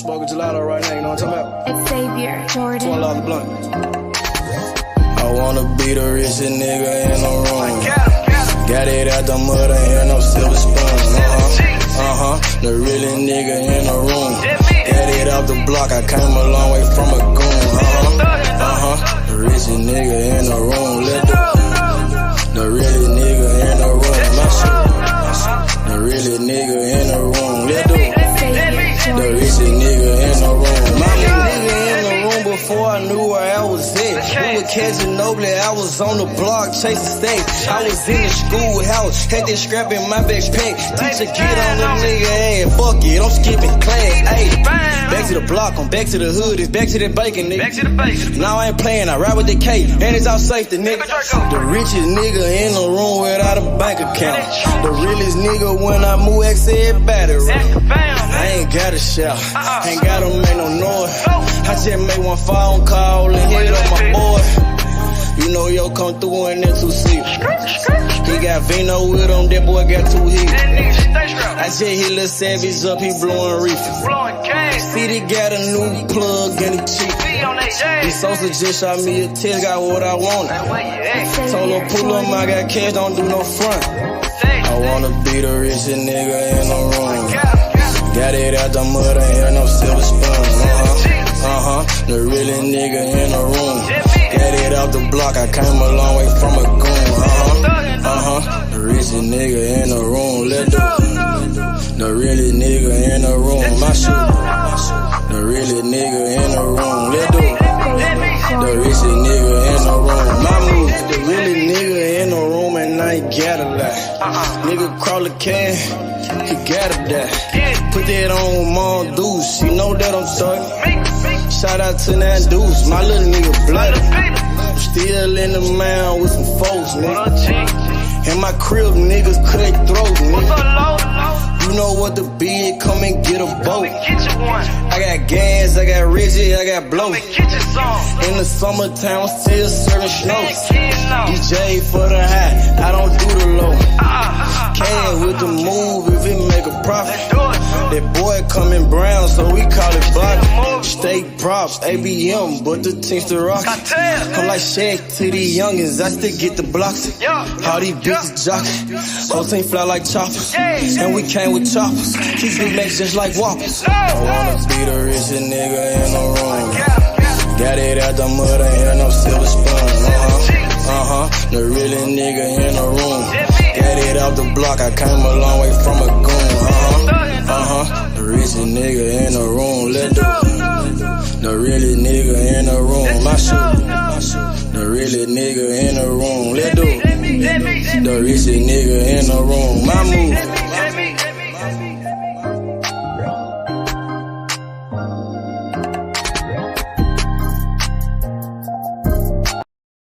smoking gelato right now, you know what I'm talking about? It's Xavier Jordan. $12 blunt. I wanna be the richest nigga in the room. Got it out the mud, ain't had no silver spoon. The realest nigga in the room. Got it out the block, I came a long way from a goon. The richest nigga in the room. The realest nigga in the room. My shit. The realest nigga in the room. The richest nigga in the room. My nigga in the room before I knew where I was at. We were catching Noble, I was on the block chasing stacks. I was in the schoolhouse, had that scrap in my backpack. Teacher get on the nigga ass, fuck it, I'm skipping class. Ayy, back to the block, I'm back to the hood, it's back to the bacon, nigga. Back to the bacon. Now I ain't playing, I ride with the K, and it's all safety, nigga. The richest nigga in the room without a bank account. The realest nigga when I move, X everybody right. I ain't gotta shout, ain't gotta make no noise. I just made one phone call and hit on my boy. You know yo come through in that 2-seat. He got Vino with him, that boy got 2 hits. I just hit Lil Savage up, he blowing reefer. City got a new plug and he cheap. This Sosa just shot me a test, got what I wanted. Told him pull up, I got cash, don't do no front. I wanna be the richest nigga in the room. Got it out the mud, ain't had no silver spoon. The realest nigga in the room. Got it out the block, I came a long way from a goon. The richest nigga in the room. The realest nigga in the room. My shit. The realest nigga in the room. The richest nigga in the room. My move. The realest nigga in the room and I ain't gotta lie. Nigga crawl a can, he gotta die. Put that on Mom Deuce, you know that I'm sorry. Shout out to that Deuce, my little nigga bloody. I'm still in the mound with some folks, nigga. In my crib, niggas cut throats, nigga. You know what the bid, come and get a boat. I got gas, I got Reggie, I got blow. In the summertime, I'm still serving snow. DJ for the high, I don't do the low. Can with the move if it make a profit. That boy coming brown, so we call it block. Steak props, ABM, but the team's the rock. I'm like Shaq to the youngins, I still get the blocks. All these bitches jockin', whole team fly like choppers. And we came with choppers, keep Big Macs just like Whoppers. I wanna be the richest nigga in the room. Got it out the mud, ain't had no silver spoon. The realest nigga in the room. Got it out the block, I came a long way from a goon. The richest nigga in the room. The realest nigga in the room. My shit. The realest nigga in the room. The richest nigga in the room. My move.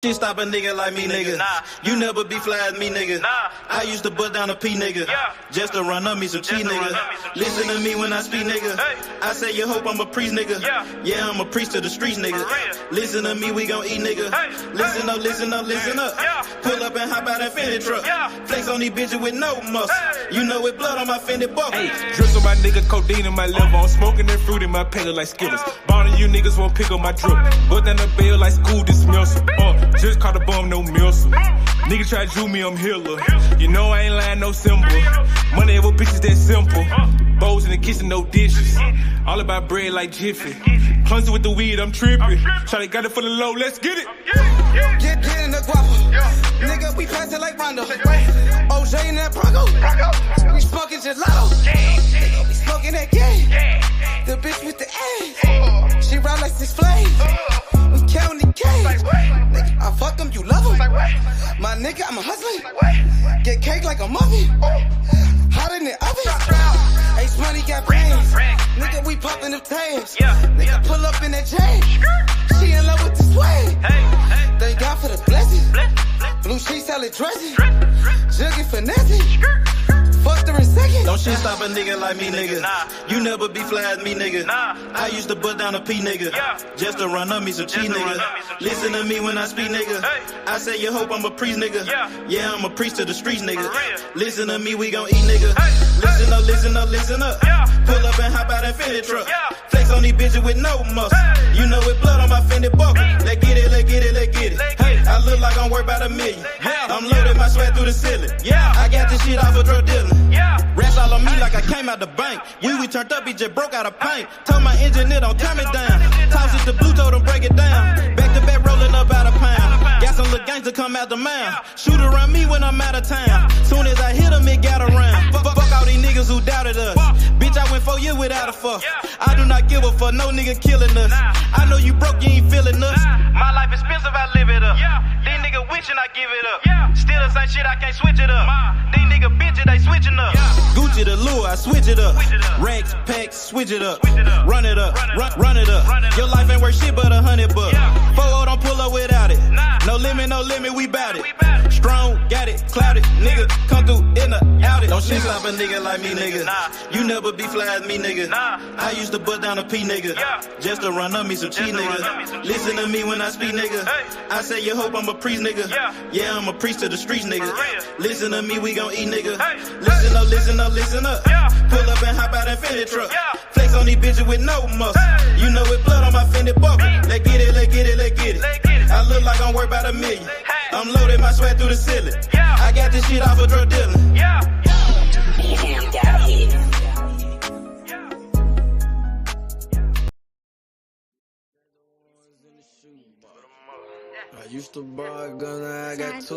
You stop a nigga like me, nigga. You never be fly as me, nigga. I used to butt down a P, nigga. Just to run up me some cheese, nigga. Listen to me when I speak, nigga. I say you hope I'm a priest, nigga. Yeah, I'm a priest to the streets, nigga. Listen to me, we gon' eat, nigga. Listen up, listen up, listen up. Pull up and hop out that Fendi truck. Flex on these bitches with no muscle. You know it blood on my Fendi buckle. Drips on my nigga, codeine in my liver. I'm smoking that fruit in my pedal like Skittles. Bonding you niggas won't pick up my drip. But then the bail like school dismissal. Just caught a bum, no missile. Nigga try to chew me, I'm healer. You know I ain't lying, no symbol. Money over bitches that simple. Bowls in the kitchen, no dishes. All about bread like Jiffy. Clumsy with the weed, I'm tripping. Shawty got it for the low, let's get it. Get in the guapo. Nigga, we passing like Rondo. OJ in that Bronco. We smoking gelato. Nigga, we smoking that game. The bitch with the ass. She ride like 6 Flames. We counting the cash. Nigga, I fuck him, you love him. My nigga, I'm a hustler. Get cake like a muffin. Hot in the oven. Ace Money got brains. Nigga, we popping the tags. Nigga, pull up in that chain. She in love with the swag. Thank God for the blessing. Blue sheets, salad dressing. Jugging finessing. Fucked her in second. Don't shit stop a nigga like me, nigga. You never be fly as me, nigga. I used to butt down a P, nigga. Just to run up me some cheese, nigga. Listen to me when I speak, nigga. I say you hope I'm a priest, nigga. Yeah, I'm a priest to the streets, nigga. Listen to me, we gon' eat, nigga. Listen up, listen up, listen up. Pull up and hop out that Fendi truck. on these bitches with no muscle. You know it blood on my Fendi buckle. Let's get it, let's get it, let's get it. Hey, I look like I'm worth about $1 million. I'm loading my sweat through the ceiling. I got this shit off of drug dealing. Rats all on me like I came out the bank. We turned up, he just broke out of paint. Told my engineer don't turn me down. Toss it to blue, told him break it down. Back to back rolling up out of pound. Got some little gangster come out the mouth. Shoot around me when I'm out of town. Soon as I hit him, it got around. Fuck all these niggas who doubted us. Bitch, I went 4 years without a fuck. I do not give a fuck, no nigga killing us. I know you broke, you ain't feeling us. My life expensive, I live it up. These niggas wishing I give it up. Still the same shit, I can't switch it up. These niggas bitches, they switching up. Gucci the lure, I switch it up. Racks, packs, switch it up. Run it up, run it up. Your life ain't worth shit but $100. 4-0 don't pull up without it. No limit, we bout it. Strong, got it, clouded. Nigga, come through in the outed. Don't shit stop a nigga like me, nigga. You never be fly as me, nigga. I used to bust down a P, nigga. Just to run up me some cheese, nigga. Listen to me when I speak, nigga. I say you hope I'm a priest, nigga. Yeah, I'm a priest to the streets, nigga. Listen to me, we gon' eat, nigga. Listen up, listen up, listen up. Pull up and hop out that Fendi truck. Flex on these bitches with no muscle. You know it blood on my Fendi buckle. Let's get it, let's get it, let's get it. I look like I'm worth about $1 million. I'm loading my sweat through the ceiling. I got this shit off of drug dealing. Damn, got hit. I used to buy a gun, now I got 2.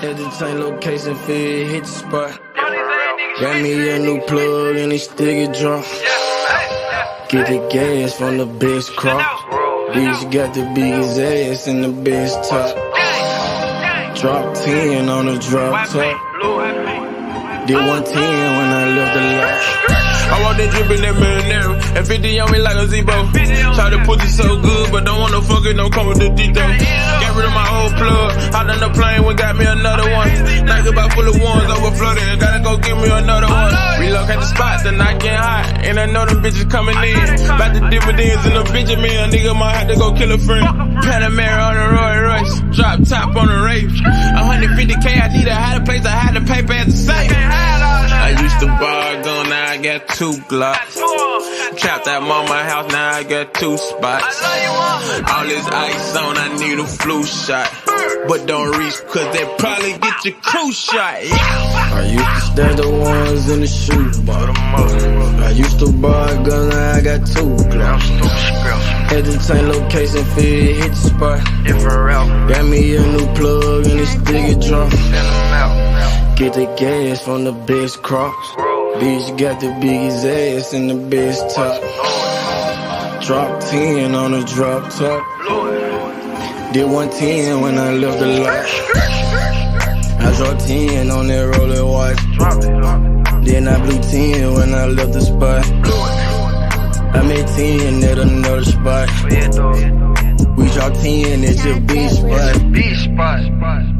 Had to change location, feel hit the spot. Got me a new plug and it still get drunk. Get the gas from the best crop. Bitch got the biggest ass and the best top. Drop 10 on the drop top. Did 110 when I left the lot. I want that drip in that marinara, and 50 on me like a Zebo. Try to pussy so good, but don't want no fucking, don't come with the D though. Got rid of my old plug, hopped on the plane, we got me another one. Night about full of ones, overflooded, gotta go get me another one. Relocate the spot, the night getting hot, and I know them bitches coming in. About the dividends in the Benjamin, a nigga might have to go kill a friend. Panamera on the Roy Royce, drop top on the Wraith. 150K, I need a higher place, I had to pay at the safe. I used to buy a gun, now I got 2 Glocks. Trapped at mama house, now I got 2 spots. All this ice on, I need a flu shot. But don't reach, cause they probably get your crew shot. I used to stash the ones in the shoebox. I used to buy a gun, now I got 2 Glocks. Had to change location, feel hit the spot. Got me a new plug and it still get drunk. Get the gas from the best crops. Bitch got the biggest ass and the best top. Drop 10 on the drop top. Did 110 when I left the lot. I dropped 10 on that roller watch. Then I blew 10 when I left the spot. I made 10 at another spot. We dropped 10 at your beach spot.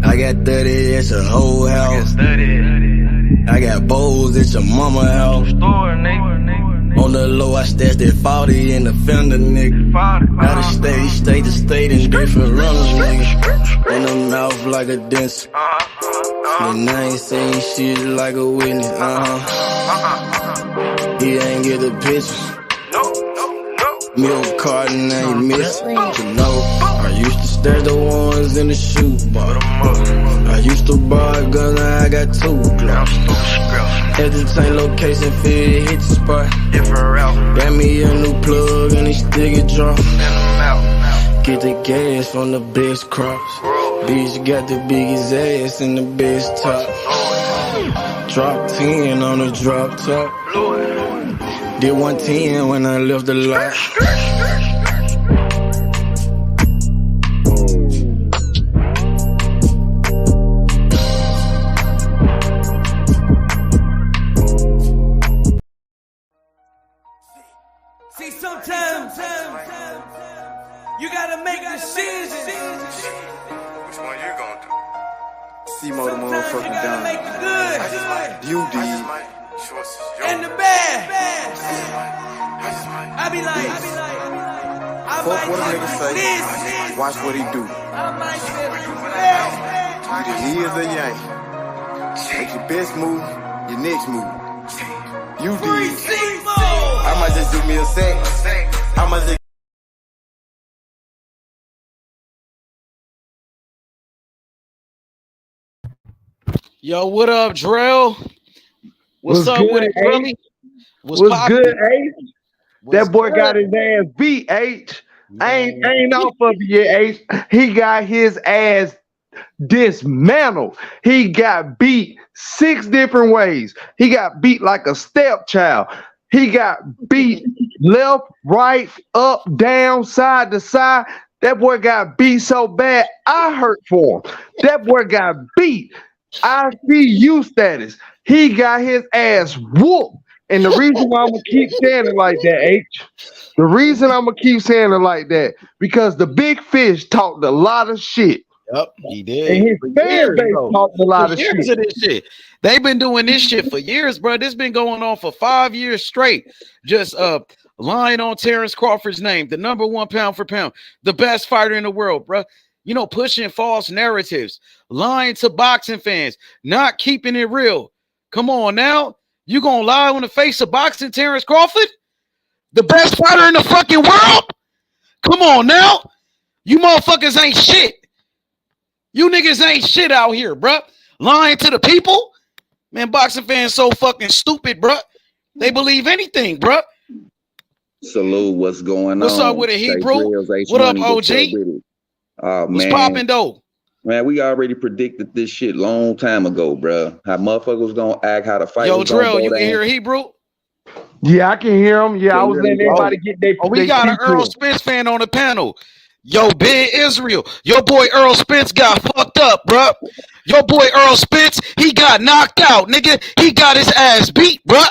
I got 30 at your whole house. I got bowls at your mama house. On the low, I stashed that 40 in the fender, nigga. Out of state to state in different runners, nigga. In the mouth like a dentist. And I ain't saying shit like a witness, He ain't get the picture. Milk carton ain't missing. You know, I used to stash the ones in the shoebox. I used to buy a gun, now I got 2 Glocks. Had to change location, feel hit the spot. Got me a new plug and it still get drunk. Get the gas from the best crops. Bitch got the biggest ass and the best top. Drop 10 on the drop top. Did 110 when I left the lot. See, sometimes you gotta make decisions. Which one you gonna do? C-Mo the motherfucking You gotta make down. the good You I just did. might. Choices, yo. and the bad. I just might. I be like, I Fuck might what a do nigga say. this. Watch what he do. I might do that. Either he is or you ain't. Make your best move, your next move. You Free did. C-Mo. I might just do me me a sec. I'ma just Yo, what up, Drell? What's up good, with it, Drilly? What's good, H? That boy got his ass beat, H. I ain't off of it yet, H. He got his ass dismantled. He got beat 6 different ways. He got beat like a stepchild. He got beat left, right, up, down, side to side. That boy got beat so bad, I hurt for him. That boy got beat. ICU status. He got his ass whooped. And the reason why I'm going to keep saying it like that, H, the reason I'm going to keep saying it like that, because the big fish talked a lot of shit. Yep, he did. And his fan base talked a lot of years shit. Of this shit. They've been doing this shit for years, bro. This been going on for 5 years straight. Just lying on Terence Crawford's name, the #1 pound for pound, the best fighter in the world, bro. You know, pushing false narratives, lying to boxing fans, not keeping it real. Come on now. You gonna lie on the face of boxing, Terence Crawford? The best fighter in the fucking world? Come on now. You motherfuckers ain't shit. You niggas ain't shit out here, bro. Lying to the people? Man, boxing fans so fucking stupid, bro. They believe anything, bro. Salute, what's going on? What's up with it, Hebrew? What up, OG? What's popping, though? Man, we already predicted this shit long time ago, bro. How motherfuckers gonna act, how the fight Yo, was gonna Drill, go you can down. hear Hebrew? Yeah, I can hear him. Yeah, I was letting everybody get their. Oh, we got an Errol Spence fan on the panel. Yo, Big Israel. Your boy Errol Spence got fucked up, bro. Your boy Errol Spence, he got knocked out, nigga. He got his ass beat, bro.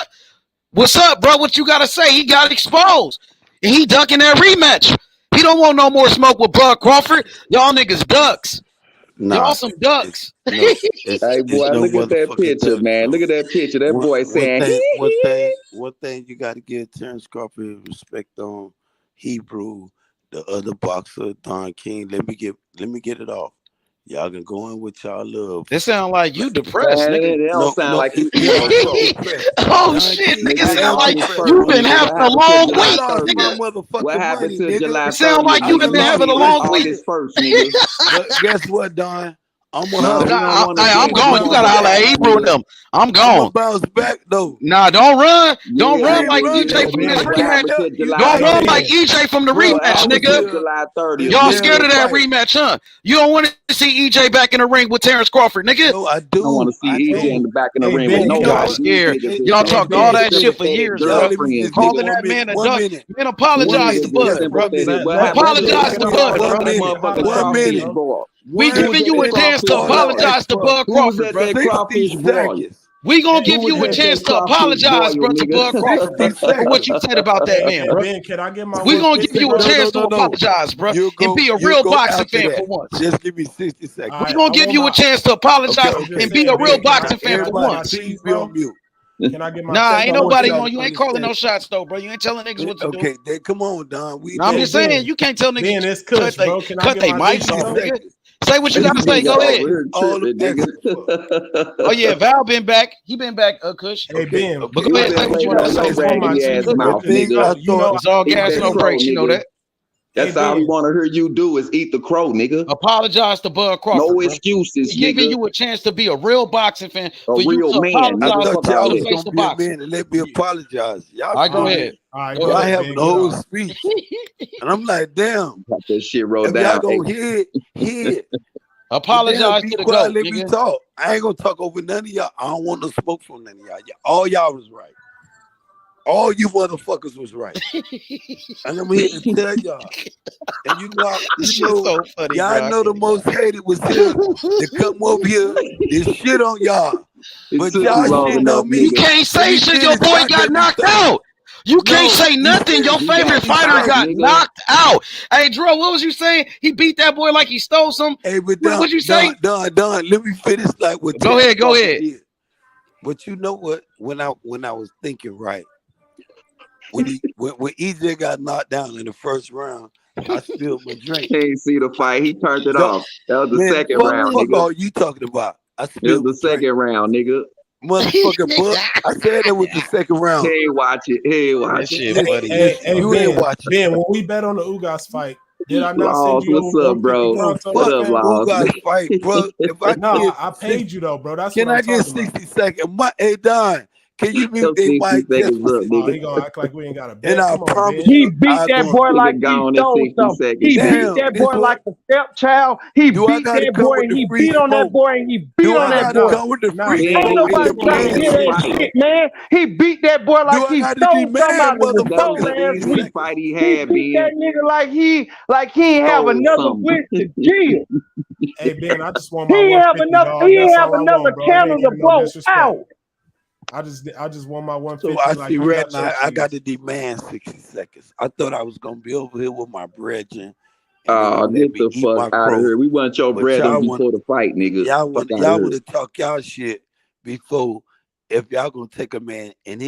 What's up, bro? What you gotta say? He got exposed. And he ducking that rematch. He don't want no more smoke with Bud Crawford. Y'all niggas ducks. Y'all some ducks. Hey, boy, look at that picture, man. Look at that picture. That boy saying, one thing you got to give Terence Crawford respect on, Hebrew, the other boxer, Don King. Let me get it off. Y'all can go in with y'all love. This sound like you depressed, nigga. It don't sound like you. Oh shit, nigga, sound like you've been having a long week, nigga. What happened to July 30th? It sound like you've been having a long week. August 1st, nigga. But guess what, Don? I'm going. You gotta holler at Hebrew and them. I'm gone. Bounce back though. Nah, don't run. Don't run like EJ from this rematch. Don't run like EJ from the rematch, nigga. July 30th. Y'all scared of that rematch, huh? You don't want to see EJ back in the ring with Terence Crawford, nigga. No, I do. I want to see EJ in the back in the ring with no y'all scared. Y'all talked all that shit for years, bro. Calling that man a duck. Man, apologize to Bud, bro. Apologize to Bud, bro. 1 minute. We giving you a chance to apologize to Bud Crawford, bro. We gonna give you a chance to apologize, bro, to Bud Crawford for what you said about that man, bro. Can I get my? We gonna give you a chance to apologize, bro, and be a real boxing fan for once. Just give me 60 seconds. We gonna give you a chance to apologize and be a real boxing fan for once. Be on mute. Can I get my? Nah, ain't nobody on. You ain't calling no shots though, bro. You ain't telling niggas what to do. Okay, then come on, Don. I'm just saying you can't tell niggas it's Kush, bro. cut they mics off, nigga. Say what you gotta say. Go ahead. Oh yeah, Val been back. He been back, Kush. Hey Ben, but go ahead. Say what you want to say. It's all gas, no brakes. You know that. That's all we want to hear you do is eat the crow, nigga. Apologize to Bud Crawford. No excuses, We're giving you a chance to be a real boxing fan. A real man. I thought y'all was gonna be a man and let me apologize. Y'all all right, go ahead. All right, I have the whole speech, and I'm like, damn. Got that shit rolled If down. y'all gonna hear it. Apologize to the quiet, goat, let me talk. I ain't gonna talk over none of y'all. I don't want no smoke from none of y'all. All y'all was right. All you motherfuckers was right. And I'm here to tell y'all. And so funny, y'all know the most hated was here to come over here and shit on y'all. But y'all shit on me. You can't say shit. Your boy got knocked out. You can't say nothing. Your favorite fighter got knocked out. Hey, Drew, what was you saying? He beat that boy like he stole some. Hey, but what you say? Don, let me finish like what. Go ahead. But you know what? When I was thinking right, when EJ got knocked down in the first round, I spilled my drink. Can't see the fight. He turned it off. That was the second round, Fuck nigga. all you talking about. It was the second round, nigga. Motherfucker, Bud. I said that with the second round. He ain't watch it. He ain't That watch shit it. funny. Hey, You ain't Ben, watching. Ben, when we bet on the Ugas fight, did I not Laws, send you what's over up, bro? 150 pronto? What up, fam? Laws? Ugas fight, bro. If I No, get I paid you though, bro. That's can what I'm I get talking about. 60 seconds? Hey Don, can you mute Your they 60 mic just seconds for up, 60 Oh, he nigga. gonna act like we ain't got a And bet. I Come on, promise Ben. He you, beat I that go. boy like Nigga he gone in stole 60 something. seconds. He beat Damn, that this boy what like a stepchild. He do I beat gotta that come boy with and the he free beat on that smoke? boy and he beat Do on I that gotta boy. come with the Nah, free Ben, Ain't smoke we and nobody just want to trying to hear demand hear the that shit, shit? bro. shit, man. He beat that boy Do like I he gotta stole something out demand of the That was store motherfucker the last 60 easiest week. fight seconds? he He had, beat that Ben. nigga like he ain't have Stole another something. wish to kill. Hey, Ben, I just want He my ain't have 150, enough. dog. He ain't That's have all I another want, bro. It candle ain't to even no blow disrespect. out. I just want my So 150 I like see you right got your now I got cheese. to demand 60 seconds. I thought I was gonna be over here with my brethren and they gonna let Get me the eat fuck my out of crow. here. We want your But brethren y'all want before the fight, nigga. Fuck out of y'all here. want to talk y'all shit before if y'all gonna take a man and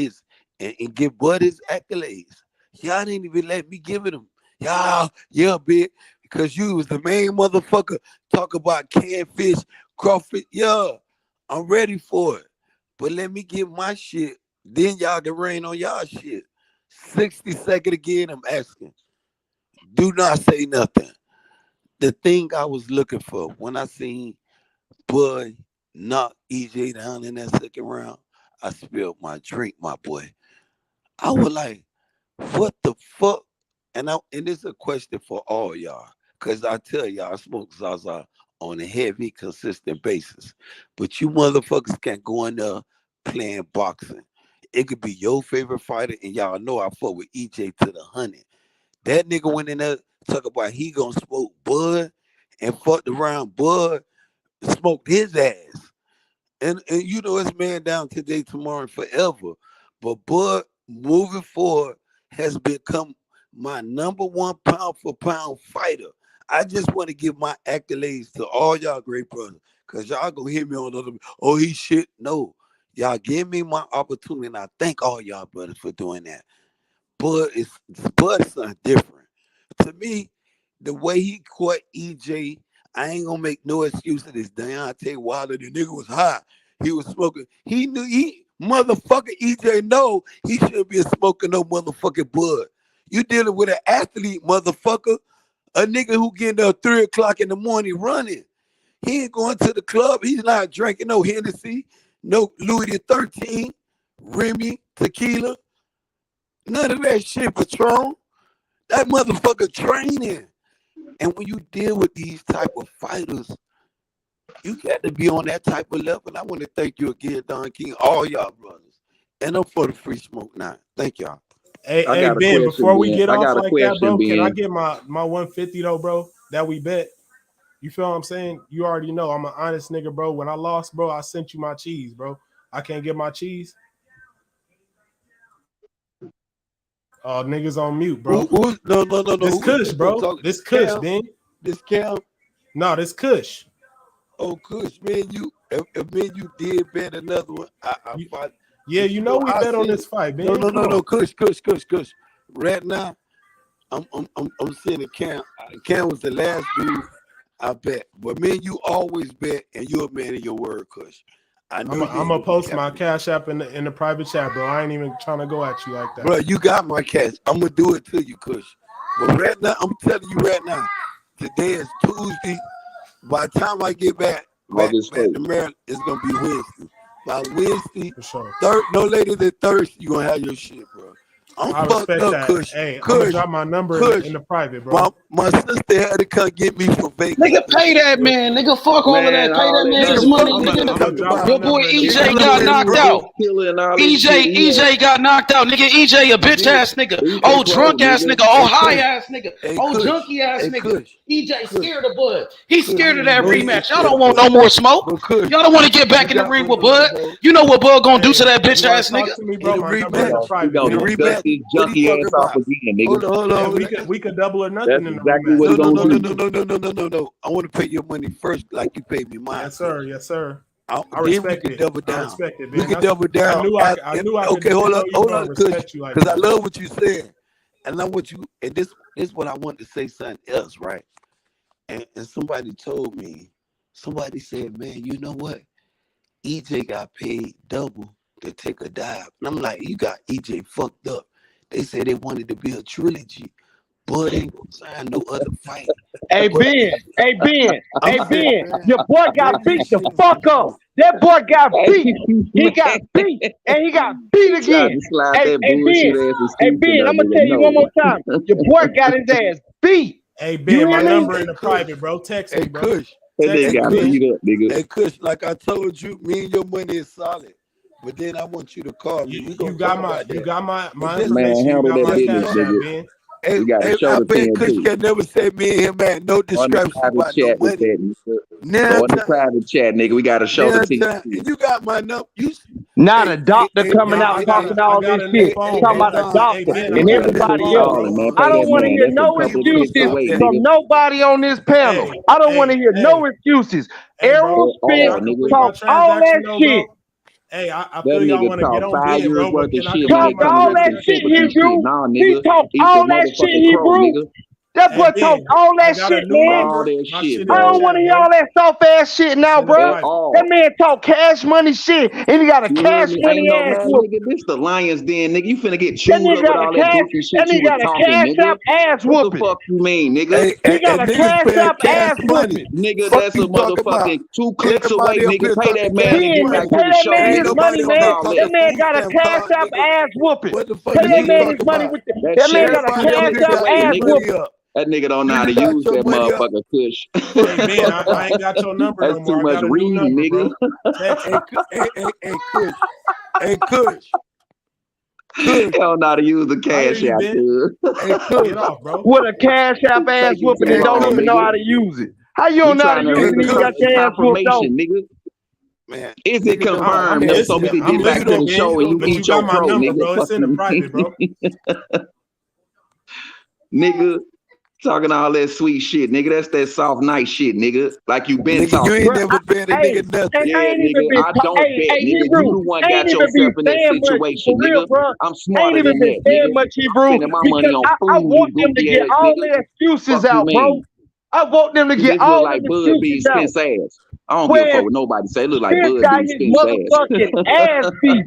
and give Bud his accolades. Y'all didn't even let me give it him. Y'all, yeah, big, because you was the main motherfucker talk about canned fish, crawfish. Yeah, I'm ready for it. But let me get my shit. Then y'all can rain on y'all shit. 60-second again, I'm asking. Do not say nothing. The thing I was looking for when I seen Bud knock EJ down in that second round, I spilled my drink, my boy. I was like, what the fuck? And this is a question for all y'all. Cause I tell y'all I smoke Zaza on a heavy, consistent basis. But you motherfuckers can't go in there playing boxing. It could be your favorite fighter, and y'all know I fuck with EJ to the 100. That nigga went in there talk about he gonna smoke Bud and fucked around Bud, smoked his ass. And you know it's man down today, tomorrow, and forever. But Bud moving forward has become my number one pound for pound fighter. I just want to give my accolades to all y'all great brothers. Cause y'all gonna hear me on other, oh he shit. No. Y'all give me my opportunity, and I thank all y'all brothers for doing that. Bud's something different. To me, the way he caught EJ, I ain't gonna make no excuse to this. Deontay Wilder, the nigga was high. He was smoking. He knew motherfucker EJ know he shouldn't be smoking no motherfucking Bud. You dealing with an athlete, motherfucker. A nigga who getting there 3 o'clock in the morning running. He ain't going to the club. He's not drinking no Hennessy, no Louis the 13, Remy, tequila. None of that shit, Patron. That motherfucker training. And when you deal with these type of fighters, you got to be on that type of level. And I want to thank you again, Don King, all y'all brothers. And I'm for the free smoke now. Thank y'all. Hey, Ben, before we get off like that, bro, can I get my 150 though, bro? That we bet. You feel what I'm saying? You already know I'm an honest nigga, bro. When I lost, bro, I sent you my cheese, bro. I can't get my cheese. Oh, niggas on mute, bro. No. This Kush, bro. This Kush, Ben. This Cal? No, this Kush. Oh, Kush, man, if man, you did bet another one, I fought. Yeah, you know we bet on this fight, man. No, Kush. Right now, I'm seeing Cam. Cam was the last dude I bet. But man, you always bet, and you're a man of your word, Kush. I'm gonna post my cash app in the private chat, bro. I ain't even trying to go at you like that. Bro, you got my cash. I'm gonna do it to you, Kush. But right now, I'm telling you right now, today is Tuesday. By the time I get back to Maryland, it's gonna be Wednesday. By Wednesday, for sure. No later than Thursday, you gonna have your shit, bro. I respect that. Kush. Hey, I'm gonna drop my number in the private, bro. My sister had to come get me for Vegas. Nigga, pay that man. Nigga, fuck all of that. Pay that man his money, nigga. Your boy EJ got knocked out. EJ got knocked out. Nigga, EJ a bitch ass nigga. Oh, drunk ass nigga. Oh, high ass nigga. Oh, junkie ass nigga. EJ scared of Bud. He's scared of that rematch. Y'all don't want no more smoke. Y'all don't want to get back in the ring with Bud. You know what Bud gonna do to that bitch ass nigga? Dust his junkie ass off again, nigga. Hold on. We could double or nothing. That's exactly what he's gonna do. No. I want to pay your money first, like you paid me mine. Yes, sir. I respect it. Double down. I respect it, we can double down. I knew I okay, could, hold on, because I love what you said, and I want you. And this is what I want to say. Something else, right? And somebody told me. Somebody said, "Man, you know what? EJ got paid double to take a dive. And I'm like, you got EJ fucked up. They said they wanted to be a trilogy. Bud ain't gonna sign no other fight. Hey Ben, your boy got beat the fuck up. That boy got beat. He got beat, and he got beat again. Hey Ben, I'm gonna tell you one more time. Your boy got his ass beat. Hey Ben, my number in the private, bro. Text me, bro. Kush. Hey Kush, like I told you, me and your money is solid. But then I want you to call me. You got my information. Man, handle you got that my business, cash app, nigga. Ben. Hey, You gotta show I the bet Kush too. can never say me and him, man. No discrepancy about no money. Now, on the private chat, nigga, we gotta show the team. You got my number. Not a doctor coming out talking all this shit. Talking about a doctor and everybody else. I don't want to hear no excuses from nobody on this panel. I don't want to hear no excuses. Errol Spence talk all that shit. Hey, I feel y'all want to get on bed, bro. Talk all that shit, Hebrew. He talk all that shit, Hebrew. That boy talk all that shit, man. I don't want to hear all that soft ass shit now, bro. That man talk cash money shit, and he got a cash money ass whoop. Nigga, this the Lions Den, nigga. You finna get chewed up with all that goofy shit that you nigga got was a talking, cash nigga. app ass What whooping. the fuck you mean, nigga? He got a cash app ass whooping. Nigga, that's a motherfucking 2 clicks away, nigga. Pay that man to get back to Pay the that show. man his Nigga. money, man. That man got a cash app ass whooping. Pay that man his money with that man got a cash app ass whooping. That nigga don't know how to use that motherfucker Kush. Hey, man, I ain't got your number That's no too more. much reading, nigga. Hey, Kush. He don't know how to use the cash app, dude. Get off, bro. With a cash app ass whooping and don't even know how to use it. How you don't know how to use it? You got your ass whooped off. Nigga. Man, is it confirmed so we can get back to the show and you eat your pro, nigga? Bro. It's in the private, bro. Nigga, talking all that sweet shit, nigga. That's that soft night shit, nigga. Like you been talking. You ain't never bet a nigga nothing. Yeah, nigga, I don't bet, nigga. You the one got yourself in that situation, nigga. I'm smarter than that, nigga. Much, Hebrew, spending my money on food, I want them to get all their excuses out, bro. I want them to get all like the Bud B. excuses out. Spence ass. I don't give a fuck what nobody say. It look like This Bud guy B. his Spence motherfucking ass beat.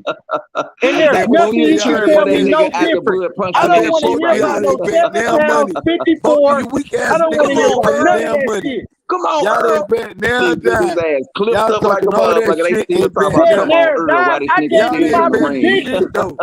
And there's nothing you can tell me no different. I don't want to hear about no 7 pounds, 54. I don't want to hear about none of that shit. Come on, y'all Earl. Bet now his ass clipped up like a motherfucker. They still talking about come on, Earl. Why this I nigga gave you still my in the ring? prediction.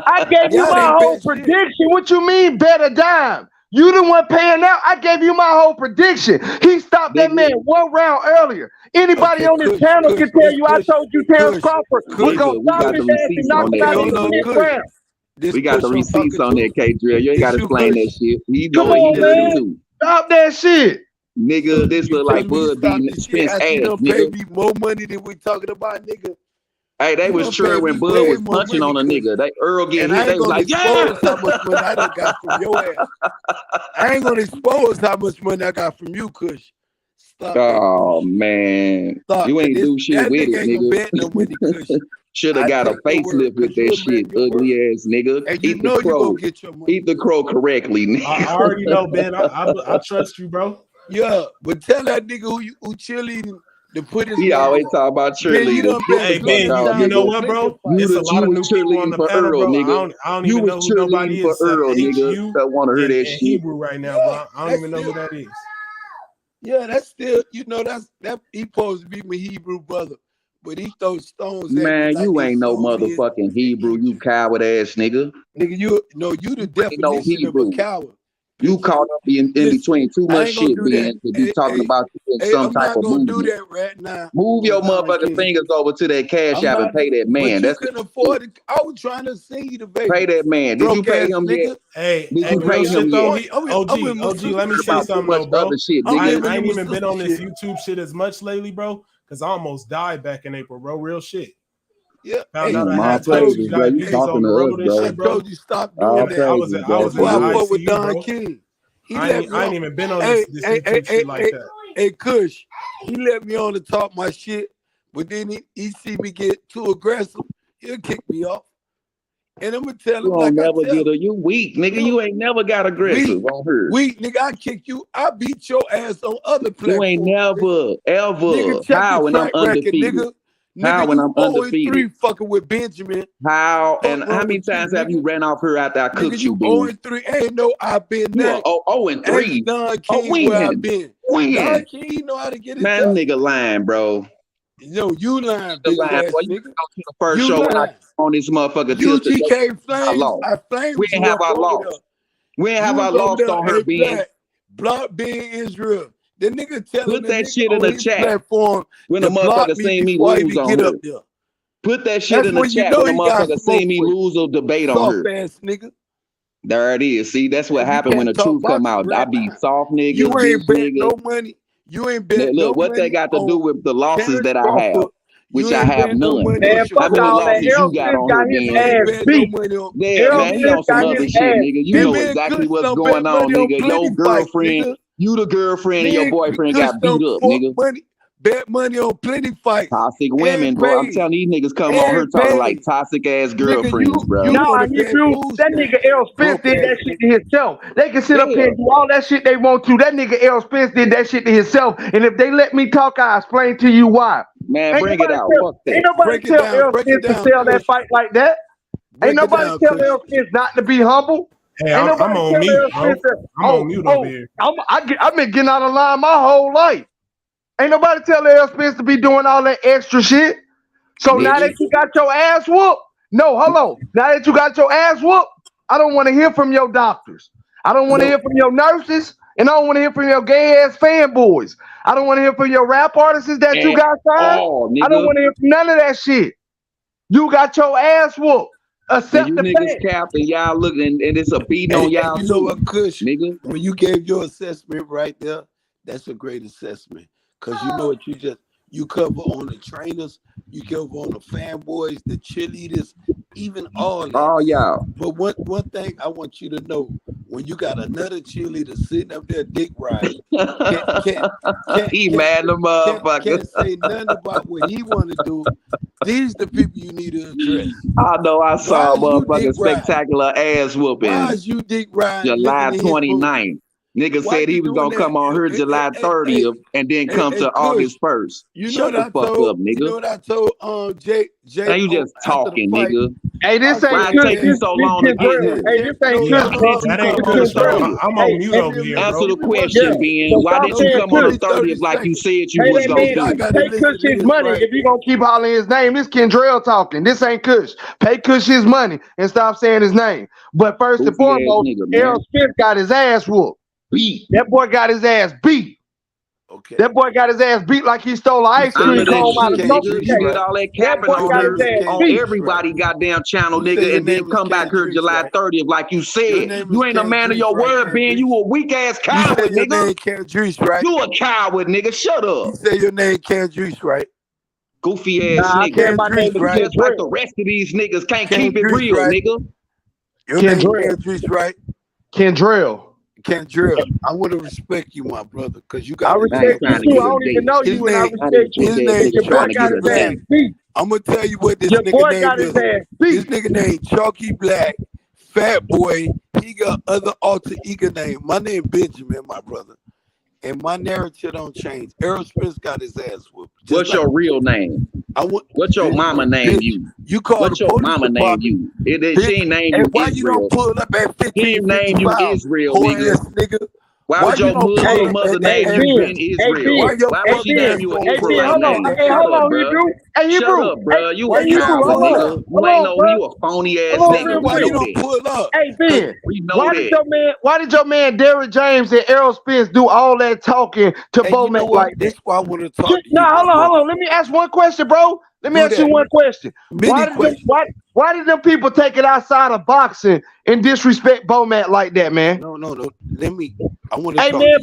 I gave you my whole prediction. What you mean bet a dime? You the one paying out. I gave you my whole prediction. He stopped that man 1 round earlier. Anybody on this panel can tell you I told you Terence Crawford was going to stop his ass and knock him out in the 5th round. We got the receipts on there, K-Drill. You ain't got to explain that shit. He Come know on, he man. too. Stop that shit. Nigga, this look like Bud B. Spence ass, nigga. Pay me nigga. more money than we talking about, nigga. Hey, they was sure when Bud was punching on a nigga. They Earl get hit. They was like, yeah. How much money I done got from your ass. I ain't gonna expose how much money I got from you, Kush. Stop. Oh man, Stop. you ain't do shit with it, nigga. No money, Kush. Should have got a facelift with that shit, ugly ass nigga. And you know you gonna get your money. Eat the crow correctly, nigga. I already know, Ben. I trust you, bro. Yeah, but tell that nigga who cheerleading to put his. He always talk about cheerleading. Hey, Ben, you know what, bro? It's a lot of new people on the panel, bro. I don't even know who nobody is. Earl, nigga. That want to hear that shit. Hebrew right now, bro. I don't even know who that is. Yeah, that's still, you know, that he supposed to be my Hebrew brother, but he throws stones. Man, you ain't no motherfucking Hebrew, you coward ass nigga. Nigga, you the definition of a coward. You caught up in between too much shit, Ben, to be talking about you in some type of movement. Do that right now. Move your motherfucking fingers over to that cash app and pay that man. That's couldn't afford it. I was trying to send you the baby. Pay that man. Did you pay him yet? Hey, did you pay him yet? OG, let me say something though, bro. I ain't even been on this YouTube shit as much lately, bro, because I almost died back in April, bro. Real shit. Yeah, found out I had diabetes on the road and shit, bro. I told you stop doing that. I was in ICU, with Don King. I ain't even been on this YouTube shit like that. Hey, Kush, he let me on to talk my shit, but then he see me get too aggressive, he'll kick me off. And I'm gonna tell him like you weak, nigga. You ain't never got aggressive on her. Weak, nigga. I kick you. I beat your ass on other platforms. You ain't never, ever. Nigga, how when I'm undefeated. Nigga. How when I'm undefeated? Fucking with Benjamin. How and how many times have you ran off her after I cooked you, Ben? 0-3. Ain't no I've been there. 0-3. Don King where I've been. Don King, he know how to get it done. Man, nigga lying, bro. No, you lying, big ass nigga. You the first show when I on this motherfucker. UGK Flames. I flamed we didn't have our loss. We didn't have our loss on her, Ben. Block Ben Israel. The nigga telling put that shit in the chat when the motherfucker seen me lose on her. Put that shit in the chat when the motherfucker seen me lose or debate on her. Ass nigga. There it is. See, that's what happened when the truth come out. I be soft niggas. You ain't bet no money. You ain't bet no money. What they got to do with the losses that I have, which I have none. Man, how many losses you got on her, man? Yeah, man, he on some other shit, nigga. You know exactly what's going on, nigga. Your girlfriend. You the girlfriend and your boyfriend got beat up, nigga. Bet money on plenty fights. Toxic women, bro. I'm telling these niggas come on here talking like toxic ass girlfriends, bro. Nah, that nigga Errol Spence did that shit to himself. They can sit up here and do all that shit they want to. That nigga Errol Spence did that shit to himself. And if they let me talk, I'll explain to you why. Man, bring it out. Fuck that. Ain't nobody tell Errol Spence to sell that fight like that. Ain't nobody tell Errol Spence not to be humble. Hey, I'm on mute, bro. I'm on mute over here. I've been getting out of line my whole life. Ain't nobody tell Errol Spence to be doing all that extra shit. So now that you got your ass whooped, no, hello. Now that you got your ass whooped, I don't want to hear from your doctors. I don't want to hear from your nurses, and I don't want to hear from your gay ass fanboys. I don't want to hear from your rap artists that you got signed. I don't want to hear from none of that shit. You got your ass whooped. Accept you the niggas cap and y'all look and it's a beating on y'all. You know what, Kush, nigga? When you gave your assessment right there, that's a great assessment. Cause you know what you cover on the trainers, you cover on the fanboys, the cheerleaders, even all that. Oh y'all. But one thing I want you to know, when you got another cheerleader sitting up there dick riding, he mad the motherfucker. Can't say nothing about what he want to do. These the people you need to address. I know I saw a motherfucking spectacular ass whooping. Why is you dick riding? July 29th. Nigga said he was gonna come on here July 30th and then come to August 1st. Shut the fuck up, nigga. You know what I told Jay? Now you just talking, nigga. Hey, this ain't why it take you so long to get here? Hey, this ain't good. I'm on mute over here. Answer the question, Ben. Why didn't you come on the 30th like you said you was gonna do? Pay Kush his money. If you gonna keep hollering his name, this Kendrell talking. This ain't Kush. Pay Kush his money and stop saying his name. But first and foremost, Errol Spence got his ass whooped. Beat. That boy got his ass beat. Okay. That boy got his ass beat like he stole an ice cream cone out of you did all that capping on everybody goddamn channel, nigga, and then come back here July 30th like you said. You ain't a man of your word, Ben. You a weak ass coward, nigga. Right? You a coward, nigga. Shut up. You say your name Kendrick, right? Goofy ass nigga. Just like the rest of these niggas can't keep it real, nigga. Your name Kendrick, right? Kendrell. Kendrill, I want to respect you, my brother, because you got. I respect you. I don't even know you, and I respect you. His name got his ass beat. I'm gonna tell you what this nigga name is. This nigga name Chalky Black, Fat Boy. He got other alter ego name. My name Benjamin, my brother, and my narrative don't change. Errol Spence got his ass whooped. What's your real name? What's your mama name you? You call what's your mama name you? She ain't name you why Israel. You don't pull up at 15, she ain't name you Israel, nigga. Why would your mother name you in Israel? Why would she name you an Israelite name? Hey, hold on, Hebrew. Hey, Hebrew. Shut up, bro. You a coward, nigga. You ain't know you a phony ass nigga. Why you don't pull up? Hey, Ben. Why did your man Derrick James and Errol Spence do all that talking to Bowman like this? Why I want to talk to you. No, hold on. Let me ask one question, bro. Let me ask you one question. Why did them people take it outside of boxing and disrespect Bomac like that, man? No. I want to. Hey, man,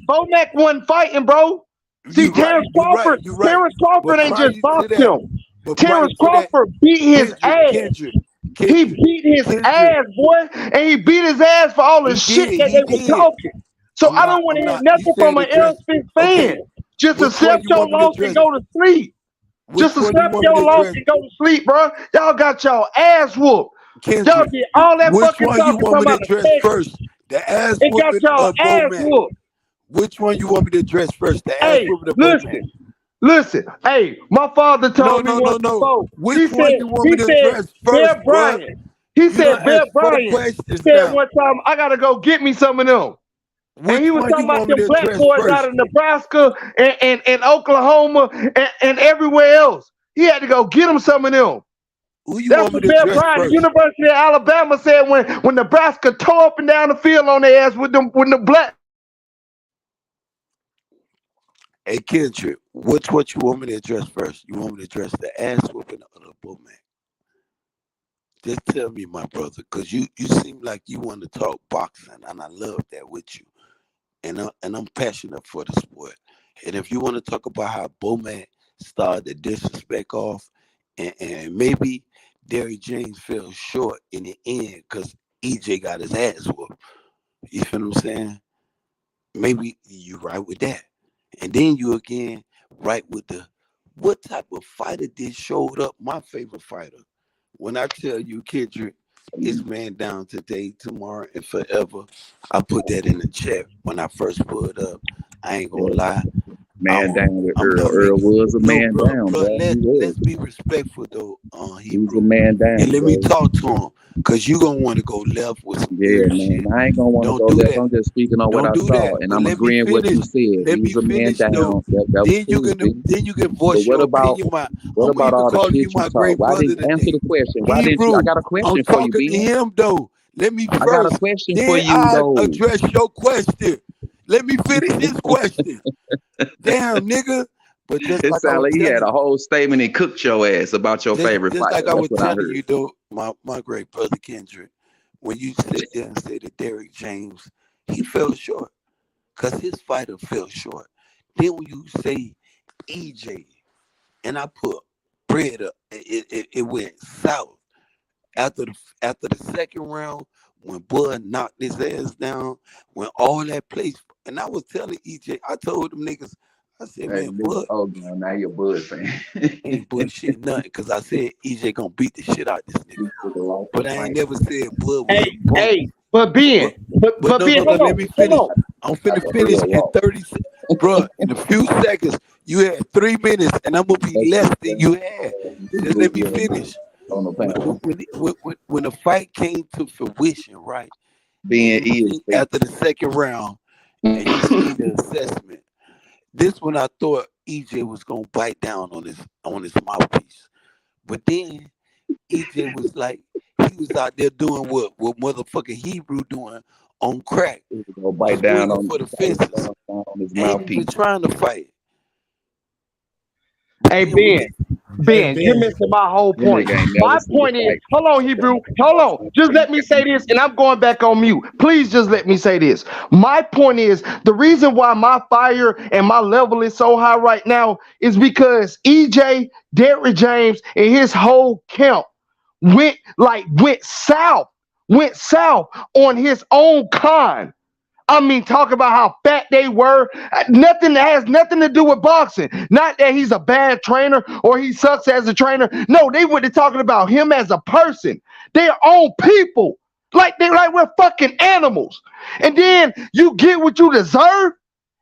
Bomac wasn't fighting, bro. See, Terence Crawford. Terence Crawford ain't just boxed him. Terence Crawford beat his ass. He beat his ass, boy, and he beat his ass for all the shit that they were talking. So I don't want to hear nothing from an Errol Spence fan. Just accept your loss and go to sleep. Just accept your loss and go to sleep, bro. Y'all got y'all ass whooped. Y'all get all that fucking talk about the first. The ass whooping. It got y'all ass whooped. Which one you want me to address first? The ass whooping. Listen. Listen, hey, my father told me once before. Which one you want me to address first, Bear Bryant. He said Bear Bryant said one time, I gotta go get me some of them. And he was talking about them black boys out of Nebraska and Oklahoma and everywhere else. He had to go get him some of them. That's what Bear Bryant, the University of Alabama, said when Nebraska tore up and down the field on their ass with the black. Hey, Kendrick, what you want me to address first? You want me to address the ass whooping or the bull man? Just tell me, my brother, because you seem like you want to talk boxing, and I love that with you. And I'm passionate for the sport. And if you want to talk about how Bowman started the disrespect off, and maybe Derrick James fell short in the end because EJ got his ass whooped. You feel what I'm saying? Maybe you right with that. And then you again right with what type of fighter did showed up? My favorite fighter. When I tell you, Kendrick, it's man down today, tomorrow, and forever. I put that in the chat when I first put it up. I ain't gonna lie. Man down with Earl. Earl was a man down, bro. Let's be respectful though. He was a man down. And let me talk to him, cause you gonna want to go left with some man. shit. I ain't gonna want to go left. I'm just speaking on what I saw, and I'm agreeing with what you said. He was a man down. Then you can voice your opinion. What about all the shit you talk? Why didn't you answer the question? Why didn't you? I got a question for you, I'm talking to him though. Let me first. I got a question for you though. Address your question. Let me finish this question. Damn, nigga. But just it sounded like he had a whole statement and cooked your ass about your favorite fighter. Like I was telling you, though, my great brother Kendrick, when you sit there and say that Derrick James, he fell short because his fighter fell short. Then when you say EJ, and I put bread up, it went south. After the second round, when Bud knocked his ass down, when all that place, and I was telling EJ, I told them niggas, I said, man, Bud. Oh, now you're Bud fan. Ain't bullshit nothing, because I said EJ gonna beat the shit out this nigga. But I ain't never said Bud was but Ben, let me finish. I'm finna finish in 30 seconds. Bro, in a few seconds, you had 3 minutes, and I'm gonna be less than you had. Just let me finish. When the fight came to fruition, right? After the second round, and you see the assessment, this one I thought EJ was gonna bite down on his mouthpiece, but then EJ was like, he was out there doing what motherfucking Hebrew doing on crack. He was gonna bite down on for the fences. On his mouthpiece. He was trying to fight. Hey Ben, you're missing my whole point. My point is, hold on, Hebrew, hold on. Just let me say this, and I'm going back on mute. Please just let me say this. My point is, the reason why my fire and my level is so high right now is because EJ, Derrick James, and his whole camp went south on his own kind. I mean, talk about how fat they were. Nothing that has nothing to do with boxing. Not that he's a bad trainer or he sucks as a trainer. No, they were talking about him as a person. Their own people. Like we're fucking animals. And then you get what you deserve.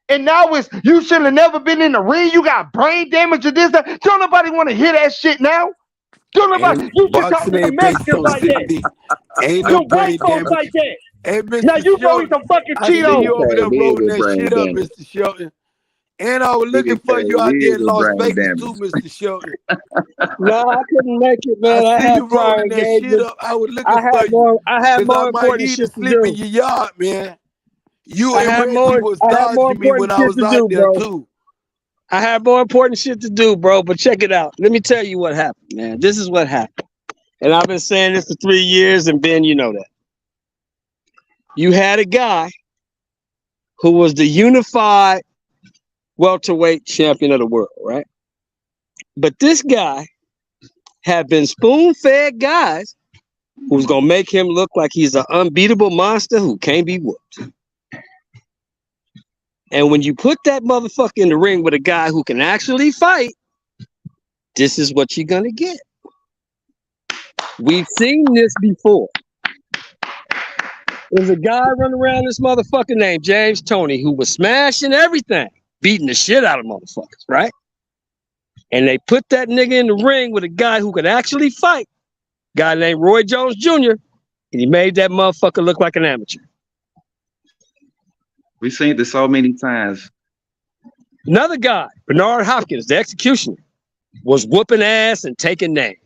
And now it's you should have never been in the ring. You got brain damage or this. That. Don't nobody want to hear that shit now. Don't nobody. You should talk to the Mexicans like that. Ain't no brain damage like that. Hey, Mr. Now you go Shelton, eat some fucking I see Cheetos. you over there rolling that shit up, Mr. Shelton. And I was looking for you out there in Las Vegas too, Mr. Shelton. No, I couldn't make it, man. I see had you rolling that shit up. I was looking for you. I had more important shit to do. In your yard, man. You I had more important me when I was out there too. I had more important shit to do, bro. But check it out. Let me tell you what happened, man. This is what happened. And I've been saying this for 3 years, and Ben, you know that. You had a guy who was the unified welterweight champion of the world, right? But this guy had been spoon-fed guys who's going to make him look like he's an unbeatable monster who can't be whooped. And when you put that motherfucker in the ring with a guy who can actually fight, this is what you're going to get. We've seen this before. There's a guy running around this motherfucker named James Toney who was smashing everything, beating the shit out of motherfuckers, right? and they put that nigga in the ring with a guy who could actually fight, a guy named Roy Jones Jr., and he made that motherfucker look like an amateur. We seen this so many times. Another guy, Bernard Hopkins, the executioner, was whooping ass and taking names.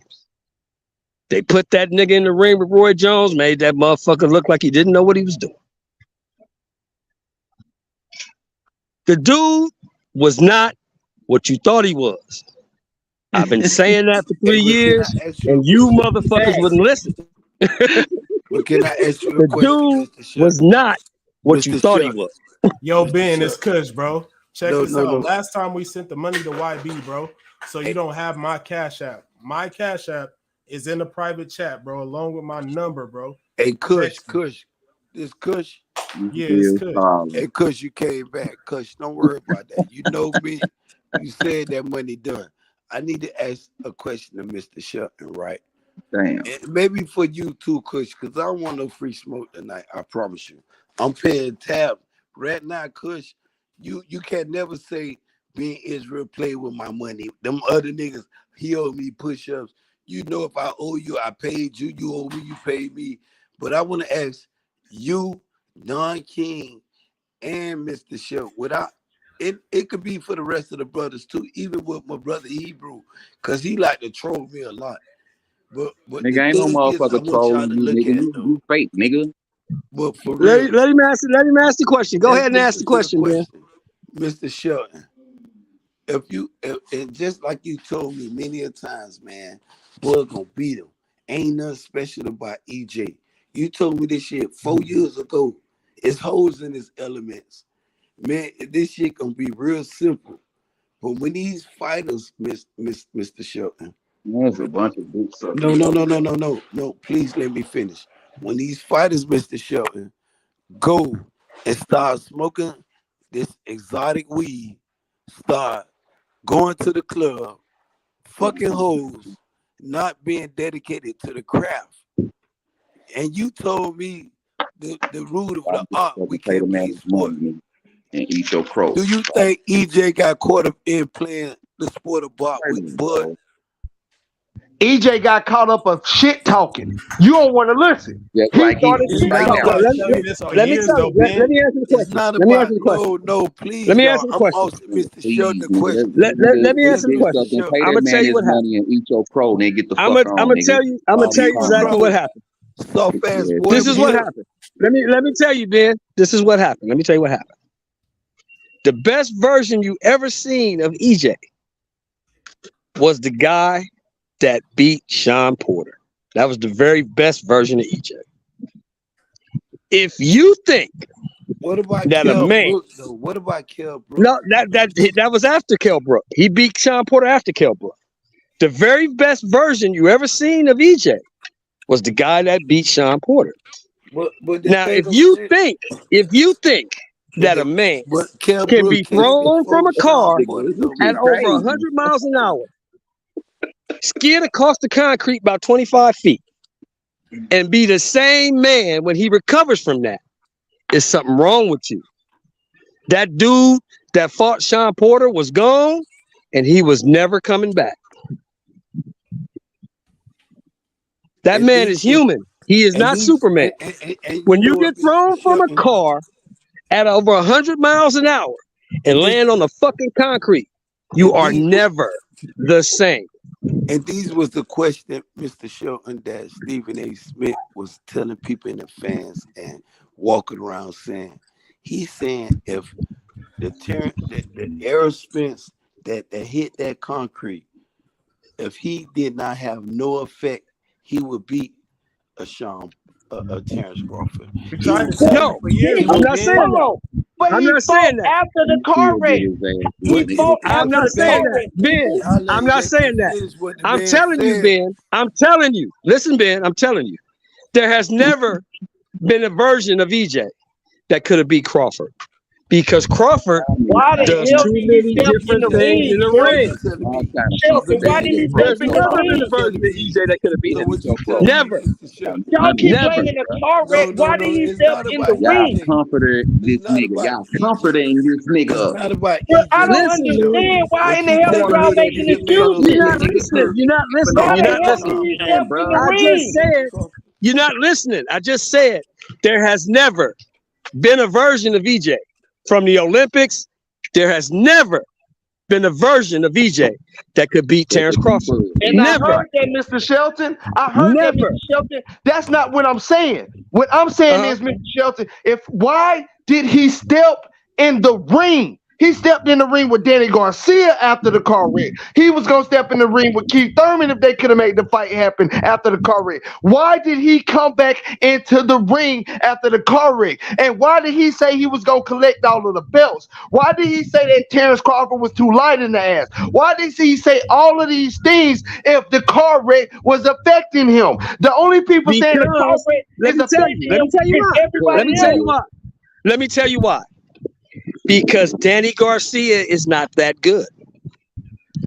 They put that nigga in the ring with Roy Jones, made that motherfucker look like he didn't know what he was doing. The dude was not what you thought he was. I've been saying that for 3 years, and you motherfuckers wouldn't listen. But can I ask you a question? The dude was not what you thought he was. Yo, Ben, it's Kush, bro. Check this out. Last time we sent the money to YB, bro. So you don't have my Cash App. My Cash App is in the private chat, bro, along with my number, bro. Hey, Kush. This Kush. Yeah, it's Kush. Hey, Kush, you came back. Kush, don't worry about that. You know me. You said that money done. I need to ask a question to Mr. Shelton, right? Damn. And maybe for you too, Kush, because I don't want no free smoke tonight. I promise you. I'm paying tab right now, Kush. You can never say being Israel play with my money. Them other niggas, he owe me push-ups. You know, if I owe you, I paid you. You owe me, you paid me. But I want to ask you, Don King, and Mr. Shelton, without it could be for the rest of the brothers too, even with my brother Hebrew, because he like to troll me a lot. But nigga ain't no motherfucker trolling you, nigga. You fake, nigga. But for real, let him ask the question. Go ahead and ask the question, man. Mr. Shelton, and just like you told me many a times, man, boy gonna beat him. Ain't nothing special about EJ. You told me this shit 4 years ago. It's holes in his elements. Man, this shit gonna be real simple. But when these fighters, Mr. Shelton, there's a bunch of big stuff. No, please let me finish. When these fighters, Mr. Shelton, go and start smoking this exotic weed, start going to the club, fucking hoes, not being dedicated to the craft. And you told me the root of the art, we can't play sport. And eat your crow. Do you think EJ got caught up in playing the sport of bar with Bud? EJ got caught up of shit talking. You don't want to listen. Yeah, he like started Let me answer the question. No, please. Let me answer the question. Mr. Shelton, the question. Let me answer the question. I'm gonna tell you what happened. And eat your crow, then get the fuck I'm gonna tell you. I'm gonna tell you exactly what happened. So fast, boy. This is what happened. Let me tell you, Ben. This is what happened. Let me tell you what happened. The best version you ever seen of EJ was the guy that beat Sean Porter. That was the very best version of EJ. If you think that a man, what about Kell Brook? No, that was after Kell Brook. He beat Sean Porter after Kell Brook. The very best version you ever seen of EJ was the guy that beat Sean Porter. But now, if you think that a man can be thrown from a car at over 100 miles an hour, skid across the concrete about 25 feet, and be the same man when he recovers from that, is something wrong with you. That dude that fought Sean Porter was gone, and he was never coming back. That man is human. He is not Superman. When you get thrown from a car at over 100 miles an hour and land on the fucking concrete, you are never the same. And these was the question, Mr. Shelton, that Stephen A. Smith was telling people in the fans and walking around saying. He's saying if the Errol Spence that hit that concrete, if he did not have no effect, he would beat a Terence Crawford. No, I'm not saying that. I'm not saying that. After the car wreck. I'm not saying that. Ben, I'm not saying that. I'm telling you, Ben. I'm telling you. Listen, Ben, I'm telling you. There has never been a version of EJ that could have beat Crawford. Because Crawford does too many different things in the ring. Shelton, why did he There's never been a version of EJ that could have beat him. Never. Y'all keep blaming the car wreck. Why did he step in the ring? Y'all comforted this nigga. Y'all comforting this nigga. Well, I don't understand why in the hell are y'all making excuses? You're not listening. You're not listening. You're not listening. I just said, you're not listening. I just said there has never been a version of EJ from the Olympics. There has never been a version of EJ that could beat Terence Crawford. And never. I heard that, Mr. Shelton. I heard that, Mr. Shelton. That's not what I'm saying. What I'm saying is, Mr. Shelton, why did he step in the ring? He stepped in the ring with Danny Garcia after the car wreck. He was going to step in the ring with Keith Thurman if they could have made the fight happen after the car wreck. Why did he come back into the ring after the car wreck? And why did he say he was going to collect all of the belts? Why did he say that Terence Crawford was too light in the ass? Why did he say all of these things if the car wreck was affecting him? The only people saying the car wreck is affecting him is everybody else. Let me tell you why. Because Danny Garcia is not that good.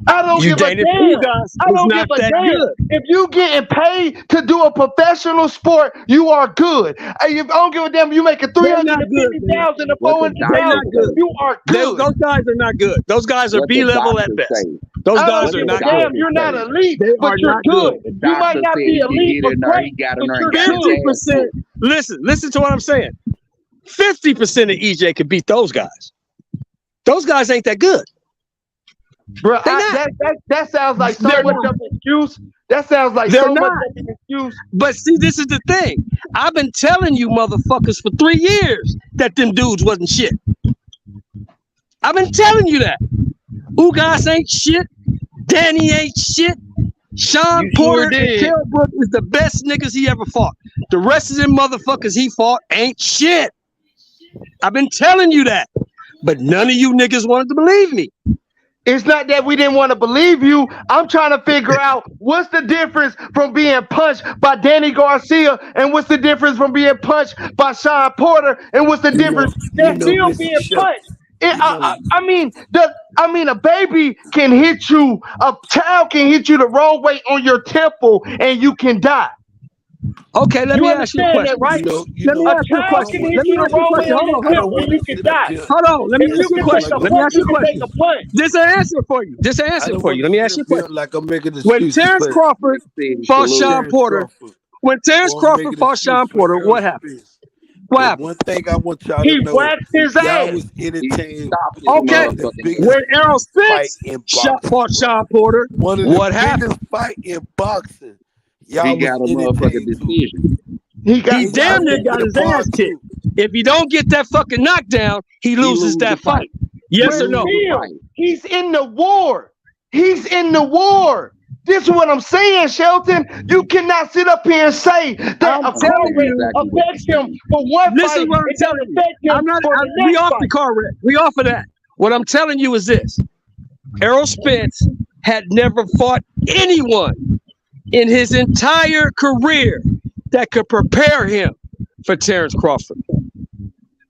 I don't give a damn. I don't give a damn. If you getting paid to do a professional sport, you are good. I don't give a damn if you making $350,000 to $400,000. You are good. Those guys are not good. Those guys are B-level at best. Those guys are not good. You're not elite, but you're good. You might not be elite, but great. 50%. Listen to what I'm saying. 50% of EJ could beat those guys. Those guys ain't that good. Bro, that sounds like so much of an excuse. That sounds like so much of an excuse. But see, this is the thing. I've been telling you motherfuckers for 3 years that them dudes wasn't shit. I've been telling you that. Ugas ain't shit. Danny ain't shit. Sean Porter and Kell Brook is the best niggas he ever fought. The rest of them motherfuckers he fought ain't shit. I've been telling you that, but none of you niggas wanted to believe me. It's not that we didn't want to believe you. I'm trying to figure out what's the difference from being punched by Danny Garcia and what's the difference from being punched by Sean Porter and what's the difference that's still being punched. I mean, a baby can hit you, a child can hit you the wrong way on your temple and you can die. Okay, let me ask you a question. Right? Let me ask you a question. Let me ask you a question. Hold on. Let me ask you a question. Let me ask you a question. This is an answer for you. This is an answer for you. Let me ask you a question. Like I'm making when Terence Crawford fought Sean Porter, what happened? What happened? One thing I want y'all to know. He whacked his ass. Was entertained. Okay. When Errol Spence fought Sean Porter, what happened? Biggest fight in boxing. He got a motherfucking decision. He damn near got his ass kicked. If he don't get that fucking knockdown, he loses that fight. Yes or no? He's in the war. He's in the war. This is what I'm saying, Shelton. You cannot sit up here and say that a car wreck affects him for one fight. This is what I'm telling you. We off the car wreck. We off of that. What I'm telling you is this. Errol Spence had never fought anyone in his entire career that could prepare him for Terence Crawford.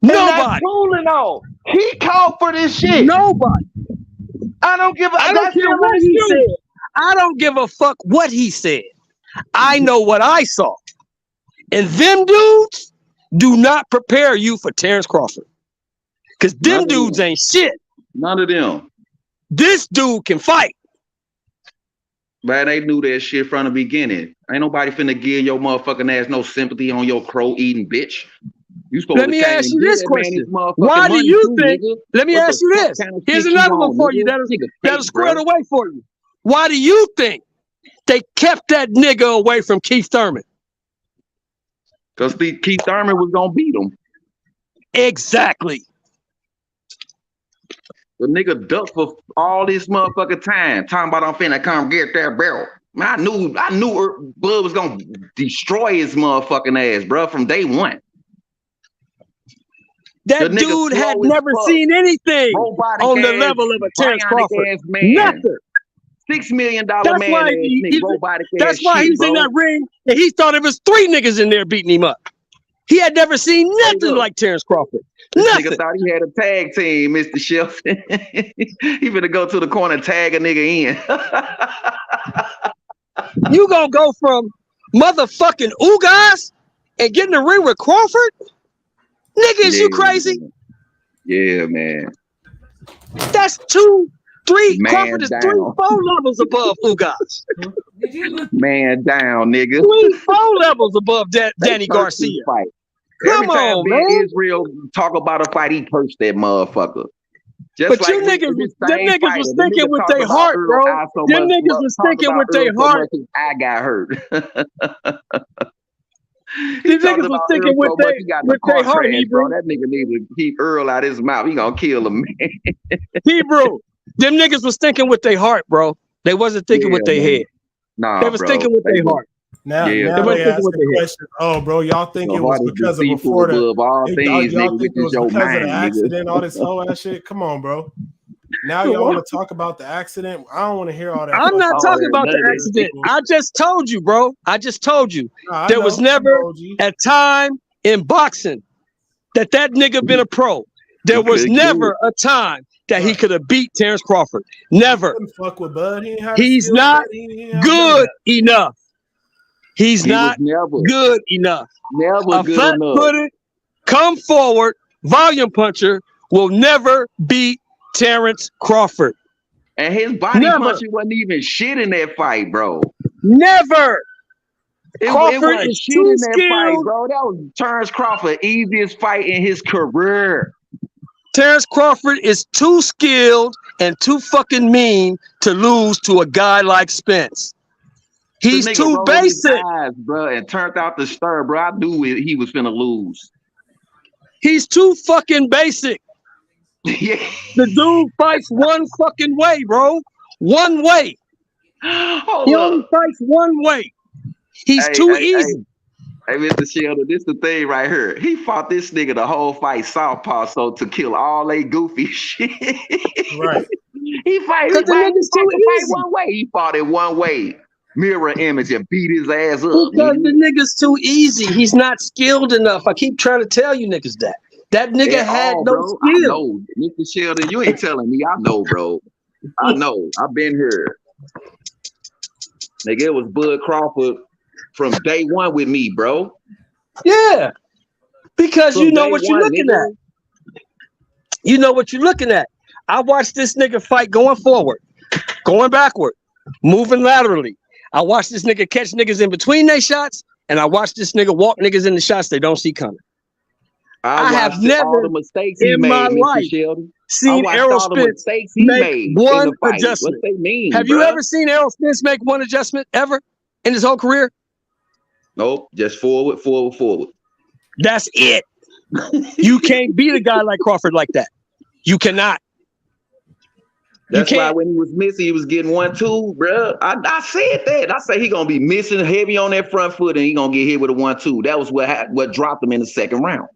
Nobody. Cool and all. He called for this shit. Nobody. I don't give a I don't care what he said. I don't give a fuck what he said. I know what I saw. And them dudes do not prepare you for Terence Crawford. Because them dudes ain't shit. None of them. This dude can fight. Man, they knew that shit from the beginning. Ain't nobody finna give your motherfucking ass no sympathy on your crow eating bitch. You supposed Let me ask you this question. Why do you think? Let me ask you this. Here's another one for you that'll square it away for you. Why do you think they kept that nigga away from Keith Thurman? Because Keith Thurman was gonna beat him. Exactly. The nigga ducked for all this motherfucking time, talking about I'm finna come get that barrel. Man, I knew Bud was gonna destroy his motherfucking ass, bro, from day one. That dude had never seen anything on the level of a Terence Crawford. Nothing. $6 million man. That's why he's in that ring, and he thought it was 3 niggas in there beating him up. He had never seen nothing like Terence Crawford. This Nothing. nigga thought he had a tag team, Mr. Shelton. He finna go to the corner and tag a nigga in. You gonna go from motherfucking Ugas and get in the ring with Crawford? Nigga, is you crazy? Man. Yeah, man. That's 2, 3. Man Crawford is down. 3, 4 levels above Ugas. Man down, nigga. 3, 4 levels above Danny Garcia. Fight. Come Every time on, man. Israel talk about a fight, he pursed that motherfucker. Just but like you niggas, them niggas was thinking with their heart, bro. Them niggas was thinking with their heart. I got hurt. These niggas was thinking with their heart, bro. That nigga need to keep Earl out his mouth. He gonna kill him, man. Hebrew. Them niggas was thinking with their heart, bro. They wasn't thinking with their head. Nah, they was thinking with their heart. Now they ask the question, oh, bro, y'all think it was because of before the y'all think it was because of the accident, all this whole ass shit? Come on, bro. Now y'all want to talk about the accident? I don't want to hear all that. I'm not talking about the accident. I just told you, bro. I just told you. There was never a time in boxing that nigga been a pro. There was never a time that he could have beat Terence Crawford. Never. Fuck with Bud. He's not good enough. He's not good enough. Never good enough. Flat-footed, come forward, volume puncher will never beat Terence Crawford. And his body punching wasn't even shit in that fight, bro. Never. Crawford is too skilled. Fight, bro. That was Terence Crawford, easiest fight in his career. Terence Crawford is too skilled and too fucking mean to lose to a guy like Spence. He's too basic, eyes, bro, and turned out the stir, bro. I knew he was finna lose. He's too fucking basic. Yeah. The dude fights one fucking way, bro. One way. He only fights one way. He's too easy. Hey, Mr. Sheldon, this the thing right here. He fought this nigga the whole fight southpaw, so to kill all they goofy shit. Right. He fight one way. He fought it one way. Mirror image and beat his ass up. Because the nigga's too easy. He's not skilled enough. I keep trying to tell you niggas that. That nigga had no skill. I know. Mr. Sheldon, you ain't telling me. I know, bro. I know. I've been here. Nigga, it was Bud Crawford from day one with me, bro. Yeah. Because you know what you're looking at. You know what you're looking at. I watched this nigga fight going forward, going backward, moving laterally. I watched this nigga catch niggas in between their shots, and I watched this nigga walk niggas in the shots they don't see coming. I have never all the mistakes he made, my life seen Errol Spence make one adjustment. Have you ever seen Errol Spence make one adjustment ever in his whole career? Nope, just forward. That's it. You can't beat a guy like Crawford like that. You cannot. That's why when he was missing, he was getting 1-2, bro. I said that. I said he gonna be missing heavy on that front foot, and he gonna get hit with a 1-2. That was what dropped him in the second round.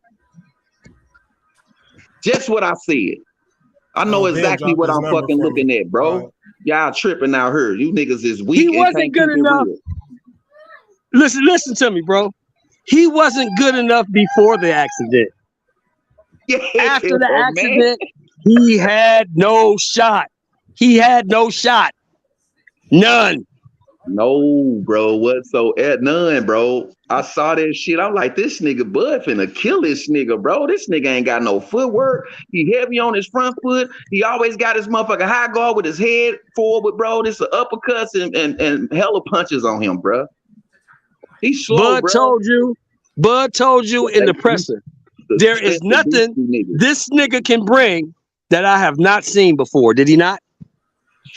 Just what I said. I know exactly what I'm fucking looking at, bro. Right. Y'all tripping out here. You niggas is weak. He wasn't good enough. Listen to me, bro. He wasn't good enough before the accident. After the accident, he had no shot. He had no shot. None. No, bro. None, bro. I saw that shit. I'm like, this nigga Bud finna kill this nigga, bro. This nigga ain't got no footwork. He heavy on his front foot. He always got his motherfucking high guard with his head forward, bro. This is uppercuts and hella punches on him, bro. He's slow, Bud told you in the presser, there is nothing this nigga can bring that I have not seen before. Did he not?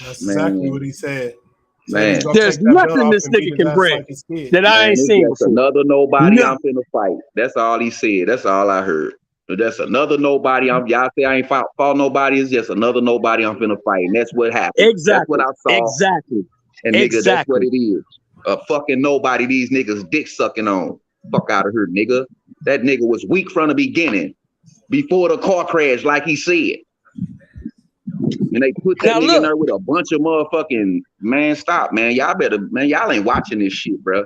That's exactly what he said. Man, there's nothing this nigga can bring that I ain't seen before. Another nobody I'm finna fight. That's all he said. That's all I heard. That's another nobody. Y'all say I ain't fought nobody. It's just another nobody I'm finna fight. And that's what happened. Exactly. That's what I saw. Exactly. And nigga, that's what it is. A fucking nobody these niggas dick sucking on. Fuck out of here, nigga. That nigga was weak from the beginning. Before the car crash, like he said. And they put that nigga in there with a bunch of motherfucking, man, stop, man. Y'all ain't watching this shit, bro.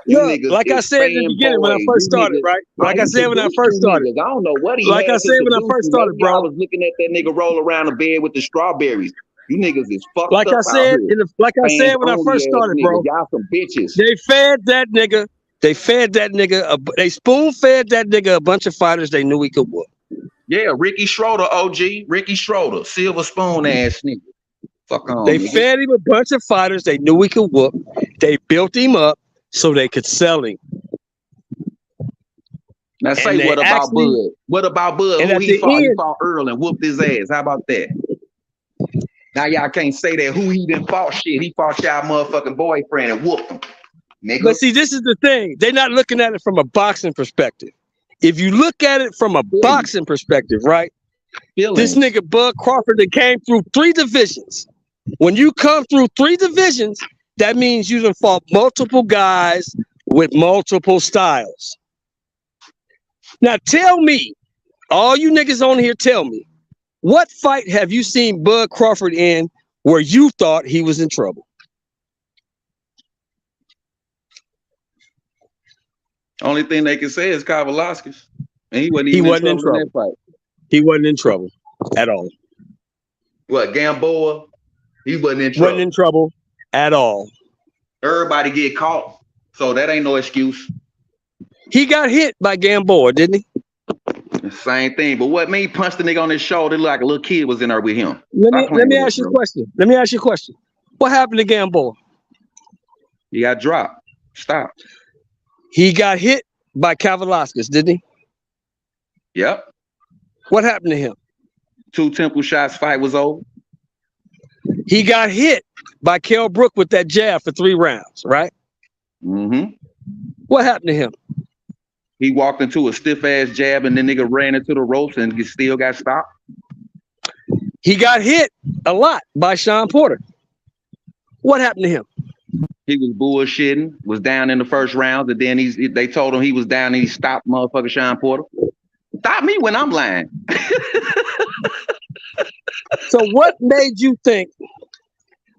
Look, like I said in the beginning when I first started, right? Like I said when I first started. I don't know what he like I said when I first started, bro. I was looking at that nigga roll around the bed with the strawberries. You niggas is fucked like up I said, like I said when I first started, bro. Y'all some bitches. They fed that nigga. They spoon fed that nigga a bunch of fighters they knew he could whoop. Yeah, Ricky Schroeder, OG. Ricky Schroeder, silver spoon ass nigga. Fuck on. They fed him a bunch of fighters they knew he could whoop. They built him up so they could sell him. Now say what about Bud? What about Bud? Who he fought? He fought Earl and whooped his ass. How about that? Now y'all can't say that who he didn't fought shit. He fought y'all motherfucking boyfriend and whooped him. Nigga. But see, this is the thing. They're not looking at it from a boxing perspective. If you look at it from a boxing perspective, right? This nigga Bud Crawford that came through 3 divisions. When you come through 3 divisions, that means you done fought multiple guys with multiple styles. Now tell me, all you niggas on here, tell me, what fight have you seen Bud Crawford in where you thought he was in trouble? Only thing they can say is Kavalauskas. And he wasn't in trouble in that fight. He wasn't in trouble at all. What, Gamboa? He wasn't in trouble. Wasn't in trouble at all. Everybody get caught, so that ain't no excuse. He got hit by Gamboa, didn't he? Same thing. But what made he punch the nigga on his shoulder like a little kid was in there with him? Let me ask you a question. Let me ask you a question. What happened to Gamboa? He got dropped. Stop. He got hit by Kavalauskas, didn't he? Yep. What happened to him? 2 temple shots, fight was over. He got hit by Kell Brook with that jab for 3 rounds, right? Mm-hmm. What happened to him? He walked into a stiff-ass jab and the nigga ran into the ropes and he still got stopped. He got hit a lot by Sean Porter. What happened to him? He was bullshitting, was down in the first round, and then they told him he was down and he stopped motherfucker Sean Porter. Stop me when I'm lying. So what made you think,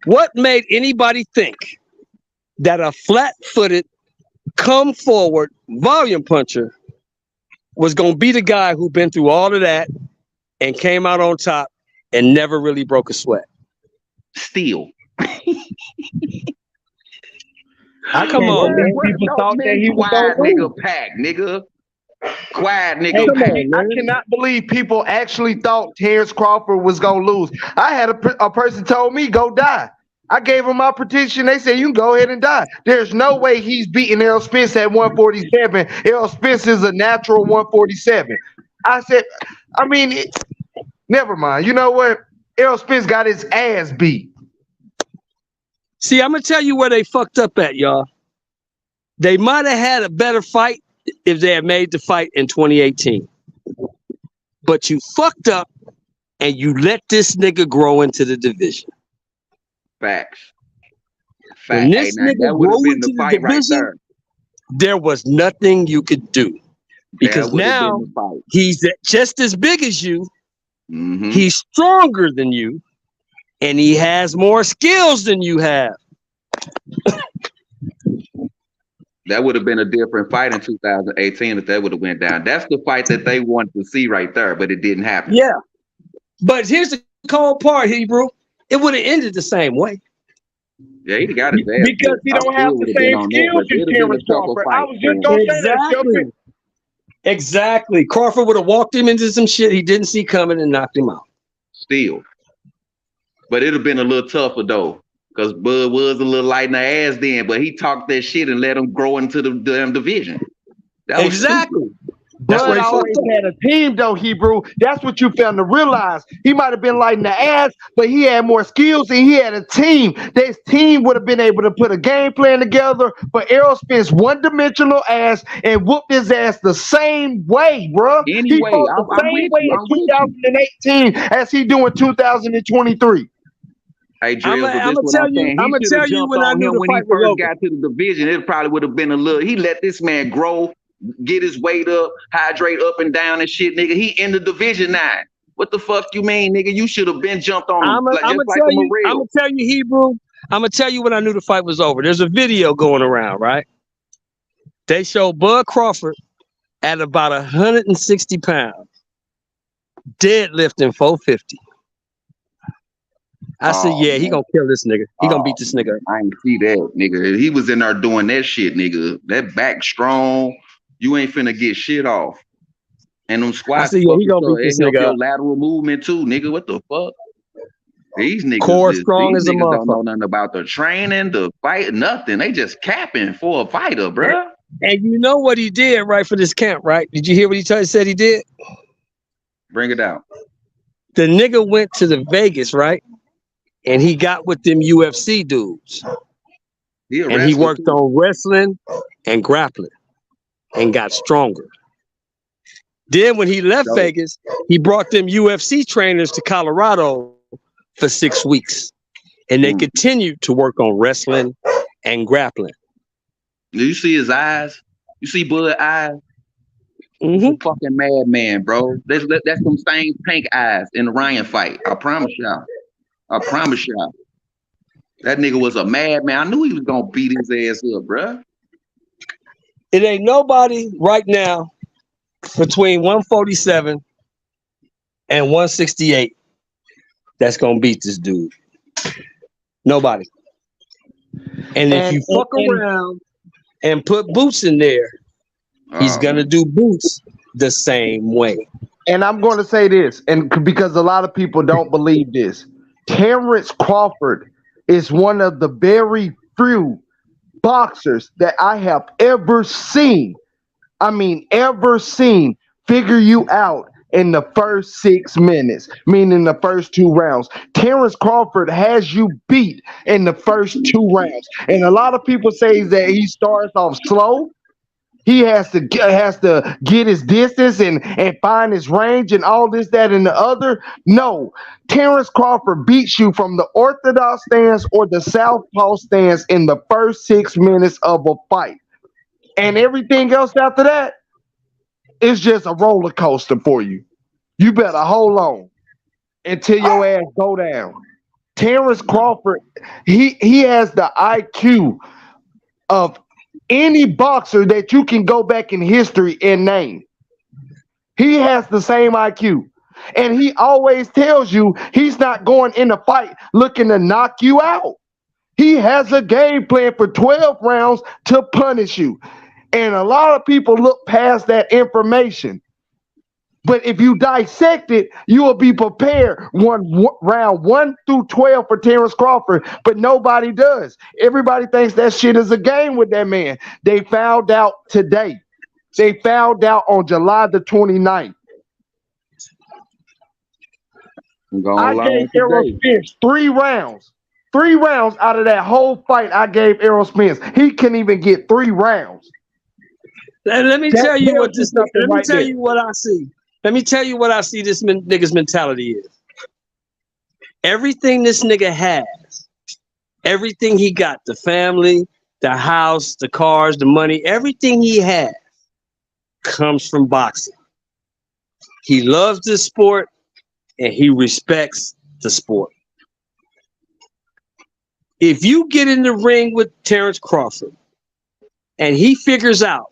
what made anybody think that a flat-footed, come forward volume puncher was going to be the guy who been through all of that and came out on top and never really broke a sweat? Steel. Come on, man. People thought that he was quiet nigga pack, nigga. Quiet nigga pack. I cannot believe people actually thought Terence Crawford was gonna lose. I had a person told me go die. I gave him my petition. They said you can go ahead and die. There's no way he's beating Errol Spence at 147. Errol Spence is a natural 147. I said, never mind. You know what? Errol Spence got his ass beat. See, I'm gonna tell you where they fucked up at, y'all. They might have had a better fight if they had made the fight in 2018. But you fucked up and you let this nigga grow into the division. Facts. When this nigga grew into the division, there was nothing you could do. Because now he's just as big as you. Mm-hmm. He's stronger than you. And he has more skills than you have. That would have been a different fight in 2018 if that would have went down. That's the fight that they wanted to see right there, but it didn't happen. Yeah. But here's the cold part, Hebrew. It would have ended the same way. Yeah, he got his ass. Because he don't have the same skills as Terence Crawford. I was just going to say that. Exactly. Crawford would have walked him into some shit he didn't see coming and knocked him out. Still. But it'd have been a little tougher though, because Bud was a little light in the ass then, but he talked that shit and let him grow into the damn division. Exactly. Bud always had a team though, Hebrew. That's what you failed to realize. He might have been light in the ass, but he had more skills and he had a team. This team would have been able to put a game plan together, but Errol Spence one-dimensional ass and whooped his ass the same way, bro. Anyway, he fought the same way in 2018 as he do in 2023. Hey, Drills, I'm gonna tell you when I knew when he first got to the division, it probably would have been a little. He let this man grow, get his weight up, hydrate up and down and shit, nigga. He in the division now. What the fuck you mean, nigga? You should have been jumped on him. I'm gonna tell you, Hebrew. I'm gonna tell you when I knew the fight was over. There's a video going around, right? They show Bud Crawford at about 160 pounds, deadlifting 450. I said, yeah, he gonna kill this nigga. He gonna beat this nigga. I ain't see that, nigga. He was in there doing that shit, nigga. That back strong. You ain't finna get shit off. And them squats, I said, yeah, he gonna beat this nigga your up. lateral movement too, nigga. What the fuck? These niggas, Core strong as a motherfucker. Don't know nothing about the training, the fight, nothing. They just capping for a fighter, bro. And you know what he did right for this camp, right? Did you hear what he said he did? Bring it out. The nigga went to the Vegas, right? And he got with them UFC dudes. And he worked on wrestling and grappling and got stronger. Then when he left Vegas, he brought them UFC trainers to Colorado for 6 weeks. And they continued to work on wrestling and grappling. Do you see his eyes? You see Bud eyes? Fucking madman, bro. That's them same pink eyes in the Ryan fight. I promise y'all. That nigga was a madman. I knew he was gonna beat his ass up, bro. It ain't nobody right now between 147 and 168 that's gonna beat this dude. Nobody. And if you fuck around and put Boots in there, he's gonna do Boots the same way. And I'm going to say this, and because a lot of people don't believe this, Terence Crawford is one of the very few boxers that I have ever seen. I mean, ever seen figure you out in the first 6 minutes, meaning the first 2 rounds. Terence Crawford has you beat in the first 2 rounds. And a lot of people say that he starts off slow. He has to get his distance and find his range and all this, that, and the other. No, Terence Crawford beats you from the orthodox stance or the southpaw stance in the first 6 minutes of a fight. And everything else after that is just a roller coaster for you. You better hold on until your ass go down. Terence Crawford, he has the IQ of any boxer that you can go back in history and name. He has the same IQ. And he always tells you he's not going in a fight looking to knock you out. He has a game plan for 12 rounds to punish you. And a lot of people look past that information. But if you dissect it, you will be prepared round 1 through 12 for Terence Crawford, but nobody does. Everybody thinks that shit is a game with that man. They found out today. They found out on July the 29th. I gave Errol Spence 3 rounds. 3 rounds out of that whole fight I gave Errol Spence. He couldn't even get 3 rounds. Let me tell you what this. Let me tell you what I see. Let me tell you what I see this nigga's mentality is. Everything this nigga has, everything he got, the family, the house, the cars, the money, everything he has comes from boxing. He loves this sport and he respects the sport. If you get in the ring with Terence Crawford and he figures out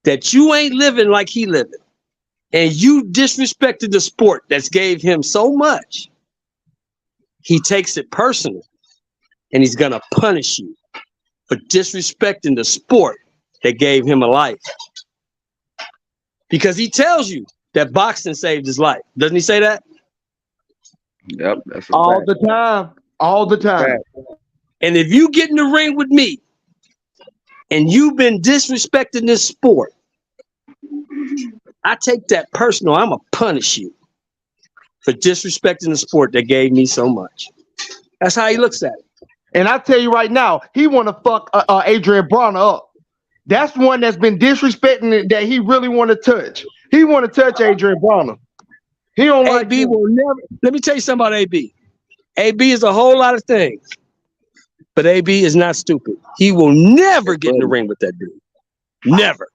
that you ain't living like he living, and you disrespected the sport that's gave him so much, he takes it personal and he's gonna punish you for disrespecting the sport that gave him a life. Because he tells you that boxing saved his life. Doesn't he say that? Yep, that's all the time. All the time. And if you get in the ring with me and you've been disrespecting this sport, I take that personal. I'm going to punish you for disrespecting the sport that gave me so much. That's how he looks at it. And I tell you right now, he want to fuck Adrian Bronner up. That's one that's been disrespecting it that he really want to touch. He want to touch Adrian Bronner. He don't like AB will never. Let me tell you something about AB. AB is a whole lot of things, but AB is not stupid. He will never get in the ring with that dude. Never.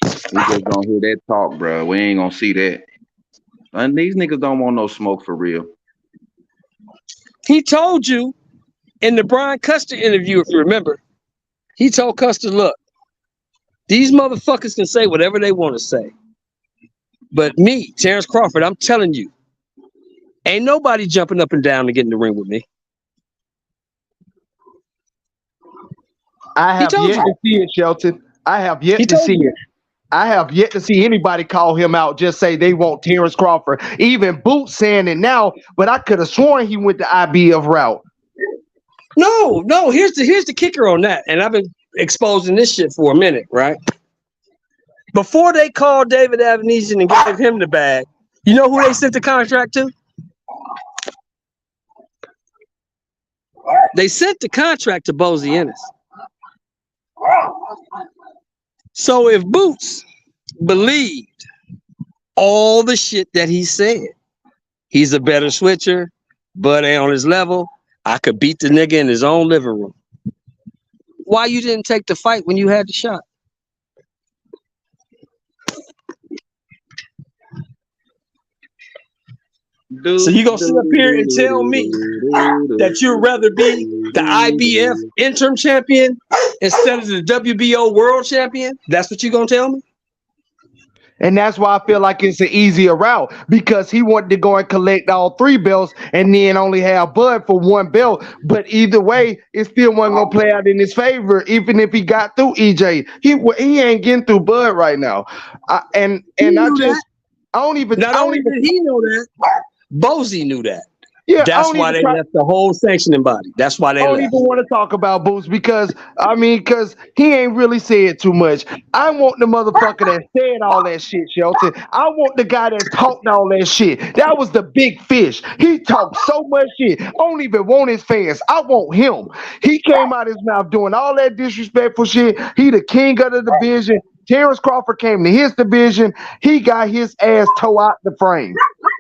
We just gonna hear that talk, bro. We ain't gonna see that. And these niggas don't want no smoke for real. He told you in the Brian Custer interview, if you remember, he told Custer, look, These motherfuckers can say whatever they want to say. But me, Terence Crawford, I'm telling you, ain't nobody jumping up and down to get in the ring with me. I have yet to see it, Shelton. I have yet to see it. I have yet to see anybody call him out, just say they want Terence Crawford. Even Boots saying it now, but I could have sworn he went the IBF route. No, here's the kicker on that. And I've been exposing this shit for a minute, right? Before they called David Avenesian and gave him the bag, you know who they sent the contract to? They sent the contract to Bozy Ennis. So if Boots believed all the shit that he said, he's a better switcher, but ain't on his level, I could beat the nigga in his own living room. Why you didn't take the fight when you had the shot? So you gonna sit up here and tell me that you'd rather be the IBF interim champion instead of the WBO world champion? That's what you gonna tell me? And that's why I feel like it's an easier route, because he wanted to go and collect all 3 belts and then only have Bud for 1 belt. But either way, it still wasn't gonna play out in his favor, even if he got through EJ. He ain't getting through Bud right now. I don't even. Not only did he know that, Bozy knew that. Yeah, that's why they left the whole sanctioning body. That's why they left. I don't even want to talk about Boots because he ain't really said too much. I want the motherfucker that said all that shit, Shelton. I want the guy that talked all that shit. That was the big fish. He talked so much shit. I don't even want his fans. I want him. He came out his mouth doing all that disrespectful shit. He the king of the division. Terence Crawford came to his division. He got his ass toe out the frame.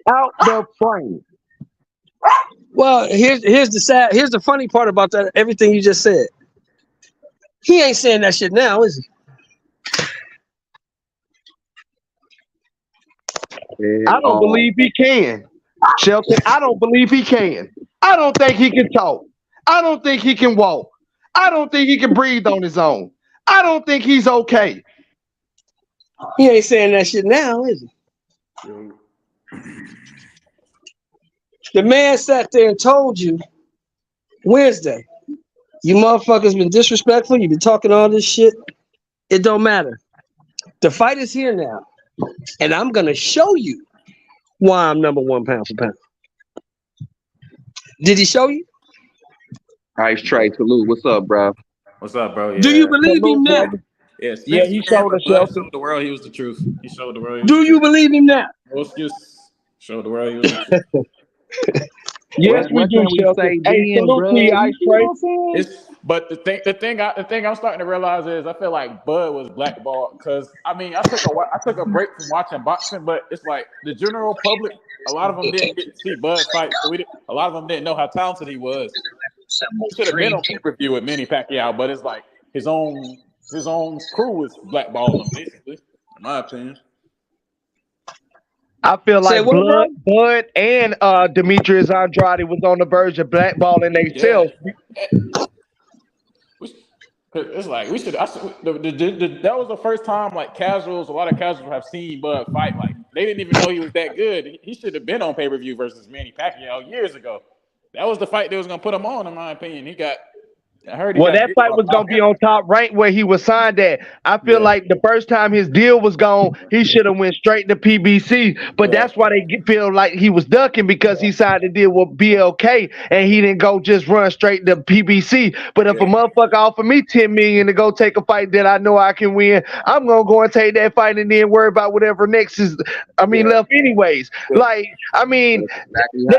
Out the frame. Well, here's the funny part about that, everything you just said. He ain't saying that shit now, is he? I don't believe he can. Shelton, I don't believe he can. I don't think he can talk. I don't think he can walk. I don't think he can breathe on his own. I don't think he's okay. He ain't saying that shit now, is he? The man sat there and told you Wednesday, you motherfuckers been disrespectful. You've been talking all this shit. It don't matter. The fight is here now. And I'm going to show you why I'm number 1 pound for pound. Did he show you? Nice Trey, salute. What's up, bro? What's up, bro? Yeah. Do you believe him now? Yes. Yeah, he showed us. Showed the world he was the truth. He showed the world. Do you believe him now? No excuse. Showed the world he was the truth. Yes, we do. Hey, salute to you, Ice Trey. But the thing I'm starting to realize is I feel like Bud was blackballed because I took a break from watching boxing, but it's like the general public, a lot of them didn't get to see Bud fight. So a lot of them didn't know how talented he was. He should have been on pay-per-view with Manny Pacquiao, but it's like his own crew was blackballing him, basically, in my opinion. I feel like Bud and Demetrius Andrade was on the verge of blackballing themselves. Yeah. It's like we should. That was the first time like a lot of casuals have seen Bud fight. Like they didn't even know he was that good. He should have been on pay-per-view versus Manny Pacquiao years ago. That was the fight that was gonna put him on, in my opinion. That fight was going to be on Top Rank where he was signed at. I feel like the first time his deal was gone, he should have went straight to PBC. But that's why they feel like he was ducking, because he signed the deal with BLK and he didn't go just run straight to PBC. But if a motherfucker offered me $10 million to go take a fight that I know I can win, I'm going to go and take that fight and then worry about whatever next is, left anyways. Like, they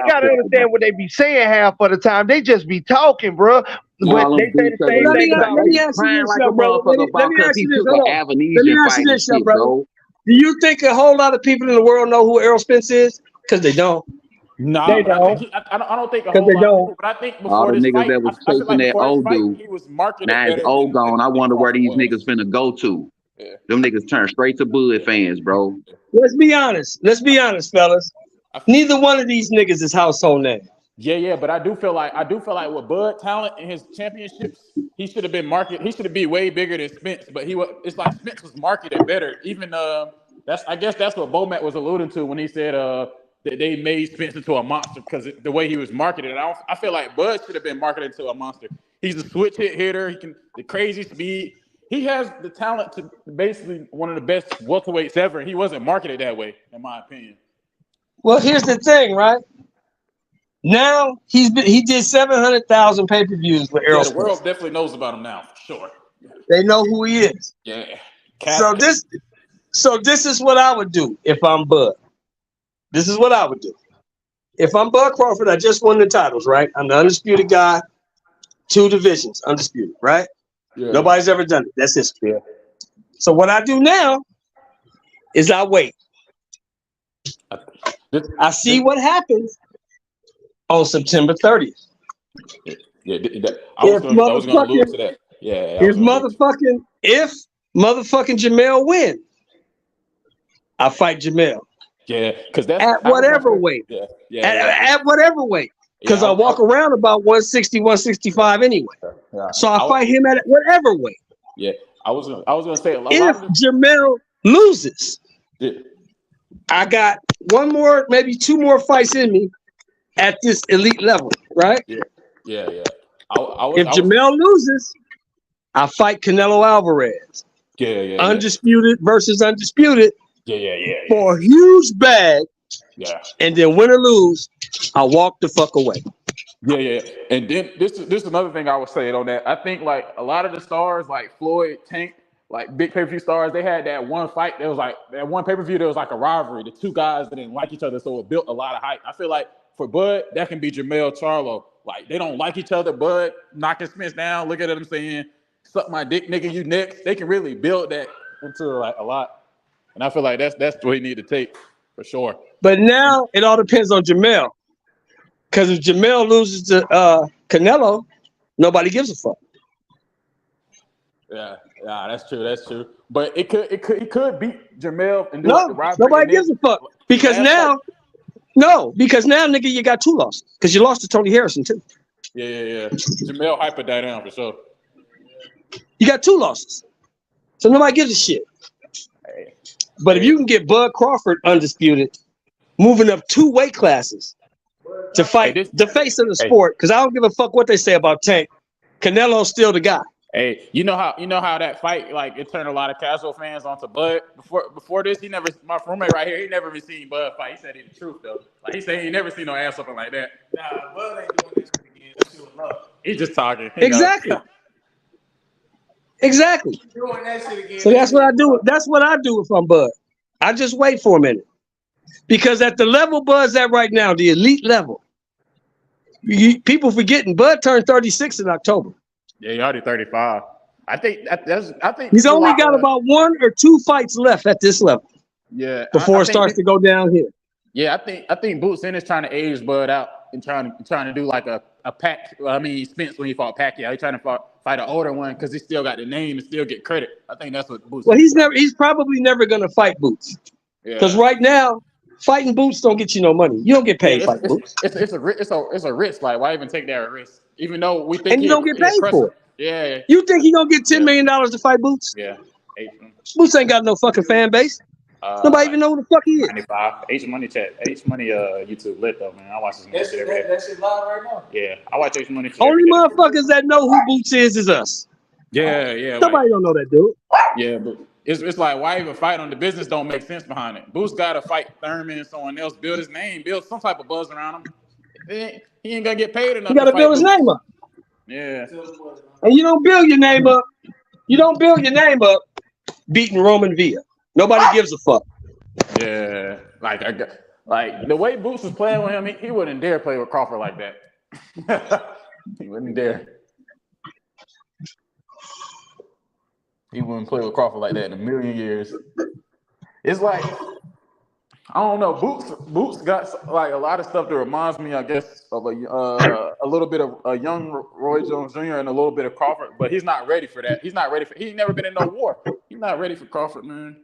got to understand what they be saying half of the time. They just be talking, bro. But they say the same thing about let me ask you this, bro. Let me ask you this, bro. Do you think a whole lot of people in the world know who Errol Spence is? Because they don't. No, they don't. I don't think a whole lot of people, but I think before all the this niggas fight, that was chasing that old dude, he was marketed now it's old gone. I wonder where these niggas finna go to. Yeah. Them niggas turn straight to Bud fans, bro. Let's be honest, fellas. Neither one of these niggas is household name. Yeah, but I do feel like with Bud talent and his championships, he should have been marketed. He should be way bigger than Spence, but it's like Spence was marketed better. Even I guess that's what Bomac was alluding to when he said that they made Spence into a monster because the way he was marketed. I feel like Bud should have been marketed into a monster. He's a switch hit hitter. He can the crazy speed. He has the talent to basically one of the best welterweights ever. And he wasn't marketed that way, in my opinion. Well, here's the thing, right? Now he did 700,000 pay-per-views with Errol The world Spence. definitely knows about him now, for sure. They know who he is. Yeah. So this is what I would do if I'm Bud. This is what I would do. If I'm Bud Crawford, I just won the titles, right? I'm the undisputed guy, 2 divisions, undisputed, right? Yeah. Nobody's ever done it. That's history. Yeah. So what I do now is I wait. I see what happens on September 30th. Yeah, I was going to allude to that. Yeah. If motherfucking Jamel win, I fight Jamel. Yeah, because that's at whatever weight. At whatever weight. Because I walk around about 160, 165 anyway. Yeah. So I fight him at whatever weight. Yeah, I was gonna say if Jamel loses, I got one more, maybe 2 more fights in me at this elite level, right? Yeah. If Jamel loses, I fight Canelo Alvarez. Yeah. Undisputed versus undisputed. Yeah. For a huge bag. Yeah. And then win or lose, I walk the fuck away. Yeah. And then this is another thing I would say on that. I think like a lot of the stars like Floyd, Tank, like big pay-per-view stars, they had that one fight that was like that one pay-per-view that was like a rivalry. The 2 guys that didn't like each other, so it built a lot of hype. I feel like for Bud, that can be Jamel Charlo. Like they don't like each other, Bud knocking Spence down, looking at him saying, "Suck my dick, nigga, you next." They can really build that into like a lot. And I feel like that's what he need to take for sure. But now it all depends on Jamel. Because if Jamel loses to Canelo, nobody gives a fuck. Yeah, that's true. But he could beat Jamel and do no, nobody gives a fuck. Because now, nigga, you got 2 losses. Because you lost to Tony Harrison too. Yeah. Jamel hyper that down for sure. You got 2 losses. So nobody gives a shit. But if you can get Bud Crawford undisputed, moving up 2 weight classes to fight the face of the sport, because I don't give a fuck what they say about Tank. Canelo's still the guy. Hey, you know how that fight, like, it turned a lot of casual fans onto Bud. Before this, my roommate right here, he never even seen Bud fight. He said it's the truth though. Like he said he never seen no ass something like that. Nah, Bud ain't doing this shit again. That shit was love. He's just talking. Exactly. Doing that shit again. So that's what I do. That's what I do if I'm Bud. I just wait for a minute. Because at the level Bud's at right now, the elite level, people forgetting Bud turned 36 in October. Yeah, he already 35. I think he's only got about 1 or 2 fights left at this level. Yeah, before it starts to go down here. Yeah, I think Boots is trying to age Bud out and trying to do like a pack. I mean, Spence when he fought Pacquiao, he's trying to fight an older one because he still got the name and still get credit. I think that's what Boots. Well, he's probably never gonna fight Boots because right now fighting Boots don't get you no money. You don't get paid fighting Boots. It's a risk. Like why even take that risk? Even though we think and you don't get paid for it. Yeah. You think he gonna get $10 million to fight Boots? Yeah. Boots ain't got no fucking fan base. Nobody even know who the fuck he is. 95. H Money YouTube lit though, man. I watch this shit every day. That shit live right now. Yeah, I watch H Money. Only motherfuckers that know who Boots is us. Yeah. Nobody don't know that dude. Yeah, but it's like why even fight on the business don't make sense behind it. Boots got to fight Thurman and someone else, build his name, build some type of buzz around him. He ain't gonna get paid enough. He got to build his name up. Yeah. And you don't build your name up. You don't build your name up beating Roman Villa. Nobody gives a fuck. Yeah, like the way Boots was playing with him, he wouldn't dare play with Crawford like that. He wouldn't dare. He wouldn't play with Crawford like that in a million years. It's like I don't know. Boots got like a lot of stuff that reminds me, I guess, of a little bit of a young Roy Jones Jr. and a little bit of Crawford, but he's not ready for that. He ain't never been in no war. He's not ready for Crawford, man.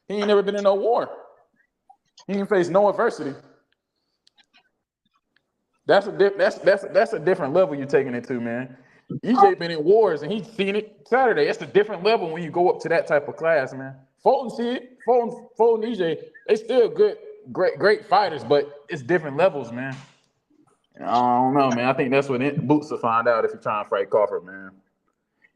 He ain't never been in no war. He ain't faced no adversity. That's a different level you're taking it to, man. EJ been in wars and he's seen it Saturday. That's a different level when you go up to that type of class, man. Fulton see it. Fulton EJ, they still good, great fighters, but it's different levels, man. I don't know, man. I think that's what Boots will find out if he's trying to fight Crawford, man.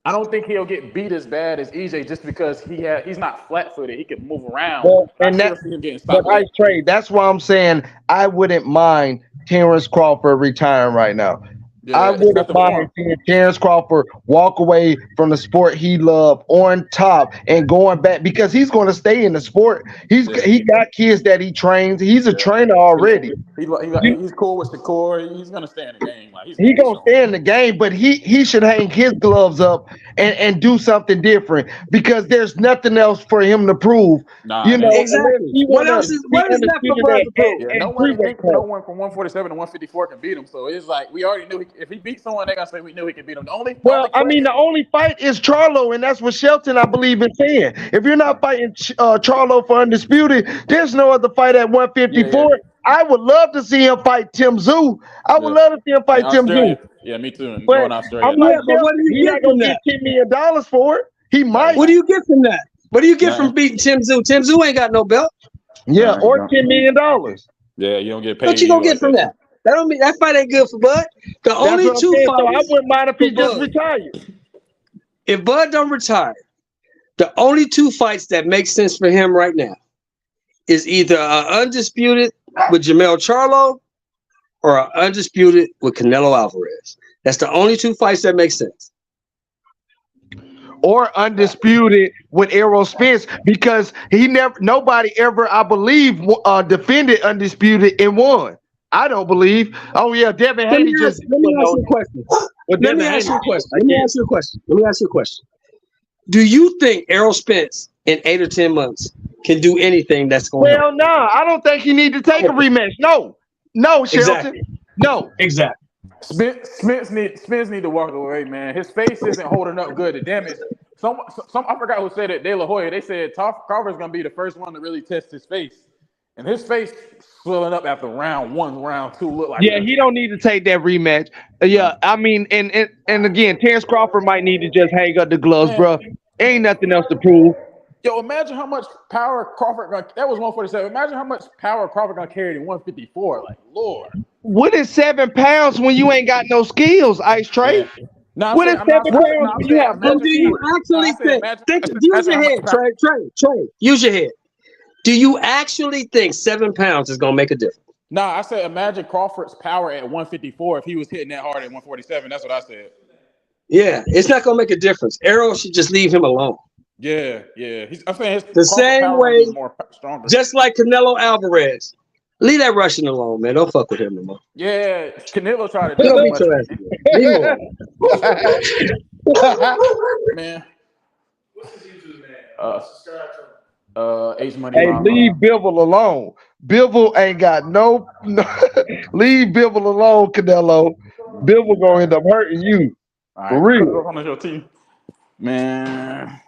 I don't think he'll get beat as bad as EJ just because he's not flat-footed. He can move around. Well, and Ice Trade, that's why I'm saying I wouldn't mind Terence Crawford retiring right now. Yeah, I wouldn't mind seeing Terence Crawford walk away from the sport he loved on top and going back because he's going to stay in the sport. He got kids that he trains. He's a trainer already. He's cool with Shakur. He's going to stay in the game. Like, he's going to stay in the game, but he should hang his gloves up and do something different because there's nothing else for him to prove. Exactly. What is that for brother to prove? No one from 147 to 154 can beat him. So it's like we already knew if he beat someone, they're gonna say we knew he could beat him. The only fight is Charlo, and that's what Shelton, I believe, is saying. If you're not fighting Charlo for undisputed, there's no other fight at 154. Yeah. I would love to see him fight Tim Tszyu. I would love to see him fight Tim Tszyu. Yeah, me too. But I'm like, but what do you get from that? $10 million for it. He might. What do you get from that? What do you get from beating Tim Tszyu? Tim Tszyu ain't got no belt. Yeah, or $10 million. Yeah, you don't get paid. What you gonna get from that? That don't mean that fight ain't good for Bud. The only two fights. So I wouldn't mind if he just retired. If Bud don't retire, the only two fights that make sense for him right now is either undisputed with Jamel Charlo or undisputed with Canelo Alvarez. That's the only two fights that make sense. Or undisputed with Errol Spence because nobody ever, I believe, defended undisputed and won. I don't believe. Oh yeah, Devin Haney just. Let me ask you a question. Let me ask you a question. Do you think Errol Spence in 8 or 10 months can do anything that's going on? Well, no, I don't think he need to take a rematch. No, Shelton. Exactly. No, exactly. Spence need to walk away, man. His face isn't holding up good. The damage. Some I forgot who said it. De La Hoya. They said Crawford's gonna be the first one to really test his face, and his face swelling up after round 1, round 2 look like. Yeah, he don't need to take that rematch. Yeah, I mean, and again, Terence Crawford might need to just hang up the gloves, bro. Ain't nothing else to prove. Yo, imagine how much power Crawford gonna. That was 147. Imagine how much power Crawford gonna carry in 154. Like, Lord. What is 7 pounds when you ain't got no skills, Ice Trey? Yeah. No, what is 7 pounds when you have no skills? Do you actually think? Use your head, Trey. Use your head. Do you actually think 7 pounds is gonna make a difference? No, I said imagine Crawford's power at 154 if he was hitting that hard at 147. That's what I said. Yeah, it's not gonna make a difference. Errol should just leave him alone. Yeah. I'm saying his the same way, more stronger. Just like Canelo Alvarez. Leave that Russian alone, man. Don't fuck with him no more. Yeah, Canelo tried to do it. Man. H Money. Hey, leave Bivol alone. Bivol ain't got no. Leave Bivol alone, Canelo. Bivol gonna end up hurting you. All right, for real. On your team, man.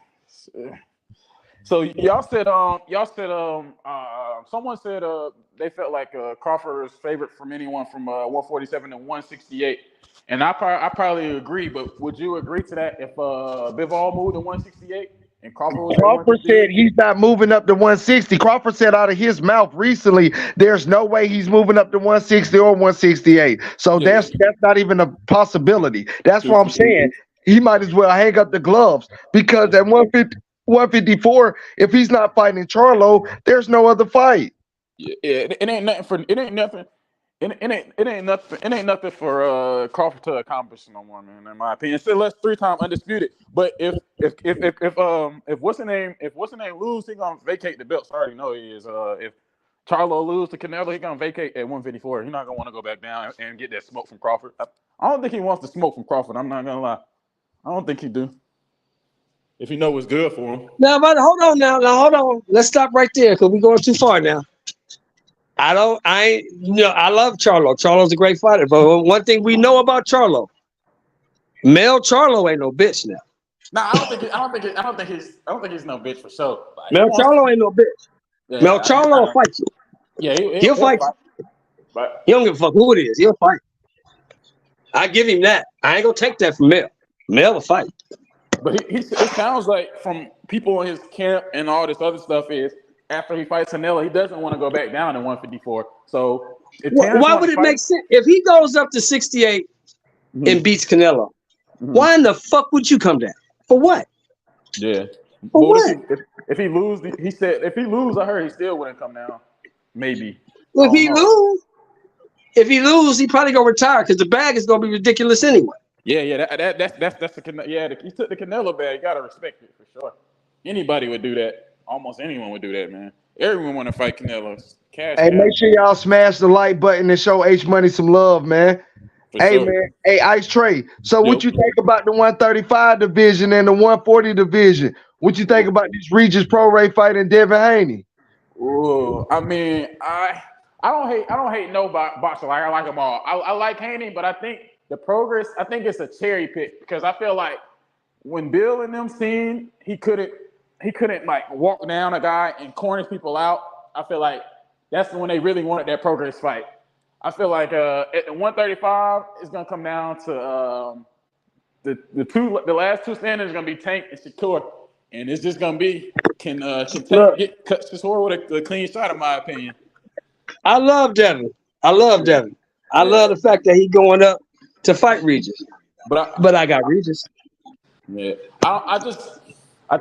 So y'all said someone said they felt like Crawford was favorite from anyone from 147 to 168, and I probably agree. But would you agree to that if Bivol moved to 168 and Crawford said he's not moving up to 160. Crawford said out of his mouth recently, there's no way he's moving up to 160 or 168. So that's not even a possibility. That's what I'm saying. He might as well hang up the gloves because at 154, if he's not fighting Charlo, there's no other fight. Yeah, it ain't nothing for Crawford to accomplish no more, man. In my opinion, still less 3-time undisputed. But if what's the name lose, he gonna vacate the belts. I already know he is. If Charlo lose to Canelo, he gonna vacate at 154. He's not gonna want to go back down and get that smoke from Crawford. I don't think he wants the smoke from Crawford. I'm not gonna lie. I don't think he do. If you know what's good for him. Now, but hold on now. Hold on. Let's stop right there because we're going too far now. I love Charlo. Charlo's a great fighter, but one thing we know about Charlo, Mel Charlo ain't no bitch now. Nah, I don't think he's no bitch for sure. Like, Mel Charlo ain't no bitch. Yeah, Mel Charlo will fight you. Yeah, he'll fight you. But he don't give a fuck who it is. He'll fight. I give him that. I ain't gonna take that from Mel. Mel will fight. But it sounds like from people in his camp and all this other stuff is after he fights Canelo, he doesn't want to go back down to 154. So why would it make sense if he goes up to 68 and beats Canelo? Why in the fuck would you come down? For what? Yeah. For what? If he lose, he said if he lose, I heard he still wouldn't come down. Maybe. If he lose, he probably gonna retire because the bag is gonna be ridiculous anyway. Yeah. That's the he took the Canelo bag. You gotta respect it for sure. Anybody would do that. Almost anyone would do that, man. Everyone want to fight Canelo. Hey, make sure y'all smash the like button and show H Money some love, man. Hey, man. Hey, Ice Trey. So what you think about the 135 division and the 140 division? What you think about this Regis Pro Ray fight and Devin Haney? Ooh, I mean, I don't hate no boxer. Like I like them all. I like Haney, but I think the progress. I think it's a cherry pick because I feel like when Bill and them seen he couldn't like walk down a guy and corner people out. I feel like that's when they really wanted that progress fight. I feel like at the 135, it's gonna come down to the last two standings are gonna be Tank and Shakur, and it's just gonna be can Tank get cut Shakur with a clean shot, in my opinion. I love Devin. I love the fact that he going up to fight Regis. But I got Regis. Yeah, I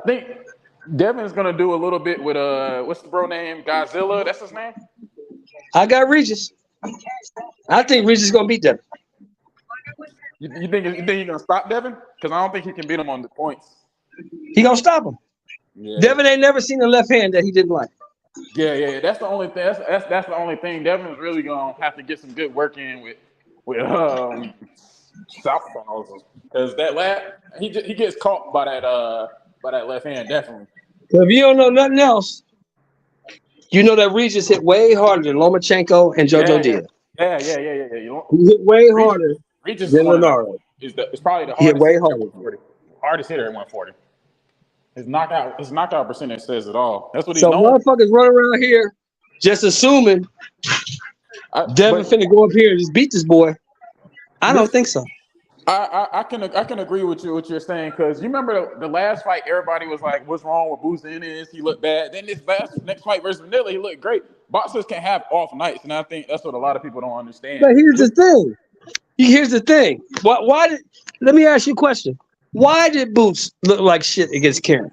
think Devin's gonna do a little bit with what's the bro name? Godzilla, that's his name. I got Regis. I think Regis is gonna beat Devin. You think he's gonna stop Devin? Because I don't think he can beat him on the points. He gonna stop him. Yeah. Devin ain't never seen a left hand that he didn't like. Yeah. That's the only thing. That's the only thing. Devin's really gonna have to get some good work in with southpaws because he gets caught by that left hand definitely. So if you don't know nothing else, you know that Regis hit way harder than Lomachenko and JoJo did. Yeah. He hit way harder Regis than Leonardo. It's probably the hardest hitter at 140. His knockout percentage says it all. That's what he's known. Motherfuckers run around here just assuming Devin finna go up here and just beat this boy. I don't think so. I can agree with you what you're saying because you remember the last fight, everybody was like, "What's wrong with Boots Ennis? He looked bad." Then this next fight versus Vanilla, he looked great. Boxers can have off nights, and I think that's what a lot of people don't understand. But here's the thing. Why did? Let me ask you a question. Why did Boots look like shit against Karen?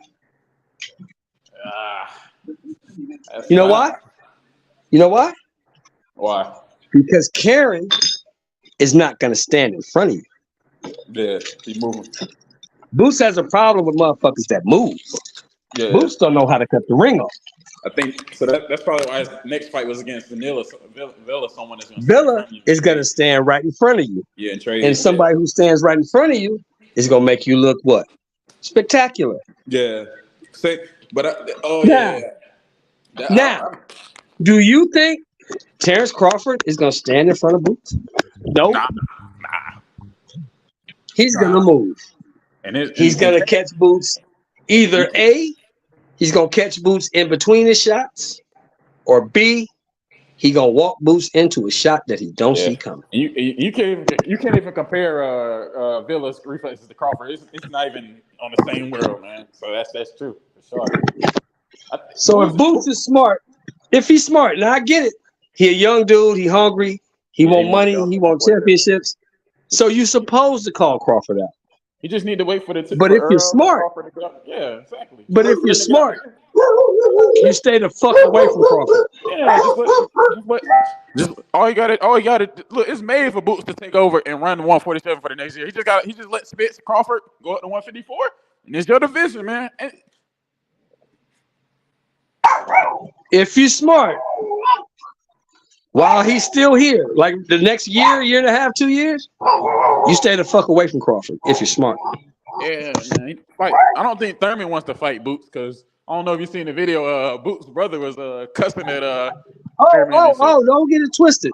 You know why? You know why? Why? Because Karen is not going to stand in front of you. Yeah, he moving. Boots has a problem with motherfuckers that move. Yeah. Boots don't know how to cut the ring off. I think so. That's probably why his next fight was against Villa. Someone is going to stand right in front of you. Yeah, and and somebody who stands right in front of you is going to make you look what? Spectacular. Yeah. Now, do you think Terence Crawford is going to stand in front of Boots? Nope. Nah. He's going to move. He's going to catch Boots. Either A, he's going to catch Boots in between his shots, or B, he going to walk Boots into a shot that he don't see coming. You can't even compare Villa's reflexes to Crawford. It's not even on the same world, man. So that's true for sure. So if Boots is smart, if he's smart, now I get it. He a young dude. He hungry. He want money. He want championships. So you supposed to call Crawford out. You just need to wait for the. But if you're smart, yeah, exactly. But if you're smart, you stay the fuck away from Crawford. Yeah, just all you got to look. It's made for Boots to take over and run the 147 for the next year. He just let Spence Crawford go up to 154, and it's your division, man. If you're smart, while he's still here, like the next year and a half, 2 years, you stay the fuck away from Crawford if you're smart. Yeah, man. I don't think Thurman wants to fight Boots because I don't know if you've seen the video. Boots' brother was cussing at Thurman. Don't get it twisted.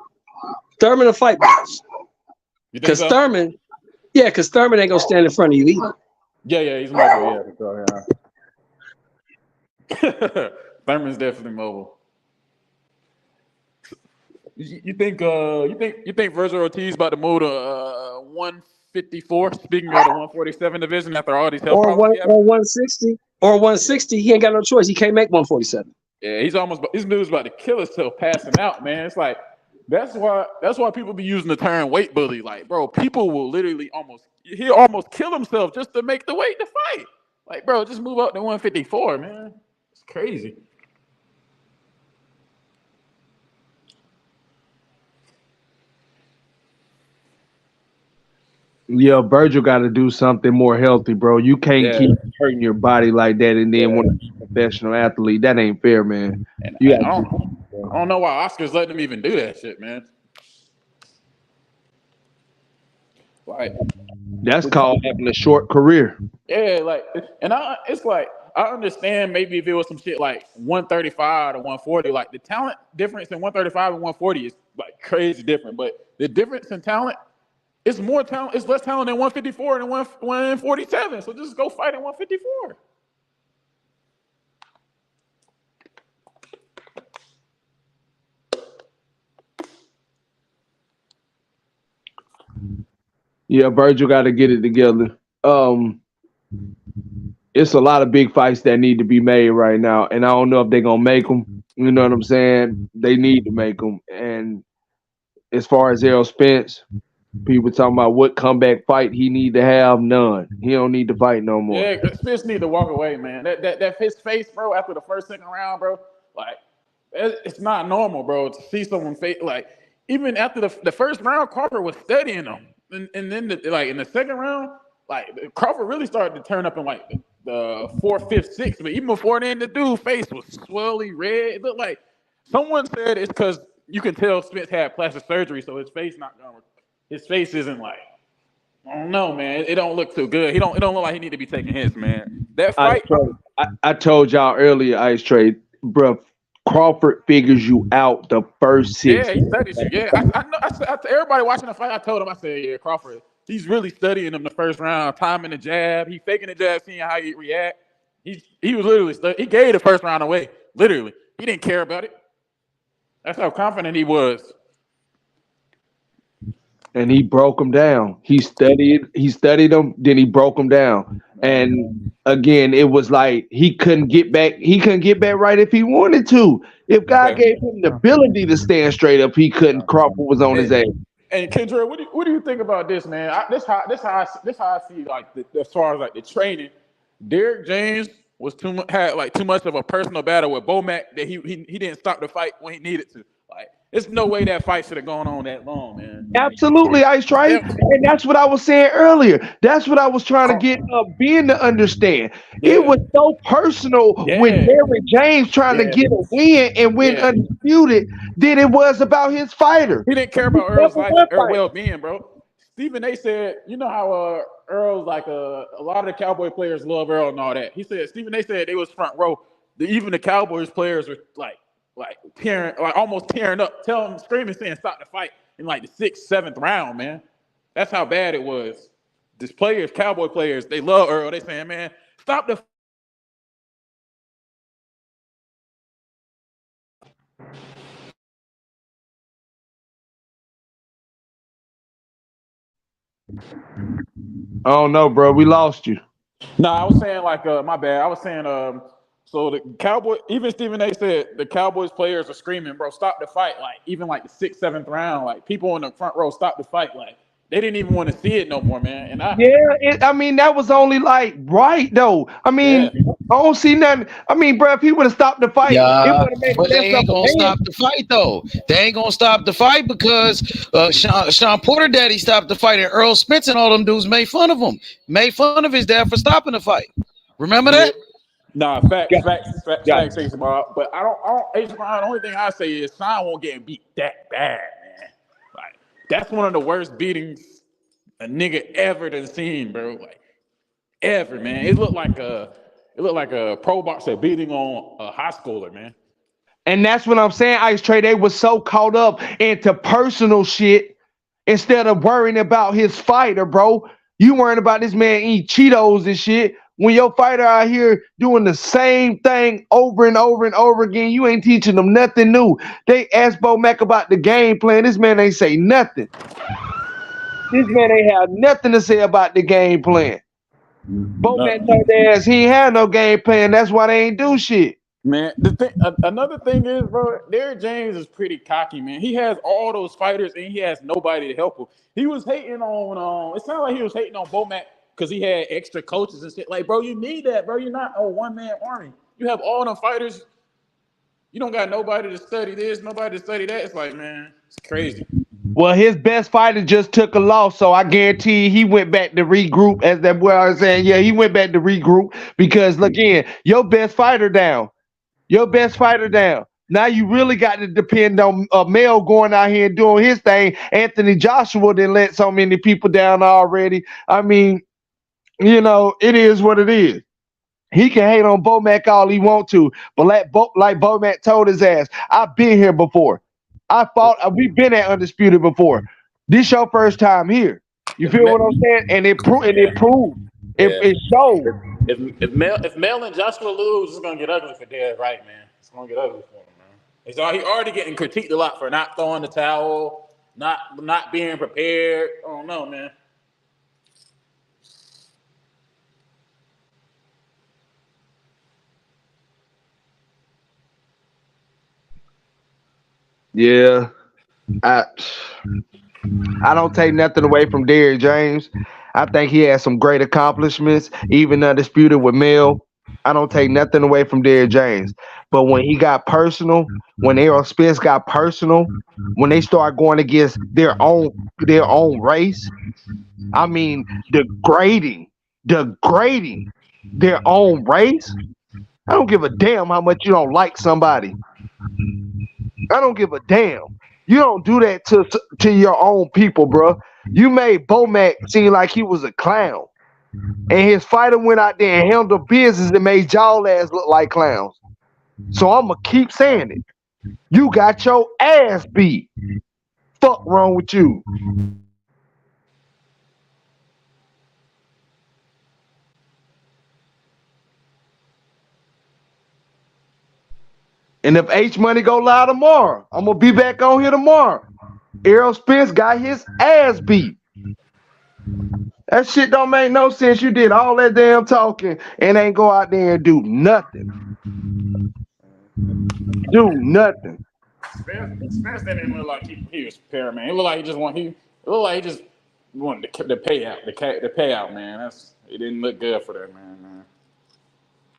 Thurman will fight Boots. Because Thurman ain't gonna stand in front of you either. Yeah, he's mobile. Yeah. Thurman's definitely mobile. You think Virgil Ortiz about to move to 154. Speaking of the 147 division, after all these health or problems, or 160 or 160. He ain't got no choice. He can't make 147. Yeah, this dude's about to kill himself passing out, man. It's like that's why people be using the term weight bully. Like, bro, people will literally he'll almost kill himself just to make the weight to fight. Like, bro, just move up to 154, man. It's crazy. Yeah, Virgil got to do something more healthy, bro. You can't keep hurting your body like that and then want to be a professional athlete. That ain't fair, man. And I don't know why Oscar's letting him even do that shit, man. Like, that's called having a short career. Yeah, like, and it's like I understand maybe if it was some shit like 135 to 140, like the talent difference in 135 and 140 is like crazy different, but the difference in talent. It's more talent. It's less talent than 154 and 147. So just go fight at 154. Yeah, Virgil got to get it together. It's a lot of big fights that need to be made right now, and I don't know if they're gonna make them. You know what I'm saying? They need to make them. And as far as Errol Spence, people talking about what comeback fight he need to have. None. He don't need to fight no more. Yeah, Spence need to walk away, man. That his face, bro, after the first, second round, bro, like it's not normal, bro, to see someone face like even after the first round, Crawford was studying him, and then in the second round, like Crawford really started to turn up in like the fourth, fifth, sixth. But even before then, the dude's face was swirly red. It looked like someone said it's because you can tell Spence had plastic surgery, so his face isn't like, I don't know, man. It don't look too good. It don't look like he need to be taking hits, man. That fight. I told y'all earlier, Ice Trade, bro. Crawford figures you out the first 6. Yeah, he studies you. Yeah, I know. Everybody watching the fight, I told him, I said, yeah, Crawford, he's really studying him the first round, timing the jab. He faking the jab, seeing how he react. He was literally he gave the first round away. Literally, he didn't care about it. That's how confident he was. And he broke him down. He studied him, then he broke him down. And again, it was like he couldn't get back. He couldn't get back right if he wanted to. If God gave him the ability to stand straight up, he couldn't. Crawford was on his ass. And Kendra, what do you think about this, man? This how I see like as far as like the training. Derrick James was had too much of a personal battle with Bomac that he didn't stop the fight when he needed to. Like, there's no way that fight should have gone on that long, man. Absolutely, Ice Trey. And that's what I was saying earlier. That's what I was trying to get Ben to understand. Yeah. It was so personal when Derrick James trying to get a win and win undisputed than it was about his fighter. He didn't care about Earl's life or well-being, bro. Stephen A. said, you know how Earl's like a lot of the Cowboy players love Earl and all that. He said, Stephen A. said they was front row. Even the Cowboys players were like tearing, like almost tearing up, telling them, screaming, saying stop the fight in like the 6th, 7th round, man. That's how bad it was. These players, Cowboy players, they love Earl. They saying, man, stop the. I don't know, bro. We lost you. No, I was saying my bad. I was saying so the Cowboy, even Stephen A. said the Cowboys players are screaming, bro, stop the fight. Like even like the 6th, 7th round, like people in the front row, stop the fight. Like they didn't even want to see it no more, man. And I mean, that was only like right though. I mean, I don't see nothing. I mean, bro, if he would have stopped the fight, but they ain't gonna stop the fight though. They ain't gonna stop the fight because Sean Porter Daddy stopped the fight, and Errol Spence and all them dudes made fun of him, made fun of his dad for stopping the fight. Remember that? Nah, facts, Bob. But I don't. The only thing I say is Sean won't get beat that bad, man. Like that's one of the worst beatings a nigga ever done seen, bro. Like ever, man. It looked like a pro boxer beating on a high schooler, man. And that's what I'm saying, Ice Trey. They was so caught up into personal shit instead of worrying about his fighter, bro. You worrying about this man eat Cheetos and shit. When your fighter out here doing the same thing over and over and over again, you ain't teaching them nothing new. They asked Bo Mac about the game plan. This man ain't say nothing. This man ain't have nothing to say about the game plan. Bowman told their ass he ain't had no game plan. That's why they ain't do shit. Man, the thing, another thing is, bro, Derrick James is pretty cocky, man. He has all those fighters, and he has nobody to help him. He was hating on. It sounded like he was hating on Bomac because he had extra coaches and shit. Like, bro, you need that, bro. You're not a one-man army. You have all them fighters. You don't got nobody to study this, nobody to study that. It's like, man, it's crazy. Well, his best fighter just took a loss, so I guarantee he went back to regroup. As that boy I was saying, yeah, he went back to regroup because again, your best fighter down. Your best fighter down. Now you really got to depend on Mel going out here and doing his thing. Anthony Joshua didn't let so many people down already. I mean, you know, it is what it is. He can hate on Bomac all he want to, but like Bomac told his ass, I've been here before. We've been at Undisputed before. This your first time here. You feel what I'm saying? And it proved. It showed. If Mel and Joshua lose, it's gonna get ugly for Derrick Wright, man. It's gonna get ugly for him, man. He already getting critiqued a lot for not throwing the towel, not being prepared. I don't know, man. Yeah, I don't take nothing away from Derrick James. I think he has some great accomplishments, even Undisputed with Mel. I don't take nothing away from Derrick James. But when he got personal, when Errol Spence got personal, when they start going against their own race, I mean degrading their own race. I don't give a damn how much you don't like somebody. I don't give a damn. You don't do that to your own people, bro. You made Bomac seem like he was a clown. And his fighter went out there and handled business and made y'all ass look like clowns. So I'm going to keep saying it. You got your ass beat. Fuck wrong with you? And if H Money go live tomorrow, I'm gonna be back on here tomorrow. Errol Spence got his ass beat. That shit don't make no sense. You did all that damn talking and ain't go out there and do nothing. Do nothing. Spence didn't look like he was prepared, man. It looked like he just wanted the payout, the payout, man. It didn't look good for that man.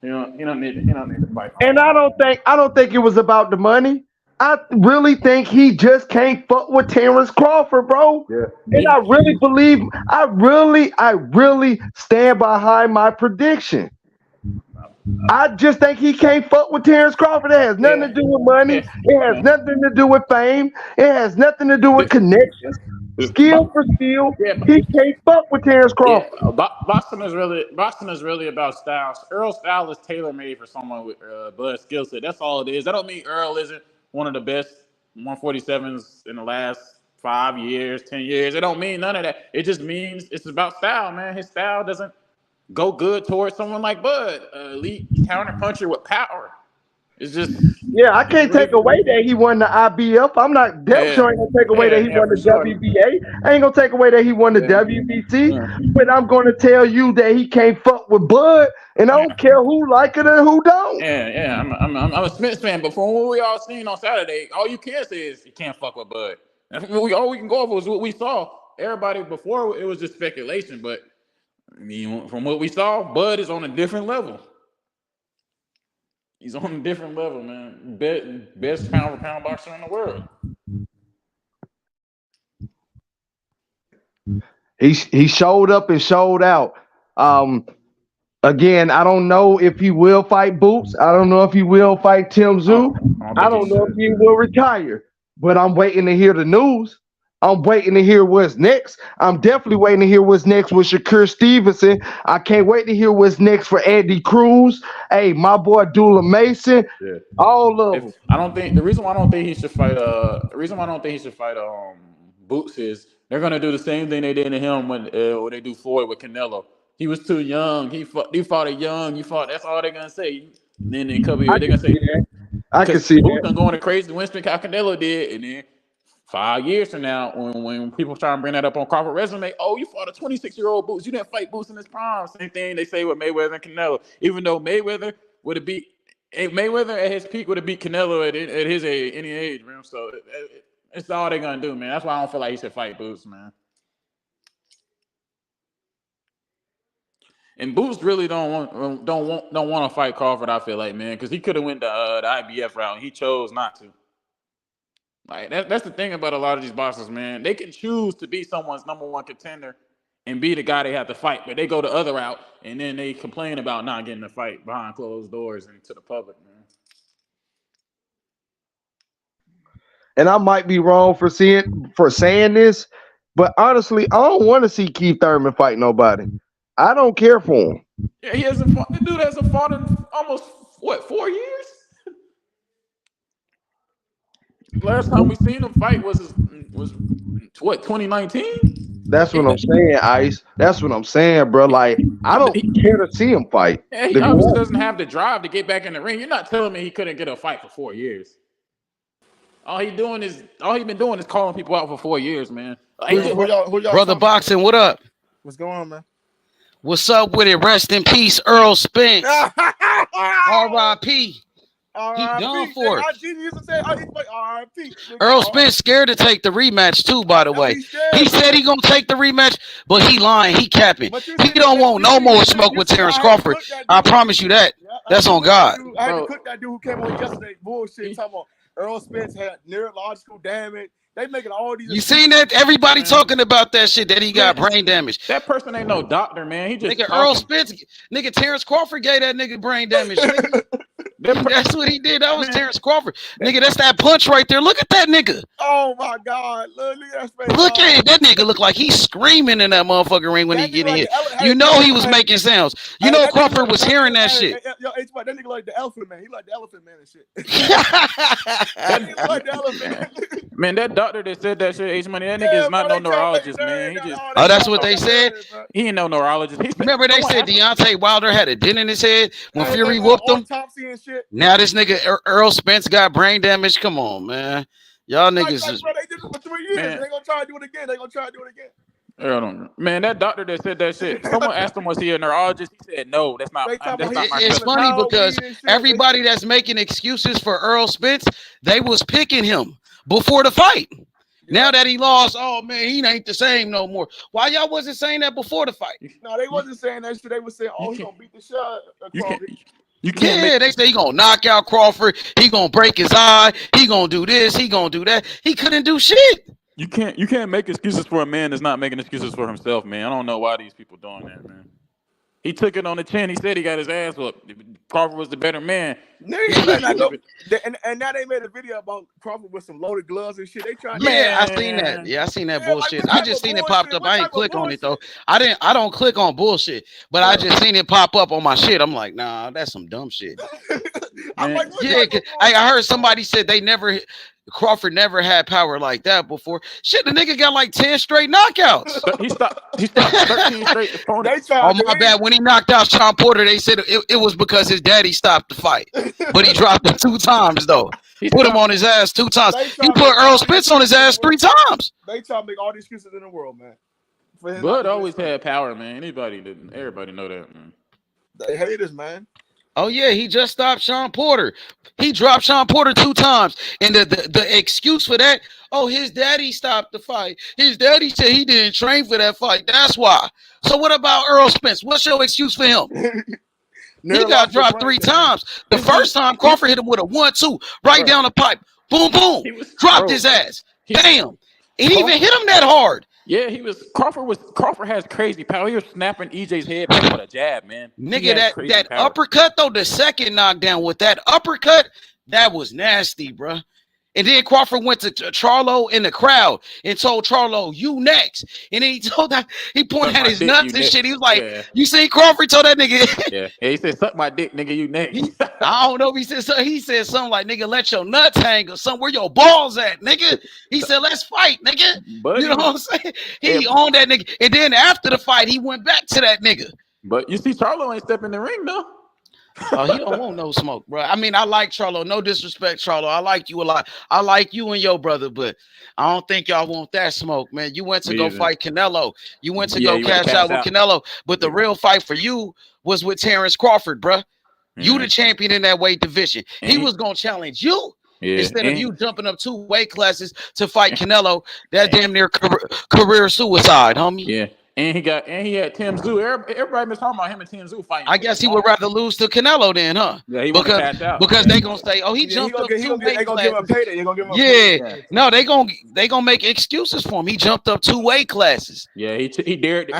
He don't need to fight. And I don't think it was about the money. I really think he just can't fuck with Terence Crawford, bro. Yeah. And I really believe, I really stand behind my prediction. I just think he can't fuck with Terence Crawford. It has nothing to do with money. It has nothing to do with fame. It has nothing to do with connections. Skill for skill. He can't fuck with Terence Crawford. Yeah. Boxing is really about styles. Earl's style is tailor-made for someone with Bud's skill set. That's all it is. That don't mean Earl isn't one of the best 147s in the last 5 years, 10 years. It don't mean none of that. It just means it's about style, man. His style doesn't go good towards someone like Bud, elite counter-puncher with power. It's just I can't take away that he won the IBF. I'm not sure ain't gonna take away that he won the WBA. I ain't gonna take away that he won the WBC. But I'm gonna tell you that he can't fuck with Bud, and I don't care who like it and who don't. I'm a Smith fan, but from what we all seen on Saturday, all you can say is you can't fuck with Bud. All we can go over is what we saw. Everybody before it was just speculation, but I mean, from what we saw, Bud is on a different level. He's on a different level, man. Best pound-for-pound boxer in the world. He showed up and showed out. Again, I don't know if he will fight Boots. I don't know if he will fight Tim Tszyu. I don't know if he will retire. But I'm waiting to hear the news. I'm waiting to hear what's next. I'm definitely waiting to hear what's next with Shakur Stevenson. I can't wait to hear what's next for Andy Cruz. Hey, my boy Dula Mason. Yeah. All of them. The reason why I don't think he should fight Boots is they're gonna do the same thing they did to him when they do Floyd with Canelo. He was too young. He fought young. That's all they're gonna say. And then in a couple years they're gonna say I can see Boots done going crazy Winston Canelo did, and then 5 years from now, when people try and bring that up on Crawford resume, oh, you fought a 26-year-old Boots. You didn't fight Boots in his prime. Same thing they say with Mayweather and Canelo. Even though Mayweather would have beat Mayweather at his peak would have beat Canelo at his age, any age, man. So it's all they're gonna do, man. That's why I don't feel like he should fight Boots, man. And Boots really don't want to fight Crawford. I feel like, man, because he could have went the IBF route, and he chose not to. Like that's the thing about a lot of these boxers, man. They can choose to be someone's number one contender and be the guy they have to fight, but they go the other route, and then they complain about not getting the fight behind closed doors and to the public, man. And I might be wrong for saying this, but honestly, I don't want to see Keith Thurman fight nobody. I don't care for him. Yeah, he hasn't fought. The dude hasn't fought in almost 4 years. Last time we seen him fight was 2019. That's what I'm saying, Ice. That's what I'm saying, bro. Like, I don't care to see him fight. Yeah, he obviously doesn't have the drive to get back in the ring. You're not telling me he couldn't get a fight for 4 years. All he been doing is calling people out for 4 years, man. Who y'all Brother Boxing, what up? What's going on, man? What's up with it? Rest in peace, Errol Spence. R.I.P. He done for it. Errol Spence scared to take the rematch too, by the way. He said he gonna take the rematch, but he lying, he capping. He don't want no more smoke with Terence Crawford. I promise you that. That's on God. I had to cook that dude who came on yesterday. Bullshit. Talking about Errol Spence had neurological damage. They making all these. You seen that? Everybody talking about that shit that he got brain damage. That person ain't no doctor, man. He just nigga Errol Spence, nigga Terence Crawford gave that nigga brain damage. Nigga. That's what he did. That was Terence Crawford. Nigga, that's that punch right there. Look at that nigga. Oh my God. Look at that. Look at it. That nigga look like he's screaming in that motherfucking ring when he get hit. You know he was making sounds. You know Crawford was hearing that shit. Yo, that nigga like the elephant man. He like the elephant man and shit. That nigga like the elephant man. Man, that doctor that said that shit, H Money, that nigga is not no neurologist, man. He just that's what they said. He ain't no neurologist. Remember they said Deontay Wilder had a dent in his head when Fury whooped him. Now this nigga Errol Spence got brain damage. Come on, man. Y'all niggas just. Bro, they did it for 3 years. Man. They gonna try to do it again. Man, that doctor that said that shit. Someone asked him, was he a neurologist? He said, no, that's not. It's funny because everybody that's making excuses for Errol Spence, they was picking him before the fight. Now that he lost, oh man, he ain't the same no more. Why y'all wasn't saying that before the fight? No, they wasn't saying that shit. They was saying, oh, he gonna beat the shit out of Crawford. They say he gonna knock out Crawford. He gonna break his eye. He gonna do this. He gonna do that. He couldn't do shit. You can't make excuses for a man that's not making excuses for himself, man. I don't know why these people doing that, man. He took it on the chin. He said he got his ass whooped. Crawford was the better man. And now they made a video about Crawford with some loaded gloves and shit. They trying. Yeah, I seen that. Yeah, I seen that bullshit. I just seen it popped up. I ain't click on it though. I don't click on bullshit, but I just seen it pop up on my shit. I'm like, nah, that's some dumb shit. I'm like, yeah, I heard somebody said Crawford never had power like that before. Shit, the nigga got like 10 straight knockouts. He stopped 13 straight opponents. Oh, my bad. When he knocked out Sean Porter, they said it was because his daddy stopped the fight. But he dropped him 2 times, though. Put him on his ass 2 times. He put Errol Spence on his ass 3 times. They try to make all the excuses in the world, man. Bud always had power, man. Everybody know that, man. They haters, man. Oh, yeah, he just stopped Sean Porter. He dropped Sean Porter 2 times. And the excuse for that, oh, his daddy stopped the fight. His daddy said he didn't train for that fight. That's why. So what about Errol Spence? What's your excuse for him? He got dropped 3 times. The first time, Crawford hit him with a 1-2 right down the pipe. Boom, boom. Dropped his ass. Damn. He didn't even hit him that hard. Yeah, Crawford has crazy power. He was snapping EJ's head back with a jab, man. Nigga, that uppercut though, the second knockdown with that uppercut, that was nasty, bro. And then Crawford went to Charlo in the crowd and told Charlo, "You next." And then he told that he pointed at his nuts and shit. He was like, yeah. "You see, Crawford told that nigga." Yeah, he said, "Suck my dick, nigga. You next." I don't know if he said so. He said something like, "Nigga, let your nuts hang or something. Where your balls at, nigga?" He said, "Let's fight, nigga." But you know what I'm saying? He owned that nigga. And then after the fight, he went back to that nigga. But you see, Charlo ain't stepping in the ring though. Oh, he don't want no smoke, bro. I mean, I like Charlo. No disrespect, Charlo. I like you a lot. I like you and your brother, but I don't think y'all want that smoke, man. You went to go fight Canelo. You went to go cash out with Canelo, but the real fight for you was with Terence Crawford, bro. You the champion in that weight division. He was gonna challenge you. Instead of you jumping up 2 weight classes to fight Canelo, that damn near career suicide, homie. Yeah. And he had Tim Tszyu. Everybody was talking about him and Tim Tszyu fighting. I guess he would rather lose to Canelo then, huh? Yeah, he want to cash out. Because they gonna say, "Oh, he jumped up 2 weight classes." They gonna give him a payday. No, they gonna make excuses for him. He jumped up 2 weight classes. Yeah, he dared.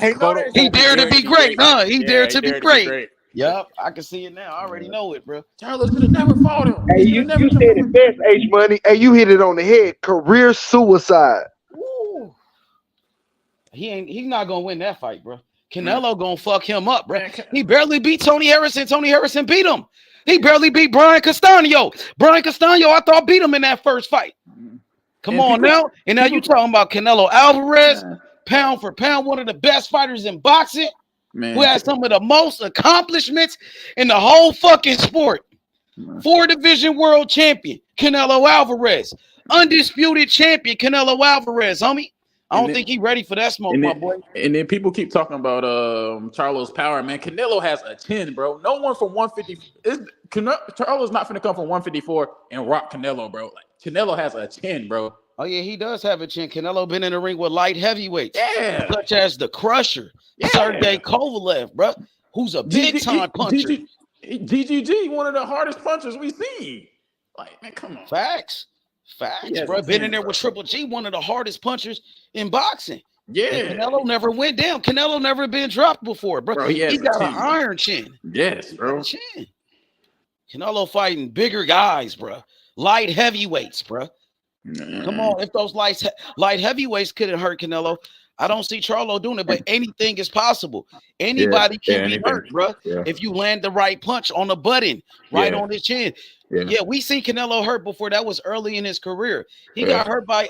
He dared to be great, huh? He dared to be great. Yep, I can see it now. I already know it, bro. Charlo should have never fought him. Hey, you said it best, H Money. Hey, you hit it on the head. Career suicide. Ooh. He's not gonna win that fight, bro. Canelo gonna fuck him up, bro. He barely beat Tony Harrison. Tony Harrison beat him. He barely beat Brian Castaño. Brian Castaño, I thought, beat him in that first fight. Come on now. And now you talking about Canelo Alvarez, pound for pound, one of the best fighters in boxing, who has some of the most accomplishments in the whole fucking sport. 4-division world champion, Canelo Alvarez. Undisputed champion, Canelo Alvarez, homie. I don't think he's ready for that smoke, my boy. And then people keep talking about Charlo's power, man. Canelo has a chin, bro. No one from 150. Charlo's not finna come from 154 and rock Canelo, bro. Like Canelo has a chin, bro. Oh yeah, he does have a chin. Canelo been in the ring with light heavyweights, such as the Crusher, Sergey Kovalev, bro, who's a big time puncher. GGG, one of the hardest punchers we see. Like, man, come on. Facts, bro. Been in there with Triple G, one of the hardest punchers in boxing. Yeah. And Canelo never went down. Canelo never been dropped before, bro. He got an iron chin. Yes, bro. Chin. Canelo fighting bigger guys, bro. Light heavyweights, bro. Come on, if those light heavyweights couldn't hurt Canelo, I don't see Charlo doing it, but anything is possible. Anybody can be hurt, bro. If you land the right punch on the button, right on his chin. Yeah, we seen Canelo hurt before. That was early in his career. He got hurt by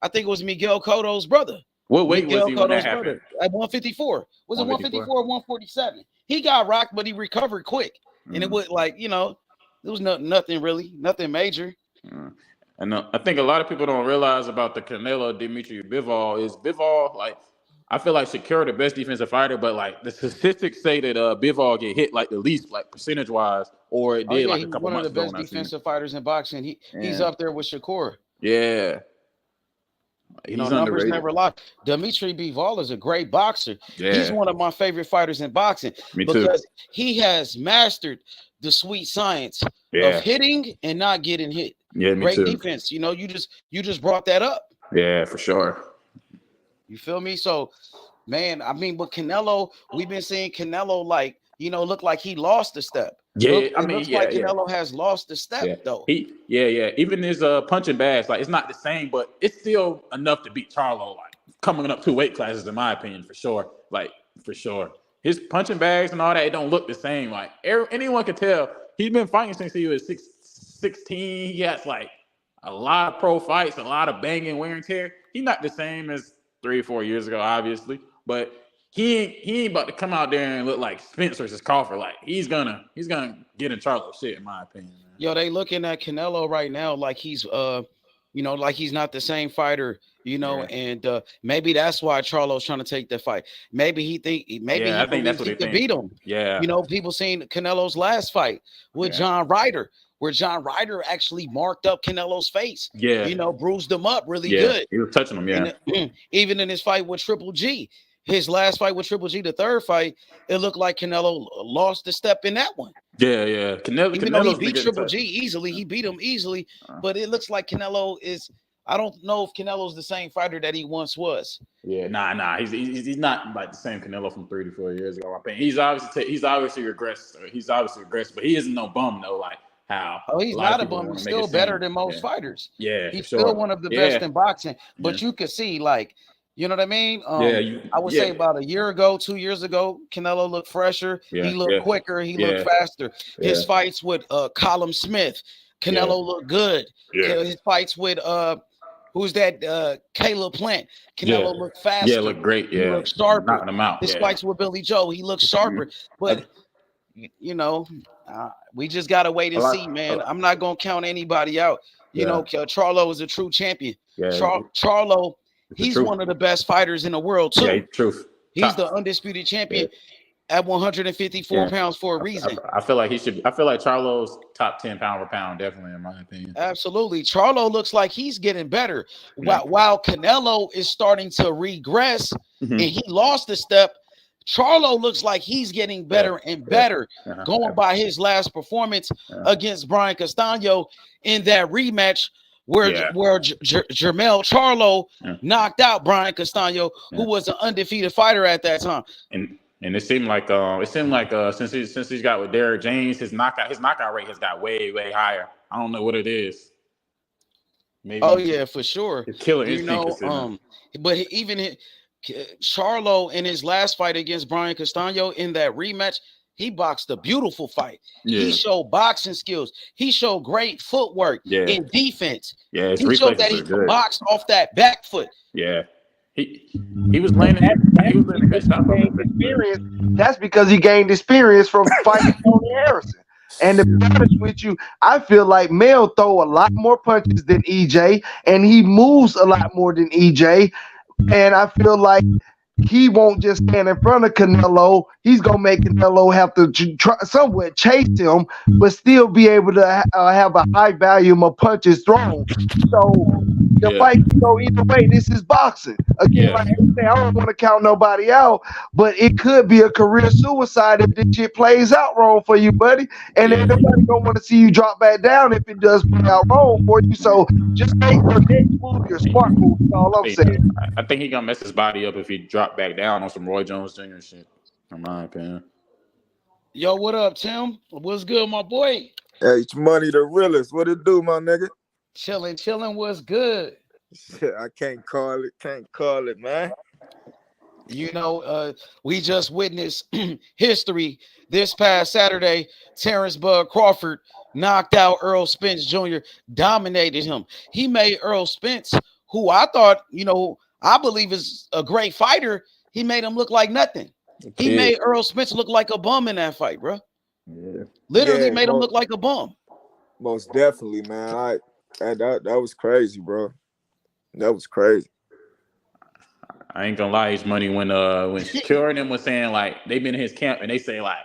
I think it was Miguel Cotto's brother. What weight was he when that happened? At 154. Was it 154 or 147? He got rocked, but he recovered quick. And it was like, you know, there was nothing really, nothing major. And I think a lot of people don't realize about the Canelo Dimitri Bivol is Bivol, like, I feel like Shakur the best defensive fighter, but like the statistics say that Bivol get hit like the least, like percentage wise, or it did like a couple months ago. One of the best defensive fighters in boxing. He's up there with Shakur. Yeah. You know, numbers never lie. Dimitri Bivol is a great boxer. Yeah. He's one of my favorite fighters in boxing because he has mastered the sweet science of hitting and not getting hit. Yeah, great defense. You know, you just brought that up. Yeah, for sure. You feel me? So, man, I mean, but Canelo, we've been seeing Canelo like, you know, look like he lost a step. Yeah, I mean, like Canelo has lost a step though. Even his punching bags, like it's not the same, but it's still enough to beat Charlo. Like coming up 2 weight classes, in my opinion, for sure. Like for sure, his punching bags and all that, it don't look the same. Like anyone can tell he's been fighting since he was 16. He has like a lot of pro fights, a lot of banging, wear and tear. He's not the same as 3 or 4 years ago, obviously, but he ain't about to come out there and look like Spence versus Crawford. Like he's gonna get in Charlo shit, in my opinion. Man. Yo, they looking at Canelo right now like he's you know, like he's not the same fighter, you know, and maybe that's why Charlo's trying to take the fight. Maybe he think I think that's what he can beat him. Yeah, you know, people seen Canelo's last fight with John Ryder, where John Ryder actually marked up Canelo's face. Yeah, you know, bruised him up really good. He was touching him. Yeah, and, even in his fight with Triple G. His last fight with Triple G, the third fight, it looked like Canelo lost a step in that one. Yeah. Even though he beat Triple G easily, he beat him easily, but it looks like Canelo is. I don't know if Canelo's the same fighter that he once was. Yeah, nah. He's not like the same Canelo from 3 to 4 years ago. I think he's obviously regressed. He's obviously regressed, but he isn't no bum though. Like how? Oh, he's not a bum. He's still better than most fighters. Yeah, he's still one of the best in boxing. But you could see like. You know what I mean? I would say about a year ago, 2 years ago, Canelo looked fresher. He looked quicker. He looked faster. His fights with Colin Smith, Canelo looked good. His fights with who's that? Caleb Plant. Canelo looked faster. Yeah, looked great. Yeah, he looked sharper. Knocking him out. His fights with Billy Joe, he looked sharper. But you know, we just gotta wait and see, man. I'm not gonna count anybody out. You know, Charlo is a true champion. Charlo, he's one of the best fighters in the world too. Yeah, truth. He's the undisputed champion at 154 pounds for a reason. I feel like he should. I feel like Charlo's top 10 pound for pound, definitely, in my opinion. Absolutely, Charlo looks like he's getting better, while Canelo is starting to regress, and he lost a step. Charlo looks like he's getting better and better, going by his last performance against Brian Castano in that rematch where Jermell Charlo knocked out Brian Castano, who was an undefeated fighter at that time. And it seemed like since he's got with Derrick James, his knockout rate has got way higher. I don't know what it is. Maybe. Oh yeah, for sure. Killer instinct. But even Charlo in his last fight against Brian Castano in that rematch, he boxed a beautiful fight. Yeah. He showed boxing skills. He showed great footwork in defense. Yeah, he showed that he could box off that back foot. Yeah. He was landing good stuff. That's because he gained experience from fighting Tony Harrison. And to be honest with you, I feel like Mel throw a lot more punches than EJ, and he moves a lot more than EJ. And I feel like he won't just stand in front of Canelo. He's going to make Canelo have to somewhat chase him, but still be able to have a high volume of punches thrown. So the fight can go either way. This is boxing. Again, like I say, I don't want to count nobody out, but it could be a career suicide if this shit plays out wrong for you, buddy. And then nobody going to want to see you drop back down if it does play out wrong for you. So just make your next move your smart move. That's all I'm saying. I think he's going to mess his body up if he drops back down on some Roy Jones Jr. shit, in my opinion. Yo, what up, Tim? What's good, my boy? Hey, it's Money the realest. What it do, my nigga? Chilling. What's good? Shit, I can't call it, man. You know, we just witnessed history this past Saturday. Terence Crawford knocked out Errol Spence Jr., dominated him. He made Errol Spence, who I thought, I believe is a great fighter, he made him look like nothing. He made Errol Spence look like a bum in that fight, bro. Yeah. Literally made him look like a bum. Most definitely, man. That was crazy, bro. That was crazy. I ain't gonna lie, his money when Shakur and them was saying like they've been in his camp and they say like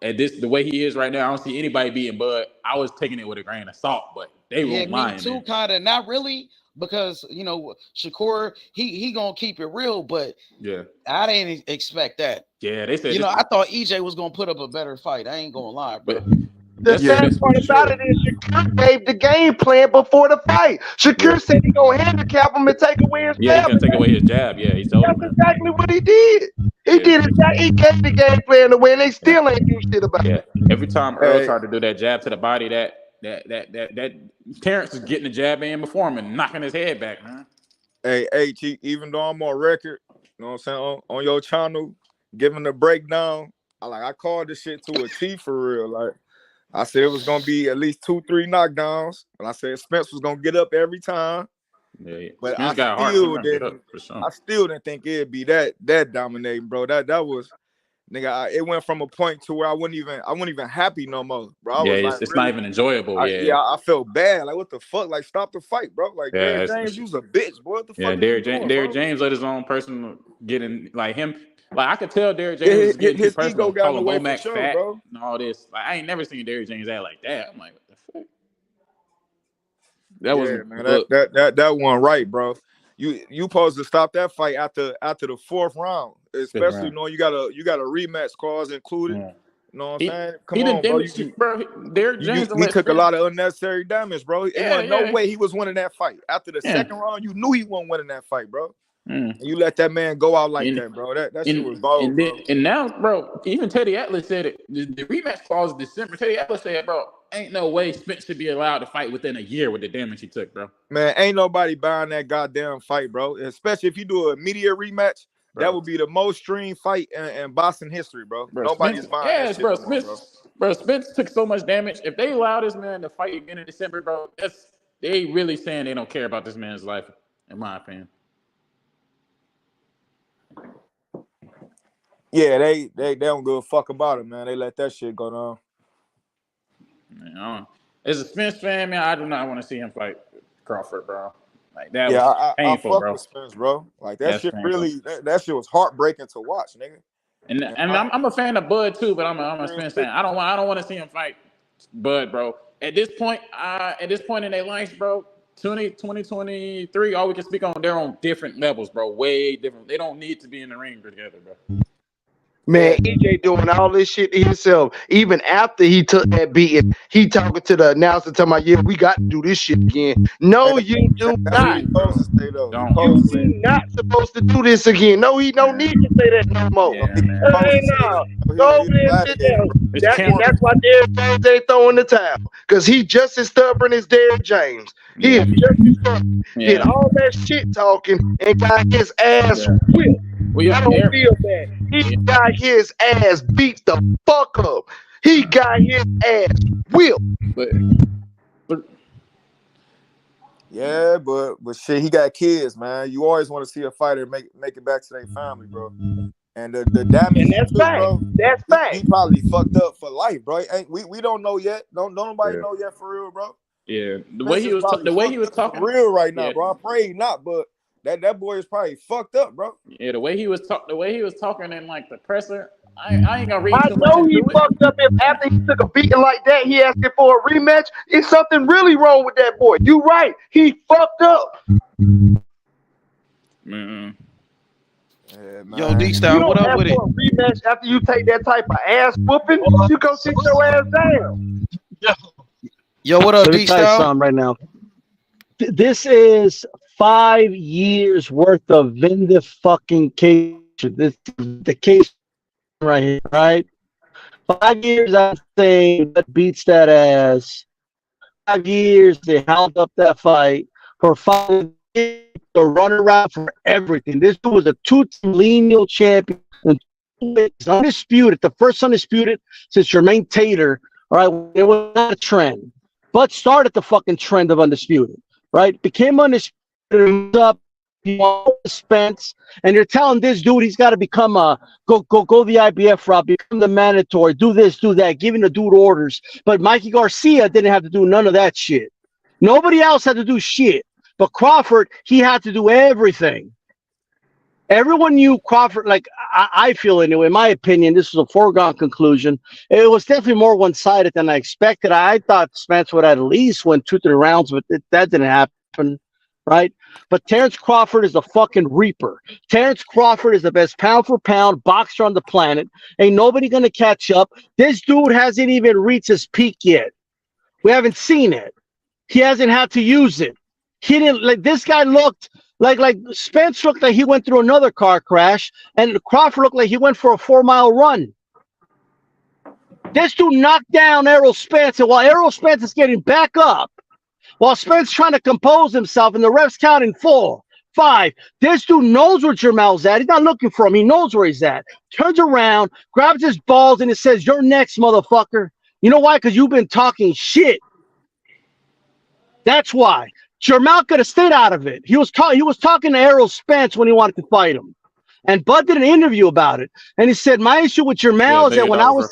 the way he is right now, I don't see anybody beating Bud. I was taking it with a grain of salt, but they won't mind. Me too, kind of not really. Because Shakur, he gonna keep it real, but I didn't expect that. Yeah, they said I thought EJ was gonna put up a better fight. I ain't gonna lie, bro. The sad part about it is Shakur gave the game plan before the fight. Shakur said he gonna handicap him and take away his jab. Yeah, he's gonna take away his jab. Yeah, he told him. That's exactly what he did. He did it. He gave the game plan away, and they still ain't do shit about it. Every time Earl tried to do that jab to the body, that Terence is getting the jab in before him and knocking his head back, man. Hey, H, even though I'm on record, you know what I'm saying, on your channel, giving the breakdown, I called this shit to a T for real. Like, I said it was gonna be at least 2-3 knockdowns, and I said Spence was gonna get up every time. Yeah, but I still didn't think it'd be that dominating, bro. That was. Nigga, it went from a point to where I wasn't even happy no more, bro. It's not even enjoyable. I felt bad. Like, what the fuck? Like, stop the fight, bro. Like, Derrick James, you was a bitch, boy. What the fuck? Derrick James let his own person get in, like him. Like, I could tell Derrick James was getting his personal, calling Womack fat and all this. Like, I ain't never seen Derrick James act like that. I'm like, what the fuck? That was man. That one right, bro. You supposed to stop that fight after the 4th round, especially knowing you got a rematch clause included. Yeah. You know what I'm saying? Come on, bro. Derrick James he took a lot of unnecessary damage, bro. It wasn't no way he was winning that fight. After the 2nd round, you knew he wasn't winning that fight, bro. And you let that man go out like that, bro. That shit was bold, bro. And now, bro, even Teddy Atlas said it. The rematch clause is December. Teddy Atlas said, bro, ain't no way Spence should be allowed to fight within a year with the damage he took, bro. Man, ain't nobody buying that goddamn fight, bro. Especially if you do an immediate rematch, that would be the most streamed fight in boxing history, bro. Nobody's buying that shit. Bro, Spence took so much damage. If they allow this man to fight again in December, bro, they really saying they don't care about this man's life, in my opinion. Yeah, they don't give a fuck about it, man. They let that shit go down. Man, as a Spence fan, man, I do not want to see him fight Crawford, bro. Like that Yeah, was I painful, fuck bro. with Spence, bro. Like that That's shit painful. really, that shit was heartbreaking to watch, nigga. And I'm a fan of Bud too, but I'm a Spence fan. I don't want to see him fight Bud, bro. At this point in their lives, bro, 2023, all we can speak on, they're on different levels, bro. Way different. They don't need to be in the ring together, bro. Man, EJ doing all this shit to himself. Even after he took that beating, he talking to the announcer, talking about, yeah, we got to do this shit again. No, you do not. You're not supposed to do this again. No, he don't need to say that no more. Hey, no. Go over there and sit down. That's why Derrick James ain't throwing the towel. Because he just as stubborn as Derrick James. He is just as stubborn. Did all that shit talking and got his ass whipped. I don't feel bad. He got his ass beat the fuck up. He got his ass whipped. But shit, he got kids, man. You always want to see a fighter make it back to their family, bro. And the damage, and that's fact. Bro, that's fact. He probably fucked up for life, bro. We don't know yet. Don't nobody know yet for real, bro. Yeah, the way he was talking, for real right now, bro. I pray not, but that boy is probably fucked up, bro. Yeah, the way he was talking in like the presser, I ain't gonna read too much. I know he fucked up if after he took a beating like that, he asked for a rematch. It's something really wrong with that boy. You right. He fucked up. Man. Yeah, man. Yo, D-Style, what up with it? A rematch after you take that type of ass whooping, you go sit your ass down. Yo, what up, Let me tell you D-Style? something right now. This is 5 years worth of fucking case. This is the case right here, right? 5 years, I'm saying that beats that ass. 5 years they held up that fight. For 5 years to run around for everything. This dude was a two-time lineal champion. It's undisputed, the first undisputed since Jermaine Taylor. All right, it was not a trend, but started the fucking trend of undisputed. Right, became undisputed. Up, Spence, and you're telling this dude he's got to become go the IBF route, become the mandatory, do this, do that, giving the dude orders. But Mikey Garcia didn't have to do none of that shit. Nobody else had to do shit. But Crawford, he had to do everything. Everyone knew Crawford, like I feel anyway, in my opinion, this was a foregone conclusion. It was definitely more one-sided than I expected. I thought Spence would at least win 2-3 rounds, but that didn't happen, right? But Terence Crawford is a fucking reaper. Terence Crawford is the best pound-for-pound boxer on the planet. Ain't nobody going to catch up. This dude hasn't even reached his peak yet. We haven't seen it. He hasn't had to use it. He didn't, like, this guy looked like Spence looked like he went through another car crash, and Crawford looked like he went for a 4-mile run. This dude knocked down Errol Spence, and while Errol Spence is getting back up, while Spence trying to compose himself, and the refs counting 4, 5, this dude knows where Jermel's at. He's not looking for him. He knows where he's at. Turns around, grabs his balls, and it says, "You're next, motherfucker." You know why? Because you've been talking shit. That's why. Jermel could have stayed out of it. He was talking to Errol Spence when he wanted to fight him. And Bud did an interview about it. And he said, my issue with Jermel is that when I wanted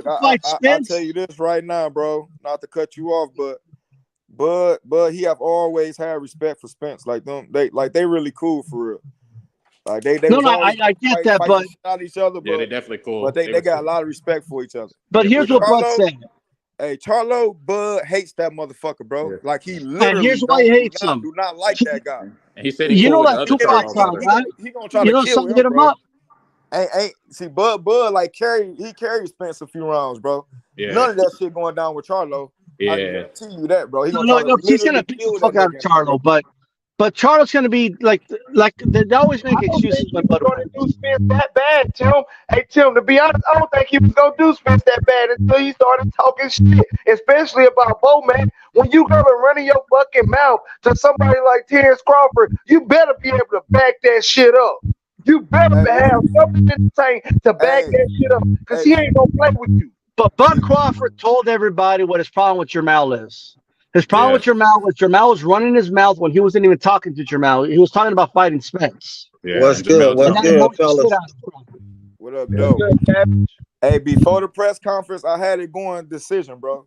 to fight Spence. I'll tell you this right now, bro. Not to cut you off, but he have always had respect for Spence. Like they really cool for real. Like they I get that, but at each other, yeah, they definitely cool. But they got a lot of respect for each other. But here's what Bud said. Hey, Charlo, Bud hates that motherfucker, bro. Yeah. Like he literally. And here's why he hates him. Do not like that guy. And he said, you know that Tupac song, right? He gonna try to kill him, bro. See, Bud, like he carried Spence a few rounds, bro. Yeah. None of that shit going down with Charlo. Yeah. I guarantee you that, bro. He's gonna beat the fuck out of Charlo, but Charlo's gonna be like they always make excuses when Bud gonna do Spence that bad, Tim. Hey, Tim, to be honest, I don't think he was gonna do Spence that bad until he started talking shit, especially about Bowman. When you go to running your fucking mouth to somebody like Terence Crawford, you better be able to back that shit up. You better have something in the tank to back that shit up, because he ain't gonna play with you. But Bud Crawford told everybody what his problem with Jermel is. His problem with Jermel was running his mouth when he wasn't even talking to Jermel. He was talking about fighting Spence. Yeah, what's good? What's good, fellas? What up, though? Hey, before the press conference, I had it going decision, bro.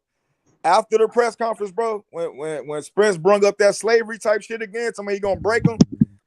After the press conference, bro, when Spence brung up that slavery type shit again, somebody he gonna break him.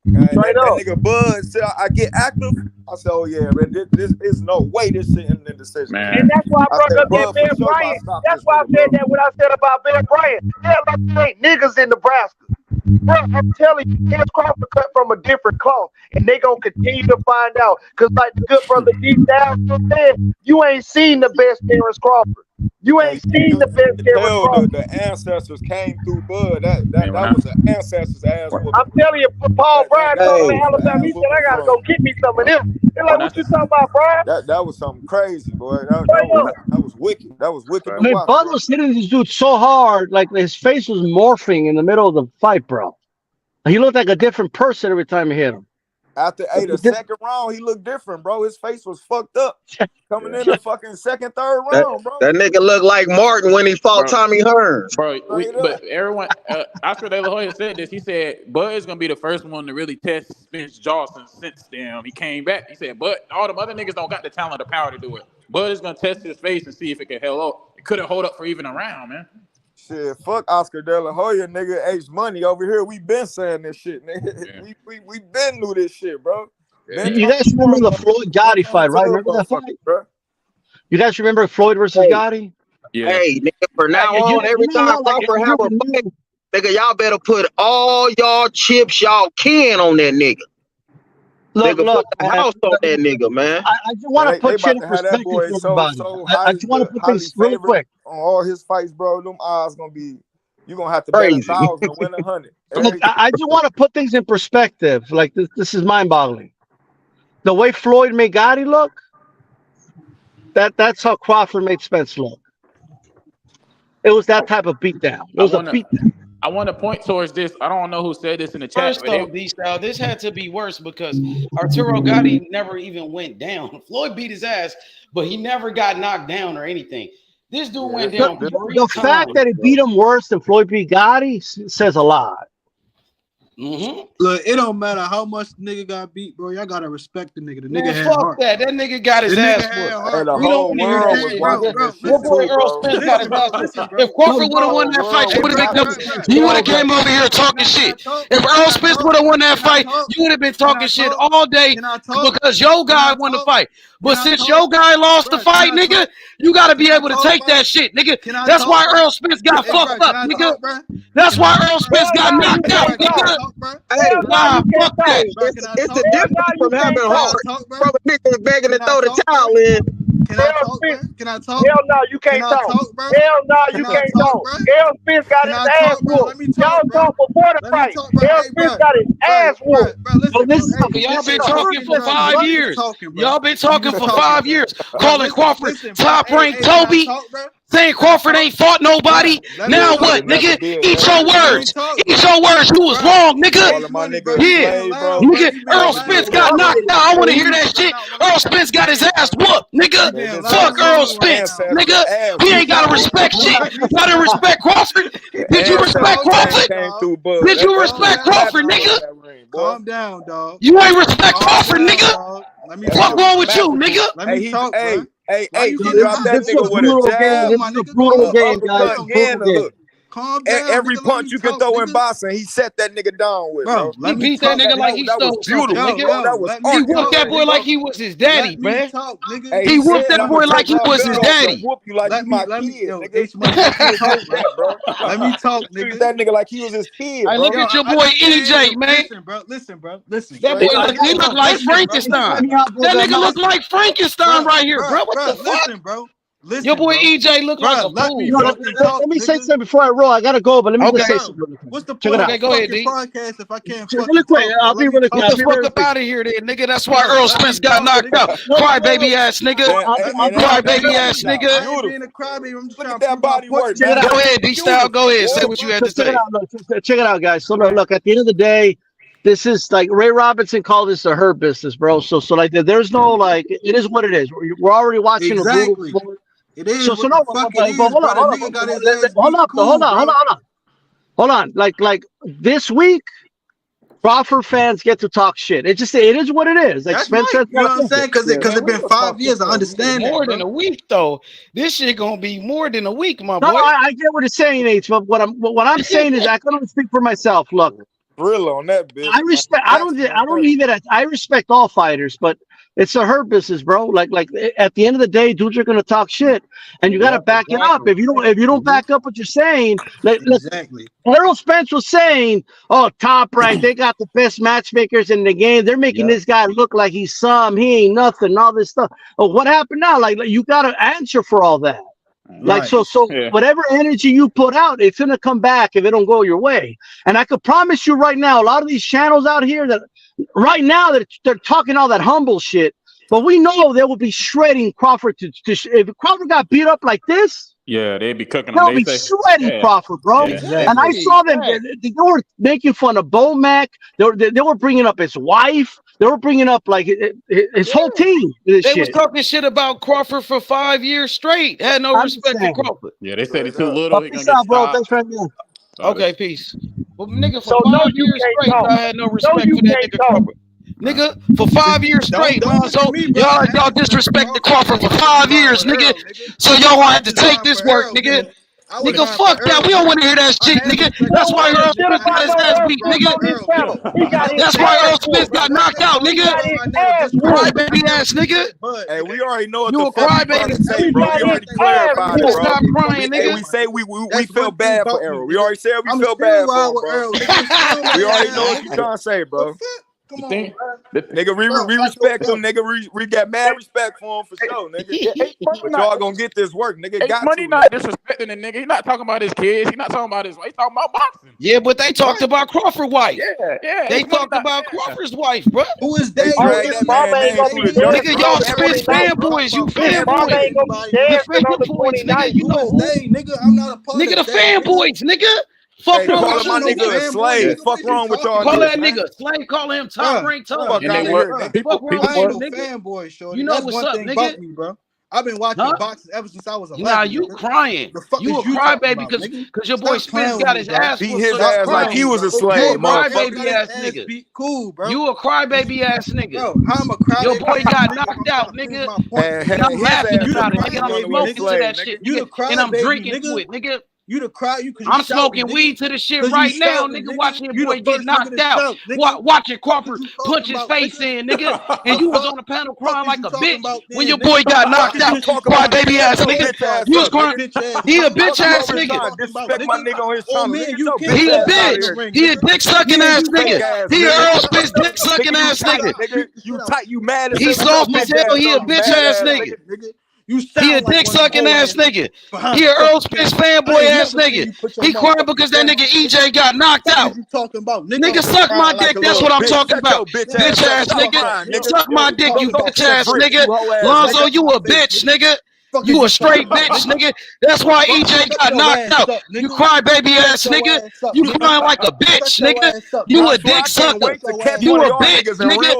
And that nigga Bud said I get active. I said, oh yeah, man, this is no way this shit in the decision. Man. And that's why I brought up that Ben Bryant. That's why I said that what I said about Ben Bryant. Yeah, like there ain't niggas in Nebraska. Bro, I'm telling you, Terence Crawford cut from a different cloth, and they gonna continue to find out. Cause like the good brother deep down said, you ain't seen the best Terence Crawford. You ain't seen the best Terence Crawford. The ancestors came through Bud. That was an ancestors ass. I'm telling you, Paul Bryan told me Alabama. He said I gotta go get me some of them. They're like, what you talking about, Brian? That was something crazy, boy. That was wicked. That was wicked. I mean, Bud was hitting this dude so hard, like his face was morphing in the middle of the fight, bro. He looked like a different person every time he hit him. After the second round, he looked different, bro. His face was fucked up. Coming in the fucking second, third round, bro. That nigga looked like Martin when he fought Tommy Hearns. Bro, but everyone, after De La Hoya said this, he said Bud is going to be the first one to really test Spence's jaw since he came back. He said, but all them other niggas don't got the talent or power to do it. Bud is going to test his face and see if it can hold up. It couldn't hold up for even a round, man. Shit, fuck Oscar De La Hoya, nigga. H Money over here. We been saying this shit, nigga. Yeah. We been knew this shit, bro. Yeah. You guys remember the Floyd Gotti fight, right? Remember that fight, bro? You guys remember Floyd versus Gotti? Yeah. Hey, nigga, from now on, every time Crawford have a fight, nigga, y'all better put all y'all chips y'all can on that nigga. Look, put the house on that nigga, man. I just want to put shit in perspective for everybody. I just want to put things really quick. On all his fights, bro, them odds gonna be, you're gonna have to bet 1,000 to win 100. Look, I just want to put things in perspective. Like this is mind-boggling. The way Floyd made Gotti look, that's how Crawford made Spence look. It was that type of beatdown. It was a beatdown. I want to point towards this. I don't know who said this in the chat. First though, D-Style, this had to be worse because Arturo Gotti never even went down. Floyd beat his ass, but he never got knocked down or anything. This dude went down. The fact that he beat him worse than Floyd beat Gotti says a lot. Mm-hmm. Look, it don't matter how much nigga got beat, bro. Y'all gotta respect the nigga. The nigga had fuck heart. That nigga got his ass whooped. We don't need that. Your boy Errol Spence got his ass whooped. If Crawford would have won that fight, you would have been. You would have came over here talking shit. If Errol Spence would have won that fight, you would have been talking shit all day because your guy won the fight. But since your guy lost the fight, nigga, you got to be able to take that shit, nigga. That's why Errol Spence got fucked up, nigga. That's why Errol Spence got knocked out, nigga. Hey, nah, fuck that. It's the difference from having heart from a nigga begging to throw the towel in. Can I talk, bro? Can I talk? Hell no, you can't talk. Hell no, you can't talk. Errol Spence got his ass whooped. Y'all talk before the fight. Errol Spence got his ass whooped. Y'all been talking for 5 years. Y'all been talking for 5 years. Calling Crawford top-ranked Toby. Saying Crawford ain't fought nobody. Now what, nigga? Eat your words. Eat your words. You was wrong, nigga. Yeah. Nigga, Errol Spence got knocked out. I want to hear that shit. Errol Spence got his ass whooped, nigga. Fuck Errol Spence, nigga. He ain't got to respect shit. Got to respect Crawford. Did you respect Crawford? Did you respect Crawford, nigga? Calm down, dog. You ain't respect Crawford, nigga. What's wrong with you, nigga? Let me talk, bro. Hey, he dropped that nigga with a jab, and a hook. Calm down. Every punch you can throw in boxing, he set that nigga down with. Bro, he beat that nigga like he stole something, nigga. He whooped that boy like he was his daddy, man. He whooped that boy like he was his daddy. Let me talk, nigga. That nigga like he was his kid. Hey, look at your boy EJ, man. Listen, bro. That boy, he look like Frankenstein. That nigga look like Frankenstein right here, bro. What the fuck? Listen, bro. Listen, your boy EJ look like a fool. Let me say something before I roll. I gotta go, but let me just say something. What's the point of go ahead, D. podcast if I can't really quick? I'll be really quick. Get the fuck up out of here, then, nigga. That's why Errol Spence got knocked out. Cry baby ass nigga. Cry baby ass nigga. Look at that body work. Go ahead, D Style. Go ahead. Say what you had to say. Check it out, guys. So look, at the end of the day, this is like Ray Robinson called this a hurt business, bro. So like there's no like it is what it is. We're already watching exactly. It is. So no, hold on. hold on. Like this week, Crawford fans get to talk shit. It is what it is. Like That's Spence right. said, You know what I'm saying? Because it's been 5 years. I understand more that, than a week though. This shit gonna be more than a week, my No, boy. I get what you're saying, H. But what I'm saying is, I can only speak for myself. Look, Real on that bitch. I respect. I don't leave it at. I respect all fighters, but it's a hurt business, bro. Like at the end of the day, dudes are gonna talk shit, and you gotta back it up. If you don't back up what you're saying, exactly. Errol Spence was saying, "Oh, Top Rank, they got the best matchmakers in the game. They're making this guy look like he's some. He ain't nothing. All this stuff. But what happened now? Like you gotta answer for all that." Like so whatever energy you put out, it's gonna come back if it don't go your way. And I could promise you right now, a lot of these channels out here that right now that they're talking all that humble shit, but we know they will be shredding Crawford if Crawford got beat up like this. Yeah, they'd be cooking They'll them. be shredding Crawford, bro. And I saw them. They were making fun of Bomac. They were bringing up his wife. They were bringing up like his whole team. They was talking shit about Crawford for 5 years straight. Had no respect for Crawford. Yeah, they said he's too little. He Peace gonna out, get bro. stopped. Thanks for having me. Okay, peace. Well, nigga, for So, no, 5 you years can't straight, talk. I had no No, respect you for that can't nigga talk. Crawford. Nigga, for 5 years straight, Lonzo, y'all disrespected Crawford for 5 years, nigga. So y'all gonna have to take this work, nigga. Nigga, fuck that. We don't want to hear that shit, nigga. That's why Errol Spence got his ass beat, nigga. That's why Errol Spence got knocked out, nigga. Crybaby ass nigga. Hey, we already know what You the a fuck we crybaby. about to say, bro. We already clarified it, bro. Stop crying, Hey, nigga. we say we felt bad for Errol. We already said we felt bad for him, bro. We already know what you trying to say, bro. Come on, man. Nigga, we respect him, nigga. We got mad respect for him for sure, nigga. But y'all gonna get this work, nigga. Got Money to. not disrespecting the nigga. He's not talking about his kids. He's not talking about his wife. He's talking about boxing. Yeah, but they talked about Crawford's wife. Yeah. They talked about Crawford's wife, bro. Who is they? Nigga, y'all Spence fanboys. You fanboys. The fanboys, nigga. You know who? Nigga, I'm not a part Nigga, of the that. fanboys, nigga. Fuck wrong with my you, nigga a slave. Fuck wrong with y'all. Call that nigga slave. Call him top rank top. Fuck out of here. Fuck wrong I ain't with no you, nigga. fanboy, shorty. You know That's what's one up, thing nigga? about me, bro. I've been watching boxing ever since I was 11. Nah, you crying. You a crybaby because your boy Spence got his ass beat his ass like he was a slave, motherfucker. Crybaby ass nigga. Cool, bro. You a crybaby ass nigga. Bro, I'm a crybaby. Your boy got knocked out, nigga. And I'm laughing about it, nigga. I'm smoking to that shit, nigga. And I'm drinking to it, nigga. You the cry. I'm smoking weed to the shit right now, nigga. Watching your boy get knocked out. Watching Crawford punch his face in, nigga. And you was on the panel crying like a bitch when your boy got knocked out. Crybaby ass nigga. You was crying. He a bitch ass nigga. Disrespect my nigga on his channel. He a bitch. He a dick sucking ass nigga. He a Errol Spence dick sucking ass nigga. You tight. You mad as He soft as hell. He a bitch ass nigga. He a dick sucking ass nigga. He a Errol Spence fanboy ass nigga. He crying because that nigga EJ got knocked out. Nigga, suck my dick. That's what I'm talking about. Bitch ass nigga. Suck my dick, you bitch ass nigga. Lonzo, you a bitch, nigga. You a straight bitch, nigga. That's why EJ got knocked out. You crybaby ass nigga. You crying like a bitch, nigga. You a dick sucker. You a bitch, nigga.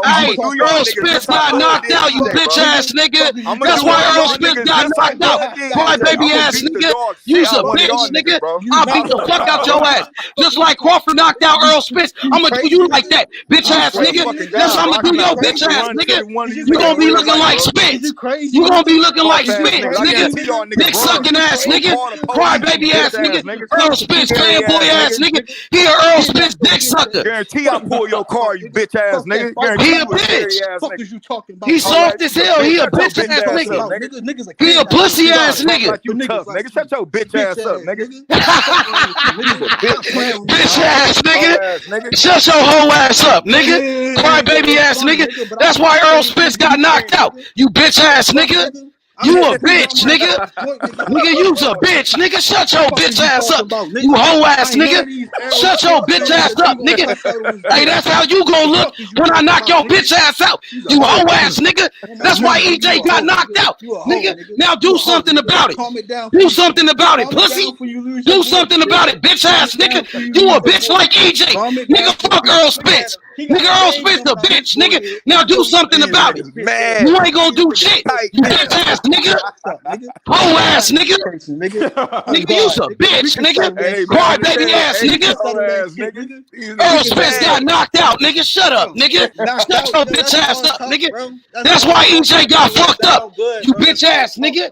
Hey, Errol Spence got knocked out, you bitch ass nigga. That's why Errol Spence got knocked out. Crybaby ass nigga. You's a bitch, nigga. I'll beat the fuck out your ass. Just like Crawford knocked out Errol Spence, I'm gonna do you like that, bitch ass nigga. That's how I'm gonna do your bitch ass nigga. You gonna be looking like Spence. You gonna be looking like Spence, nigga. Dick sucking ass nigga. Crybaby ass nigga. Errol Spence fanboy ass nigga. He a Errol Spence dick sucker. Guarantee I pull your car, you bitch ass nigga. He a bitch. He soft as hell. He a bitch ass nigga. He a pussy ass nigga. Nigga, shut your bitch ass up, nigga. Bitch ass nigga. Shut your whole ass up, nigga. Crybaby ass nigga. That's why Errol Spence got knocked out. You bitch ass nigga. You a bitch, nigga. Nigga, you's a bitch, nigga. Shut your bitch ass up. You hoe ass nigga. Shut your bitch ass up, nigga. Hey, that's how you gonna look when I knock your bitch ass out. You hoe ass nigga. That's why EJ got knocked out, nigga. Now do something about it. Do something about it, pussy. Do something about it, bitch ass nigga. You a bitch like EJ. Nigga, fuck Errol Spence. Nigga, Earl Spence a bitch, nigga. Now do something about it. Man, you ain't gonna do shit. You bitch ass nigga. Whole ass nigga. Nigga, you's a bitch, nigga. Cry baby ass nigga. Earl Spence got knocked out, nigga. Shut up, nigga. Shut your bitch ass up, nigga. That's why EJ got fucked up. You bitch ass nigga.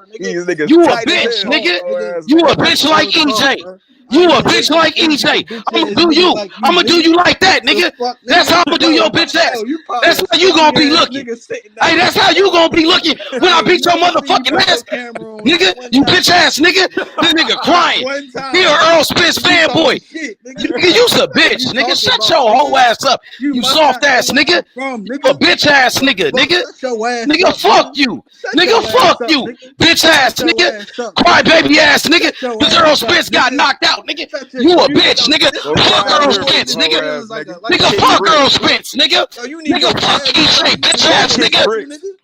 You a bitch, nigga. You a bitch like EJ. You a bitch like EJ. I'ma do you. I'ma do you like that, nigga. That's how I'ma do your bitch ass. That's how you gonna be looking. Hey, that's how you gonna be looking when I beat your motherfucking ass, nigga. You bitch ass nigga. This nigga crying. He an Earl Spence fanboy. Nigga, you's a bitch, nigga. Shut your whole ass up. You soft ass nigga. You a bitch ass nigga, nigga. Nigga, fuck you. Nigga, fuck you. Bitch ass nigga. Cry baby ass nigga. Cause Earl Spence got knocked out, nigga. You a bitch, nigga. Fuck Earl Spence, nigga. Nigga, fuck Earl Spence, nigga. Nigga, fuck EJ, bitch ass nigga.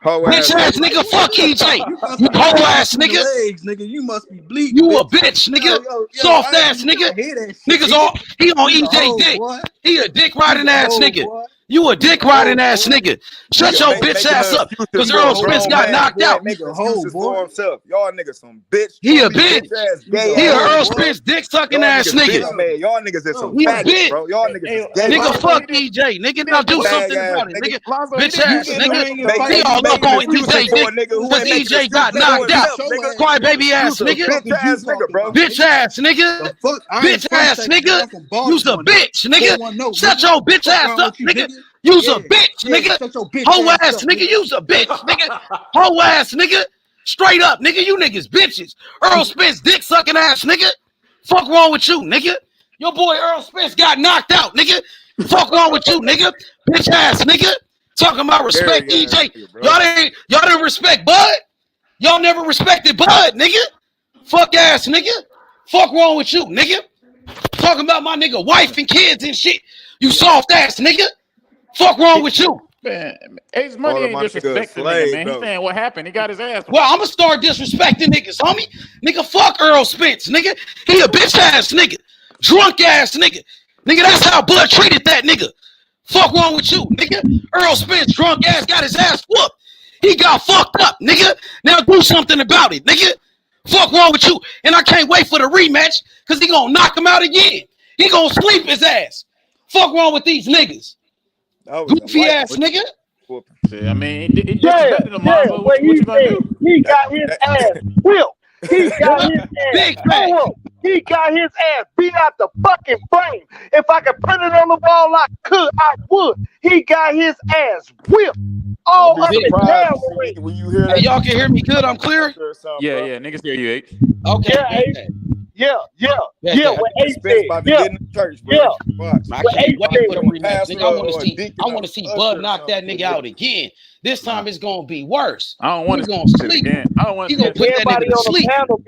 Bitch ass nigga, fuck EJ. You whole ass nigga. You must be bleeding. You a bitch, nigga. Soft ass nigga. Niggas all he on EJ dick. He a dick riding ass nigga. You a dick riding ass nigga. Shut your bitch ass up. Cause Errol Spence got knocked out. Y'all niggas some bitch. He a bitch. He a Errol Spence dick sucking ass nigga. Y'all niggas is some bitch, bro. Y'all niggas is gay. Nigga, fuck EJ. Nigga, now do something about it. Nigga, bitch ass nigga. He all up on EJ dick. Cause EJ got knocked out. Cry baby ass nigga. Bitch ass nigga. Bitch ass nigga. You's a bitch, nigga. Shut your bitch ass up, nigga. You's a bitch, nigga. Whole ass nigga. You's a bitch, nigga. Whole ass nigga. Straight up, nigga. You niggas bitches. Errol Spence dick sucking ass nigga. Fuck wrong with you, nigga. Your boy Errol Spence got knocked out, nigga. Fuck wrong with you, nigga. Bitch ass nigga. Talking about respect EJ. Y'all didn't respect Bud. Y'all never respected Bud, nigga. Fuck ass nigga. Fuck wrong with you, nigga. Talking about my nigga wife and kids and shit. You soft ass nigga. Fuck wrong with you? Man, Ace Money ain't disrespecting nigga, man. He's saying what happened. He got his ass. Well, I'm gonna start disrespecting niggas, homie. Nigga, fuck Errol Spence, nigga. He a bitch ass nigga. Drunk ass nigga. Nigga, that's how Bud treated that nigga. Fuck wrong with you, nigga. Errol Spence, drunk ass, got his ass whooped. He got fucked up, nigga. Now do something about it, nigga. Fuck wrong with you? And I can't wait for the rematch, cause he gonna knock him out again. He gonna sleep his ass. Fuck wrong with these niggas? Goofy ass nigga. I mean, he disrespected him. What you gonna do? He got his ass whipped. He got his ass. He got his ass beat out the fucking frame. If I could put it on the wall, I could. I would. He got his ass whipped. All up and down. When you hear that, hey, y'all can hear me good? I'm clear. Yeah, niggas hear you, H. Okay. Yeah, what Ace said. I can't wait for the rematch, nigga. I want to see Bud knock that nigga out again. This time it's gonna be worse. I don't want to gonna sleep. I don't want to put that nigga to sleep. Panel,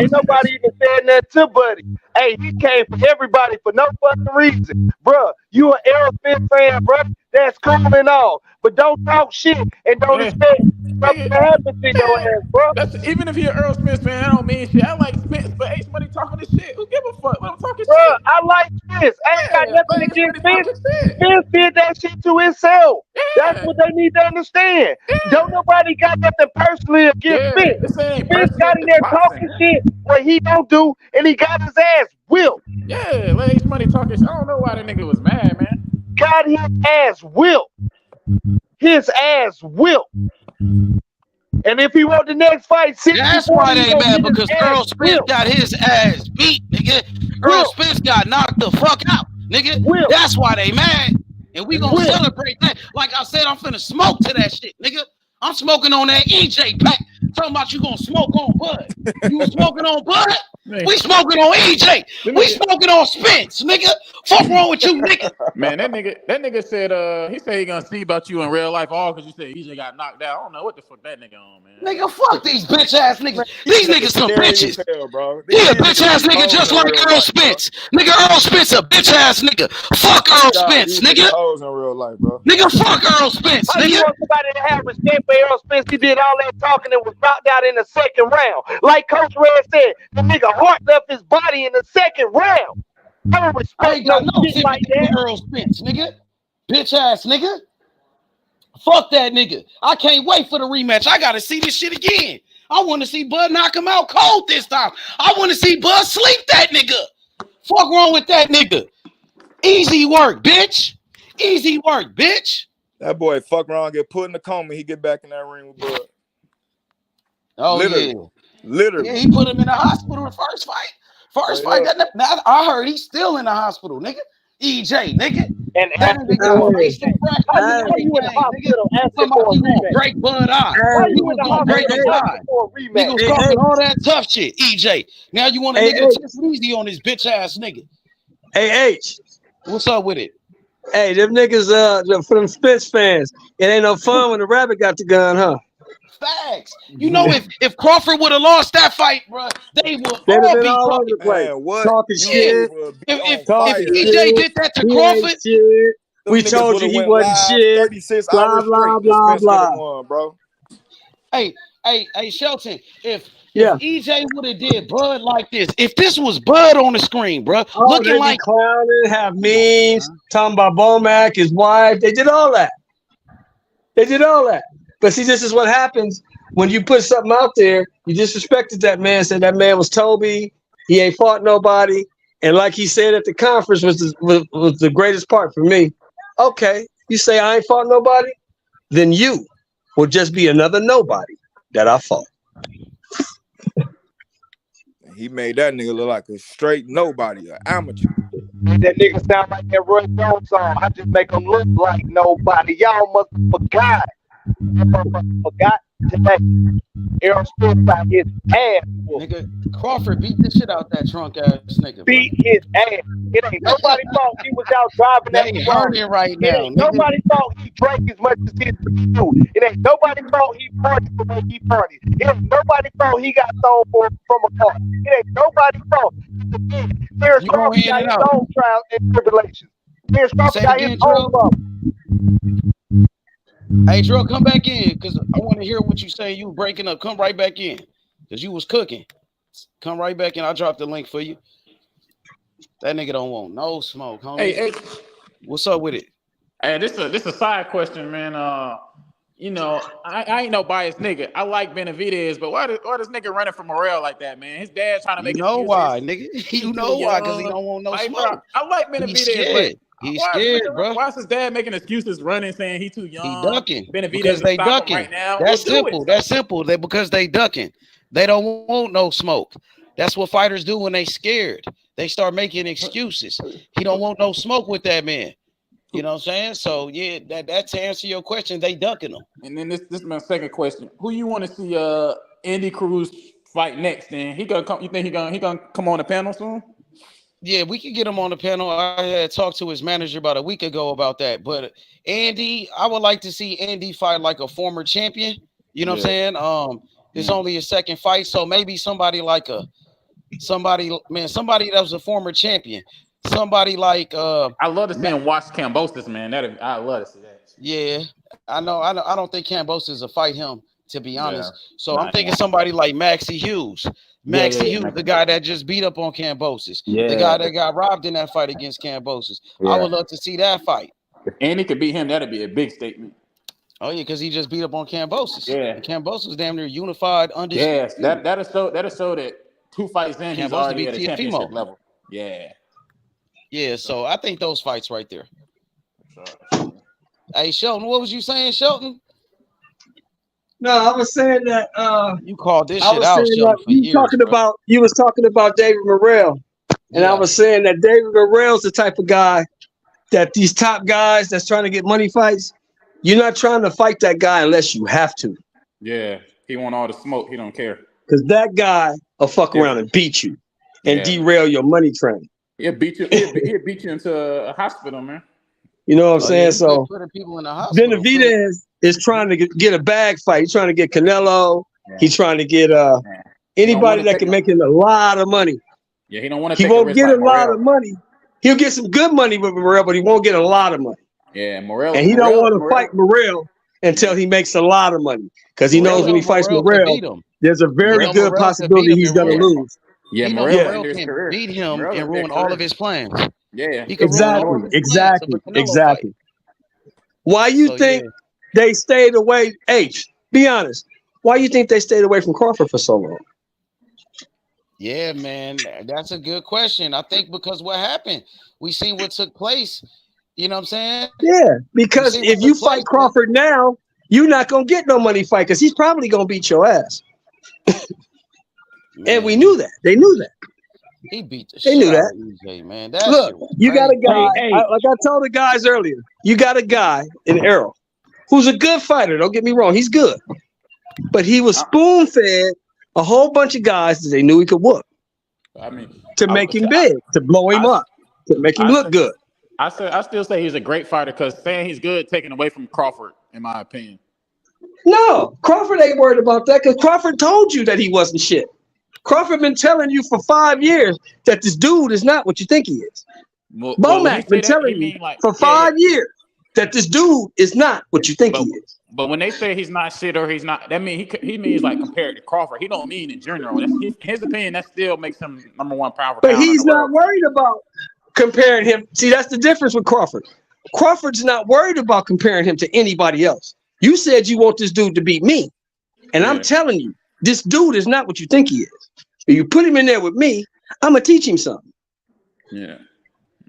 ain't nobody even said nothing to Buddy. Hey, he came for everybody for no fucking reason, bruh. You an Errol Spence fan, bruh. That's cool and all, but don't talk shit and don't expect something to happen to your ass, bro. Even if you're an Errol Spence fan, I don't mean shit. I like Spence, but Ace Money talking this shit. Who give a fuck when I'm talking Bruh, shit? I like Spence. I ain't got nothing against Spence. Spence did that shit to himself. That's what they need to understand. Don't nobody got nothing personally against Spence. Spence got in there talking shit what he don't do, and he got his ass whipped. Yeah, let Ace Money talking shit. I don't know why that nigga was mad, man. Got his ass whipped. His ass whipped. And if he wrote the next fight, that's why they mad, because Errol Spence got his ass beat, nigga. Errol Spence got knocked the fuck out, nigga. That's why they mad. And we gonna celebrate that. Like I said, I'm finna smoke to that shit, nigga. I'm smoking on that EJ pack. Talking about you gonna smoke on Bud. You smoking on Bud? We smoking on EJ. We smoking on Spence, nigga. Fuck wrong with you, nigga? Man, that nigga said he said he gonna see about you in real life all because you said EJ got knocked out. I don't know what the fuck that nigga on, man. Nigga, fuck these bitch ass niggas. These niggas some bitches. He a bitch ass nigga just like Errol Spence. Nigga, Errol Spence a bitch ass nigga. Fuck Errol Spence, nigga. Nigga, fuck Errol Spence, nigga. You want somebody to have respect for Errol Spence? He did all that talking and was knocked out in the second round. Like Coach Red said, the nigga heart left his body in the second round. I don't respect no shit like that. Errol Spence, nigga. Bitch ass nigga. Fuck that nigga. I can't wait for the rematch. I gotta see this shit again. I want to see Bud knock him out cold this time. I want to see Bud sleep that nigga. Fuck wrong with that nigga. Easy work, bitch. Easy work, bitch. That boy fuck around, get put in the coma, he get back in that ring with Bud. Oh, literally. yeah. Literally. Yeah, he put him in the hospital the first fight. First fight. Now I heard he's still in the hospital, nigga. EJ, nigga. And that nigga raced the crack. How you in the hospital? Somebody gonna break Bud eye. Why you in the gonna break his hospital eye? for a Nigga rematch? was talking all that tough shit. EJ. Now you want a nigga to take it easy on this bitch ass nigga. Hey, H. What's up with it? Hey, them niggas, for them Spence fans, it ain't no fun when the rabbit got the gun, huh? Facts. You know, if Crawford would have lost that fight, bro, they would They'd have all been be all talking. over the place. Man, what? Talking shit. If Talking EJ shit. did that to He Crawford, ain't shit. We niggas told you would've he went wasn't live shit. 36 Blah, hours blah, straight. blah, Spence would've blah. won, bro. Hey, Shelton, if EJ would have did Bud like this, if this was Bud on the screen, bro, looking they like be clowning, have memes, talking about Bomac, his wife. They did all that. But see, this is what happens when you put something out there. You disrespected that man, said that man was Toby. He ain't fought nobody. And like he said at the conference was the greatest part for me. Okay, you say I ain't fought nobody? Then you will just be another nobody that I fought. He made that nigga look like a straight nobody, an amateur. That nigga sound like that Roy Jones song. I just make him look like nobody. Y'all must have forgot. Forgot today. Errol Spence got his ass whooped. Nigga, Crawford beat the shit out that drunk ass nigga. Beat his ass. It ain't nobody fault he was out driving that They car. hurting right It now, ain't nigga. nobody fault he drank as much as he do. It ain't nobody fault he partied the way he partied. It ain't nobody fault he got thrown from a car. It ain't nobody fault. Terence Crawford got his own trials and tribulations. Terence Crawford got his own problem. Hey, Drill, come back in because I want to hear what you say. You were breaking up. Come right back in because you was cooking. Come right back in. I'll drop the link for you. That nigga don't want no smoke, homie. Hey, what's up with it? Hey, this a side question, man. You know, I ain't no biased nigga. I like Benavidez, but why this nigga running from Morrell like that, man? His dad trying to make excuses. Why, nigga? You know why? Because he don't want no smoke. Bro, I like Benavidez, He's scared. He's scared, bro. Why is his dad making excuses, running, saying he too young? He ducking Benavidez because they ducking right now. That's simple. That's simple. Because they ducking. They don't want no smoke. That's what fighters do when they scared. They start making excuses. He don't want no smoke with that man. You know what I'm saying? So yeah, that to answer your question, they ducking him. And then this is my second question. Who you want to see Andy Cruz fight next? Then he gonna come. You think he gonna come on the panel soon? Yeah, we could get him on the panel. I had talked to his manager about a week ago about that. But Andy, I would like to see Andy fight like a former champion. You know what I'm saying? It's only his second fight, so maybe somebody like somebody that was a former champion. Somebody like I love to see him watch Kambosos, man. I love to see that. Yeah, I know. I don't think Kambosos will fight him, to be honest. So I'm thinking somebody like Maxie Hughes. Maxie Hughes, the guy that just beat up on Kambosos. The guy that got robbed in that fight against Kambosos. I would love to see that fight. If Andy could beat him, that'd be a big statement. Oh yeah, because he just beat up on Kambosos. Yeah, and Kambosos damn near unified, undisputed. Yes, that'll show that 2 fights in, he's already at a championship level. Yeah, so I think those fights right there. Hey, Shelton, what was you saying, Shelton? No, I was saying that you called this shit out, Shelton, for years. You was talking about David Morrell, and I was saying that David Morrell's the type of guy that these top guys that's trying to get money fights, you're not trying to fight that guy unless you have to. Yeah, he want all the smoke. He don't care. Because that guy will fuck around and beat you and derail your money train. He'll beat you. He'll beat you into a hospital, man. You know what I'm saying? So putting people in the hospital. Benavidez is trying to get a bag fight. He's trying to get Canelo. He's trying to get anybody that can make him a lot of money. Yeah, he don't want to. He won't get a lot of money. He'll get some good money with Morrell, but he won't get a lot of money. Yeah, Morrell. And he don't want to fight Morrell until he makes a lot of money, because he knows when he fights Morrell, there's a very good possibility he's gonna lose. Yeah, Morrell can beat him and ruin all of his plans. Yeah, exactly. Why you think they stayed away? H, be honest. Why you think they stayed away from Crawford for so long? Yeah, man, that's a good question. I think because what happened, we seen what took place. You know what I'm saying? Yeah, because if you fight Crawford now, you're not gonna get no money fight because he's probably gonna beat your ass. And we knew that. They knew that. He beat the They shit knew out that. of EJ, man. That Look, shit was you got a crazy. guy, like I told the guys earlier, you got a guy in Errol who's a good fighter. Don't get me wrong, he's good. But he was spoon-fed a whole bunch of guys that they knew he could whoop. I mean, To make him big, to blow him up, to make him look good. I still say he's a great fighter because saying he's good taken away from Crawford, in my opinion. No, Crawford ain't worried about that because Crawford told you that he wasn't shit. Crawford been telling you for 5 years that this dude is not what you think he is. Bomac been telling you for 5 years that this dude is not what you think he is. But when they say he's not shit or he's not, that mean he means like compared to Crawford. He don't mean in general. That's his opinion. That still makes him #1 pound for But pound. he's not worried about comparing him. See, that's the difference with Crawford. Crawford's not worried about comparing him to anybody else. You said you want this dude to beat me. And I'm telling you, this dude is not what you think he is. If you put him in there with me, I'm going to teach him something. Yeah.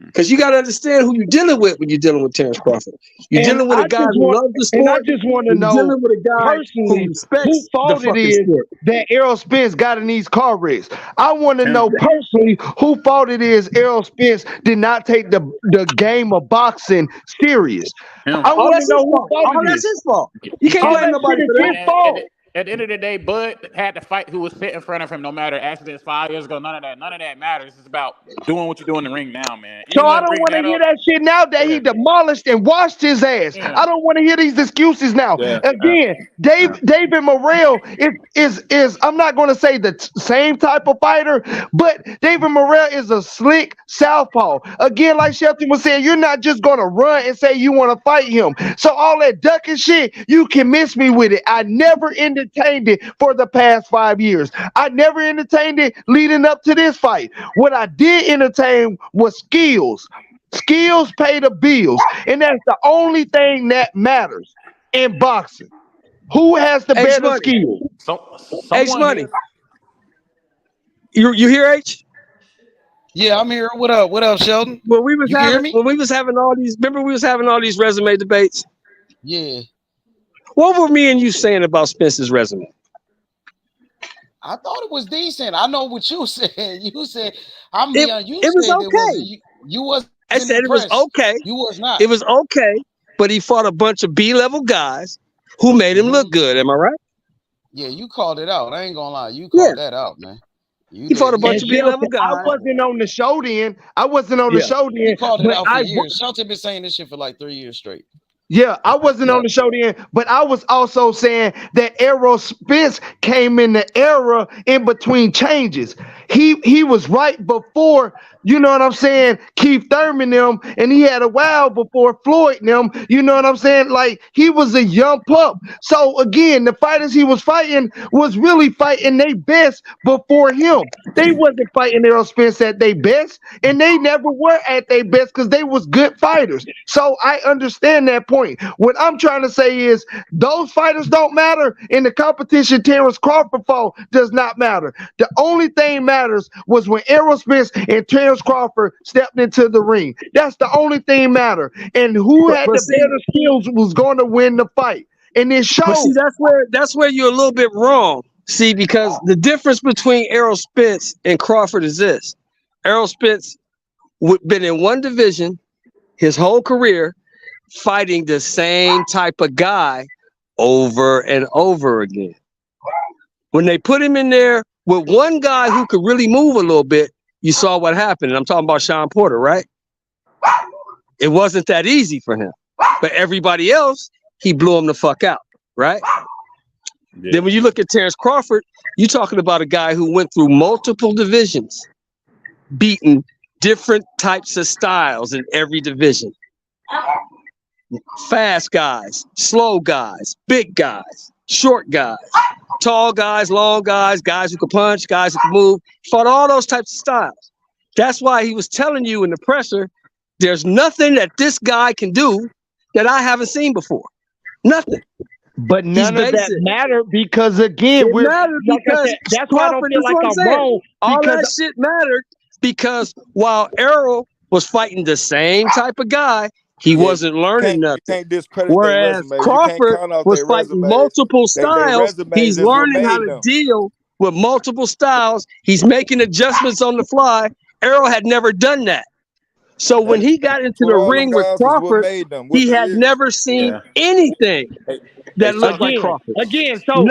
Because you got to understand who you're dealing with when you're dealing with Terence Crawford. You're dealing with a guy who loves the sport. And I just want to know dealing with a guy personally who whose fault it is that Errol Spence got in these car wrecks. I want to know personally who fault it is Errol Spence did not take the game of boxing serious. I want to know who fault it is. That's his fault. You can't blame nobody for that. His fault. At the end of the day, Bud had to fight who was fit in front of him, no matter accidents 5 years ago. None of that matters. It's about doing what you do in the ring now, man. So I don't want to hear that shit now that he demolished and washed his ass. I don't want to hear these excuses now. Again, David Morrell is I'm not going to say the same type of fighter, but David Morrell is a slick southpaw. Again, like Shelton was saying, you're not just going to run and say you want to fight him. So all that ducking shit, you can miss me with it. I never entertained it for the past 5 years. I never entertained it leading up to this fight. What I did entertain was skills. Skills pay the bills, and that's the only thing that matters in boxing. Who has the better skills? H Money. You hear H? Yeah, I'm here. What up? What up, Sheldon? When we was having all these, remember we was having all these resume debates? Yeah. What were me and you saying about Spence's resume? I thought it was decent. I know what you said. You said it was okay. You wasn't. I said impressed. It was okay. You was not. It was okay, but he fought a bunch of B-level guys who made him look good. Am I right? Yeah, you called it out. I ain't gonna lie. You called that out, man. He fought a bunch of B-level guys. I wasn't on the show then. The show then. You called it out for years. Shelton been saying this shit for like 3 years straight. Yeah, I wasn't on the show then, but I was also saying that Errol Spence came in the era in between changes. He was right before, you know what I'm saying, Keith Thurman them, and he had a while before Floyd them, you know what I'm saying? Like, he was a young pup. So again, the fighters he was fighting was really fighting their best before him. They wasn't fighting Errol Spence at their best, and they never were at their best because they was good fighters. So I understand that point. What I'm trying to say is those fighters don't matter, and the competition Terence Crawford fought does not matter. The only thing matters was when Errol Spence and Terence Crawford stepped into the ring. That's the only thing matter. And who had the better skills was going to win the fight. And it showed. But see, that's where you're a little bit wrong. See, because the difference between Errol Spence and Crawford is this. Errol Spence been in one division his whole career, fighting the same type of guy over and over again. When they put him in there with one guy who could really move a little bit, you saw what happened. And I'm talking about Sean Porter, right? It wasn't that easy for him. But everybody else, he blew him the fuck out, right? Yeah. Then when you look at Terence Crawford, you're talking about a guy who went through multiple divisions, beating different types of styles in every division. Fast guys, slow guys, big guys, short guys, tall guys, long guys, guys who can punch, guys who can move. Fought all those types of styles. That's why he was telling you in the presser, there's nothing that this guy can do that I haven't seen before. Nothing. But none of that mattered because again, it mattered because that's why I don't feel like I'm wrong. All that shit mattered because while Errol was fighting the same type of guy, he wasn't learning nothing. Whereas Crawford was fighting multiple styles. He's learning how to deal with multiple styles. He's making adjustments on the fly. Errol had never done that. So when he got into the ring with Crawford, he had never seen anything that looked like Crawford. Again, this how I'm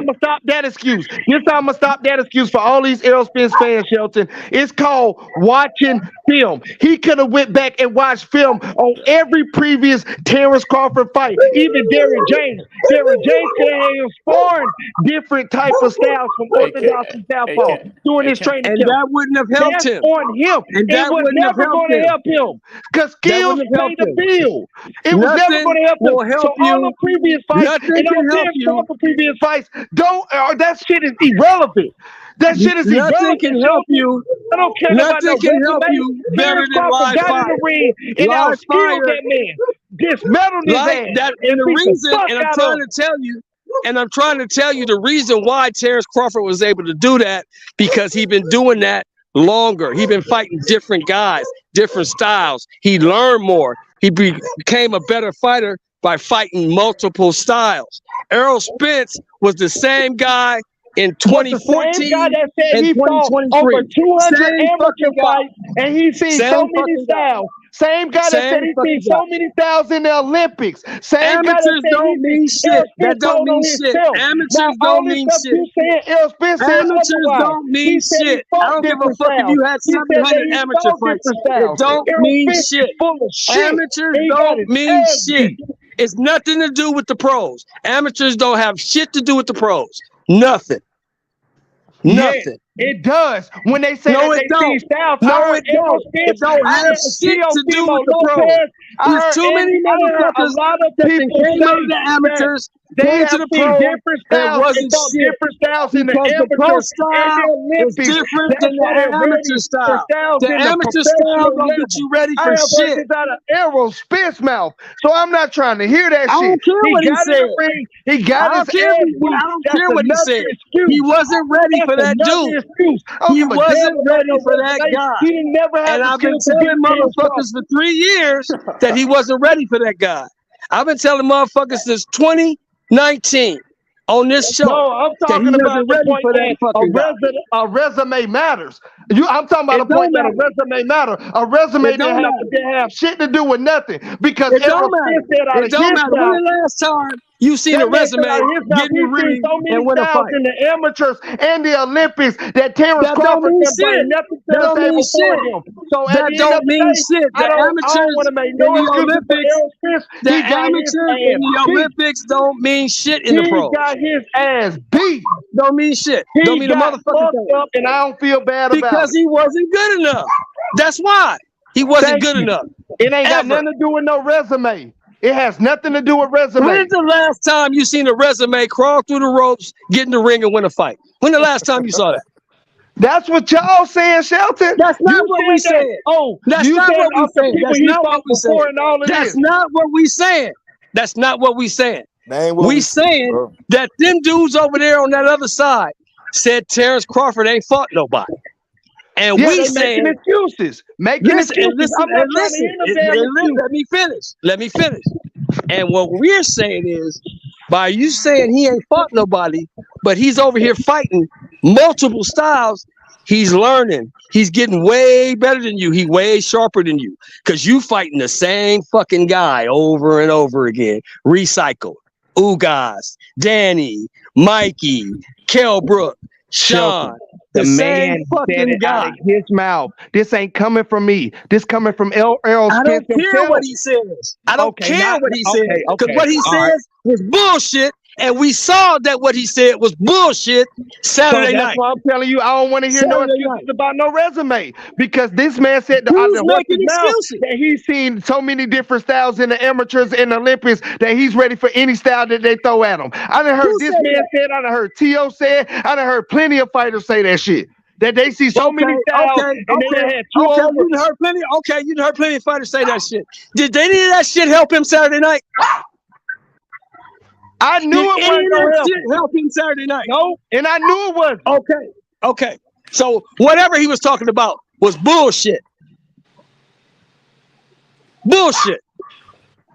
gonna stop that excuse. This how I'm gonna stop that excuse for all these Errol Spence fans, Shelton. It's called watching film. He could have went back and watched film on every previous Terence Crawford fight. Even Derrick James. Derrick James could have sparring different type of styles from Orthodox and Southpaw during his training camp. And that wouldn't have helped him. On him. And that was never going to help him because skills pay the bill. It was never going to help him. So all the previous fights and all the previous fights that shit is irrelevant. That shit is irrelevant. Nothing can help you. I don't care about Nothing can help you better than live fire. Got in the ring and outskilled that man. Dismantled his ass. And the reason, and I'm trying to tell you the reason why Terence Crawford was able to do that, because he'd been doing that longer. He'd been fighting different guys, different styles. He learned more. He became a better fighter by fighting multiple styles. Errol Spence was the same guy in 2014 same guy that said and he fought 2023. over 200 amateur fights and he's seen so many styles. Same guy that said he's seen so many styles in the Olympics. Same guy Amateurs don't mean shit. That don't mean shit. Amateurs don't mean shit. Amateurs don't mean shit. I don't give a fuck if you had 700 amateur fights. It don't mean shit. Amateurs don't mean shit. It's nothing to do with the pros. Amateurs don't have shit to do with the pros. Nothing. Nothing. It does. When they say no, that it don't. Styles, no, it don't. It don't have shit to do with the pros. There's too many motherfuckers that came out of the amateurs, they came to the pros, different styles and different styles in the pro style is different than the amateur style. The amateur style don't get you ready for shit. It's out of Errol Spence mouth, so I'm not trying to hear that shit. I don't care what he said. He got his ass. I don't care what he said. He wasn't ready for that dude. He wasn't ready for that guy. He never had. And I've been telling motherfuckers for 3 years that he wasn't ready for that guy. I've been telling motherfuckers since 2019 on this show. No, I'm talking about the point that a resume matters. I'm talking about a point that a resume matters. A resume didn't have shit to do with nothing because it don't matter. It don't matter. When the last time you seen a resume getting ring and win a fight in the amateurs and the Olympics that Terence Crawford can nothing to the table for him. So that don't mean shit. The amateurs in the Olympics, the amateurs in the Olympics don't mean shit in the pros. He got his ass beat. Don't mean shit. Don't mean a motherfucking thing. And I don't feel bad about it. Because he wasn't good enough. That's why he wasn't good enough. It ain't got nothing to do with no resume. It has nothing to do with resume. When's the last time you seen a resume crawl through the ropes, get in the ring, and win a fight? When the last time you saw that? That's what y'all saying, Shelton. That's not what we said. Oh, that's not what we saying. That's not what we saying. That's not what we saying. That's not what we saying. We saying that them dudes over there on that other side said Terence Crawford ain't fought nobody. And we saying making excuses. Let me finish. And what we're saying is, by you saying he ain't fought nobody, but he's over here fighting multiple styles, he's learning. He's getting way better than you. He's way sharper than you. Because you fighting the same fucking guy over and over again. Recycled. Ugas, Danny, Mikey, Kell Brook, Sean. The man said it out of his mouth. This ain't coming from me. This coming from Errol Spence. I don't care what he says. I don't care what he says. Because what he says was bullshit. And we saw that what he said was bullshit Saturday night. That's why I'm telling you, I don't want to hear no excuses about no resume. Because this man said that he's seen so many different styles in the amateurs and the Olympics that he's ready for any style that they throw at him. I done heard this man said, I done heard T.O. said, I done heard plenty of fighters say that shit. that they see so many styles and they had two over. You done heard plenty. Okay, you done heard plenty of fighters say that shit. Did any of that shit help him Saturday night? I knew it wasn't gonna help him Saturday night. No, and I knew it was. Okay. So whatever he was talking about was bullshit. Bullshit.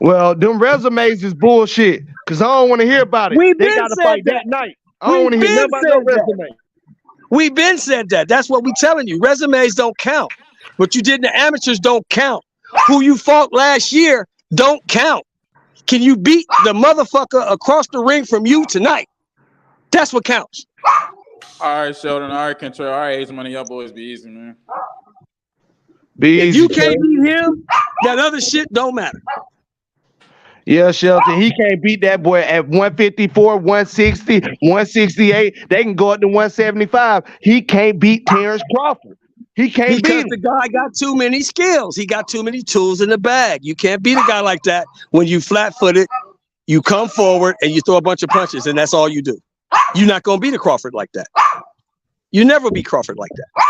Well, them resumes is bullshit. Cause I don't want to hear about it. They gotta fight that night. I don't want to hear nothing about no resume. We've been said that. That's what we telling you. Resumes don't count. What you did in the amateurs don't count. Who you fought last year don't count. Can you beat the motherfucker across the ring from you tonight? That's what counts. All right, Sheldon. All right, Kentrell. All right, Ace Money. Y'all boys be easy, man. If you can't beat him, that other shit don't matter. Yeah, Shelton, he can't beat that boy at 154, 160, 168. They can go up to 175. He can't beat Terence Crawford. He can't beat him. Because the guy got too many skills. He got too many tools in the bag. You can't beat a guy like that when you flat-footed, you come forward, and you throw a bunch of punches, and that's all you do. You're not going to beat a Crawford like that. You never beat Crawford like that.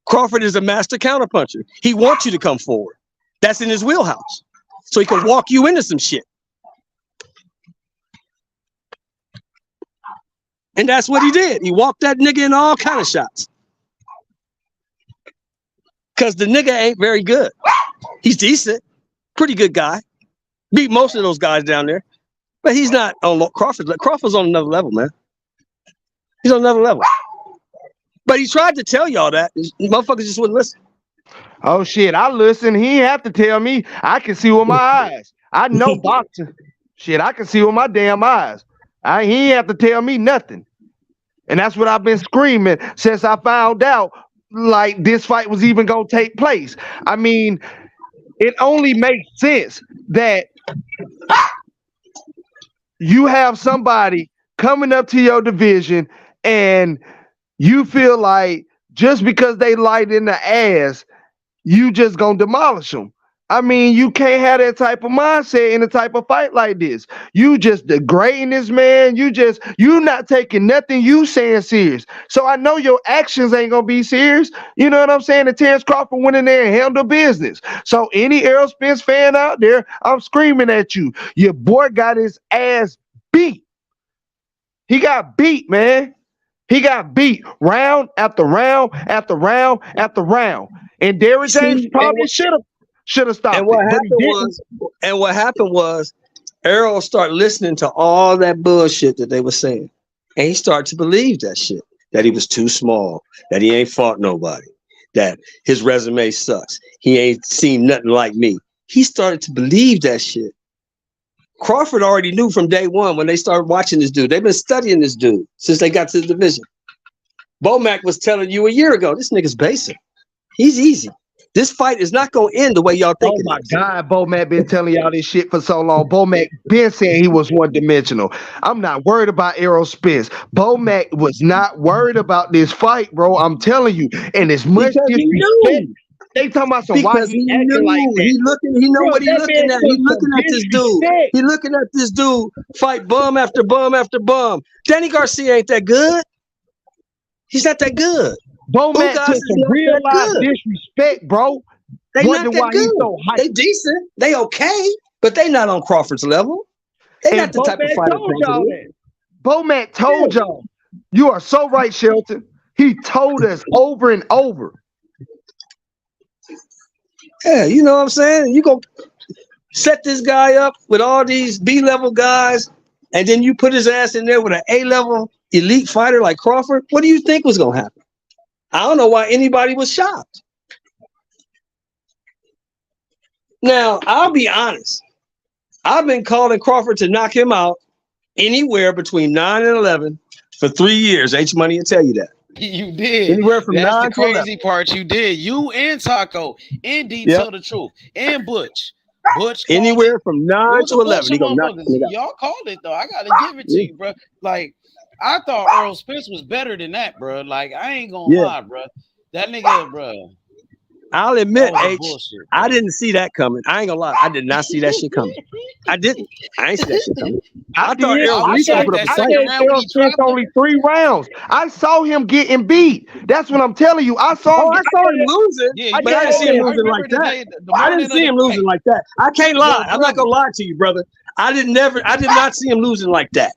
Crawford is a master counterpuncher. He wants you to come forward. That's in his wheelhouse. So he can walk you into some shit. And that's what he did. He walked that nigga in all kind of shots. Because the nigga ain't very good. He's decent. Pretty good guy. Beat most of those guys down there. But he's not on Crawford. Crawford's on another level, man. He's on another level. But he tried to tell y'all that. Motherfuckers just wouldn't listen. Oh, shit. I listen. He ain't have to tell me. I can see with my eyes. I know boxing. Shit, I can see with my damn eyes. He ain't have to tell me nothing. And that's what I've been screaming since I found out like this fight was even gonna take place. I mean, it only makes sense that you have somebody coming up to your division and you feel like just because they light in the ass, you just gonna demolish them. I mean, you can't have that type of mindset in a type of fight like this. You just degrading this man. You not taking nothing you saying serious. So I know your actions ain't gonna be serious. You know what I'm saying? And Terence Crawford went in there and handled business. So any Errol Spence fan out there, I'm screaming at you. Your boy got his ass beat. He got beat, man. He got beat round after round after round after round. And Derrick James probably should have stopped. And what happened was Errol started listening to all that bullshit that they were saying. And he started to believe that shit. That he was too small, that he ain't fought nobody, that his resume sucks. He ain't seen nothing like me. He started to believe that shit. Crawford already knew from day one when they started watching this dude. They've been studying this dude since they got to the division. Bomac was telling you a year ago, this nigga's basic. He's easy. This fight is not going to end the way y'all think. Oh my God, Bomac been telling y'all this shit for so long. Bomac been saying he was one-dimensional. I'm not worried about Errol Spence. Bomac was not worried about this fight, bro. I'm telling you. And as much disrespect, they talking about some why he acting like that. He know what he looking at. He looking at this dude. He looking at this dude fight bum after bum after bum. Danny Garcia ain't that good. He's not that good. Bomac took some real life disrespect, bro. They not that good. So they decent. They okay, but they not on Crawford's level. They not the type of fighter. Bomac told y'all. You are so right, Shelton. He told us over and over. Yeah, you know what I'm saying? You go set this guy up with all these B-level guys, and then you put his ass in there with an A-level elite fighter like Crawford. What do you think was going to happen? I don't know why anybody was shocked. Now, I'll be honest. I've been calling Crawford to knock him out anywhere between 9 and 11 for 3 years. H-Money will tell you that. You did. Anywhere from 9 That's the to crazy 11. part. You did. You and Taco and D Tell the Truth and Butch. Anywhere from 9 to 11. Y'all called it though. I gotta give it to you, bro. Like I thought Errol Spence was better than that, bro. Like I ain't gonna lie, bro. That nigga, bro. I'll admit, H, I didn't see that coming. I ain't gonna lie. I did not see that shit coming. I didn't. I ain't see that shit coming. I thought did. Errol I Spence said would have Errol Spence only 3 rounds. I saw him getting beat. That's what I'm telling you. I saw him. I saw him losing, but I didn't see him losing like that. I didn't see him losing like that. I can't lie. I'm not gonna lie to you, brother. I did not see him losing like that.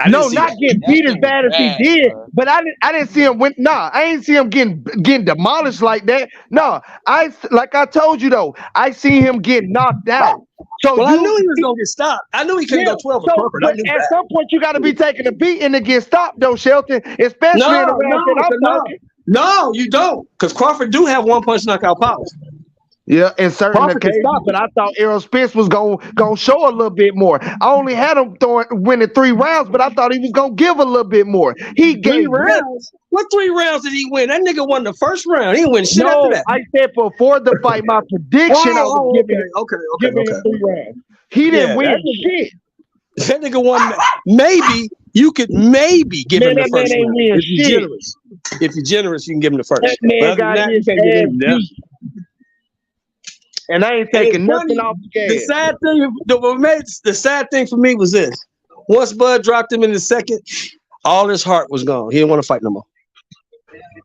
No, not getting beat as bad as he did, but I didn't see him win. Nah, I ain't see him getting demolished like that. No, like I told you though, I see him getting knocked out. So I knew he was gonna get stopped. I knew he couldn't go 12 with Crawford. But at some point, you got to be taking a beating to get stopped, though, Shelton. Especially in the round that I'm talking. No, you don't, because Crawford do have one punch knockout powers. Yeah, in certain occasions, but I thought Errol Spence was gonna show a little bit more. I only had him winning 3 rounds, but I thought he was gonna give a little bit more. He gave 3 rounds. What 3 rounds did he win? That nigga won the first round. He didn't win shit after that. I said before the fight, my prediction. I was giving him 3 rounds. He didn't win shit. That nigga won. Maybe you could give him the first round if you're generous. If you're generous, you can give him the first. That man got his ass beat. And I ain't taking nothing off the game. The sad thing for me was this: once Bud dropped him in the second, all his heart was gone. He didn't want to fight no more.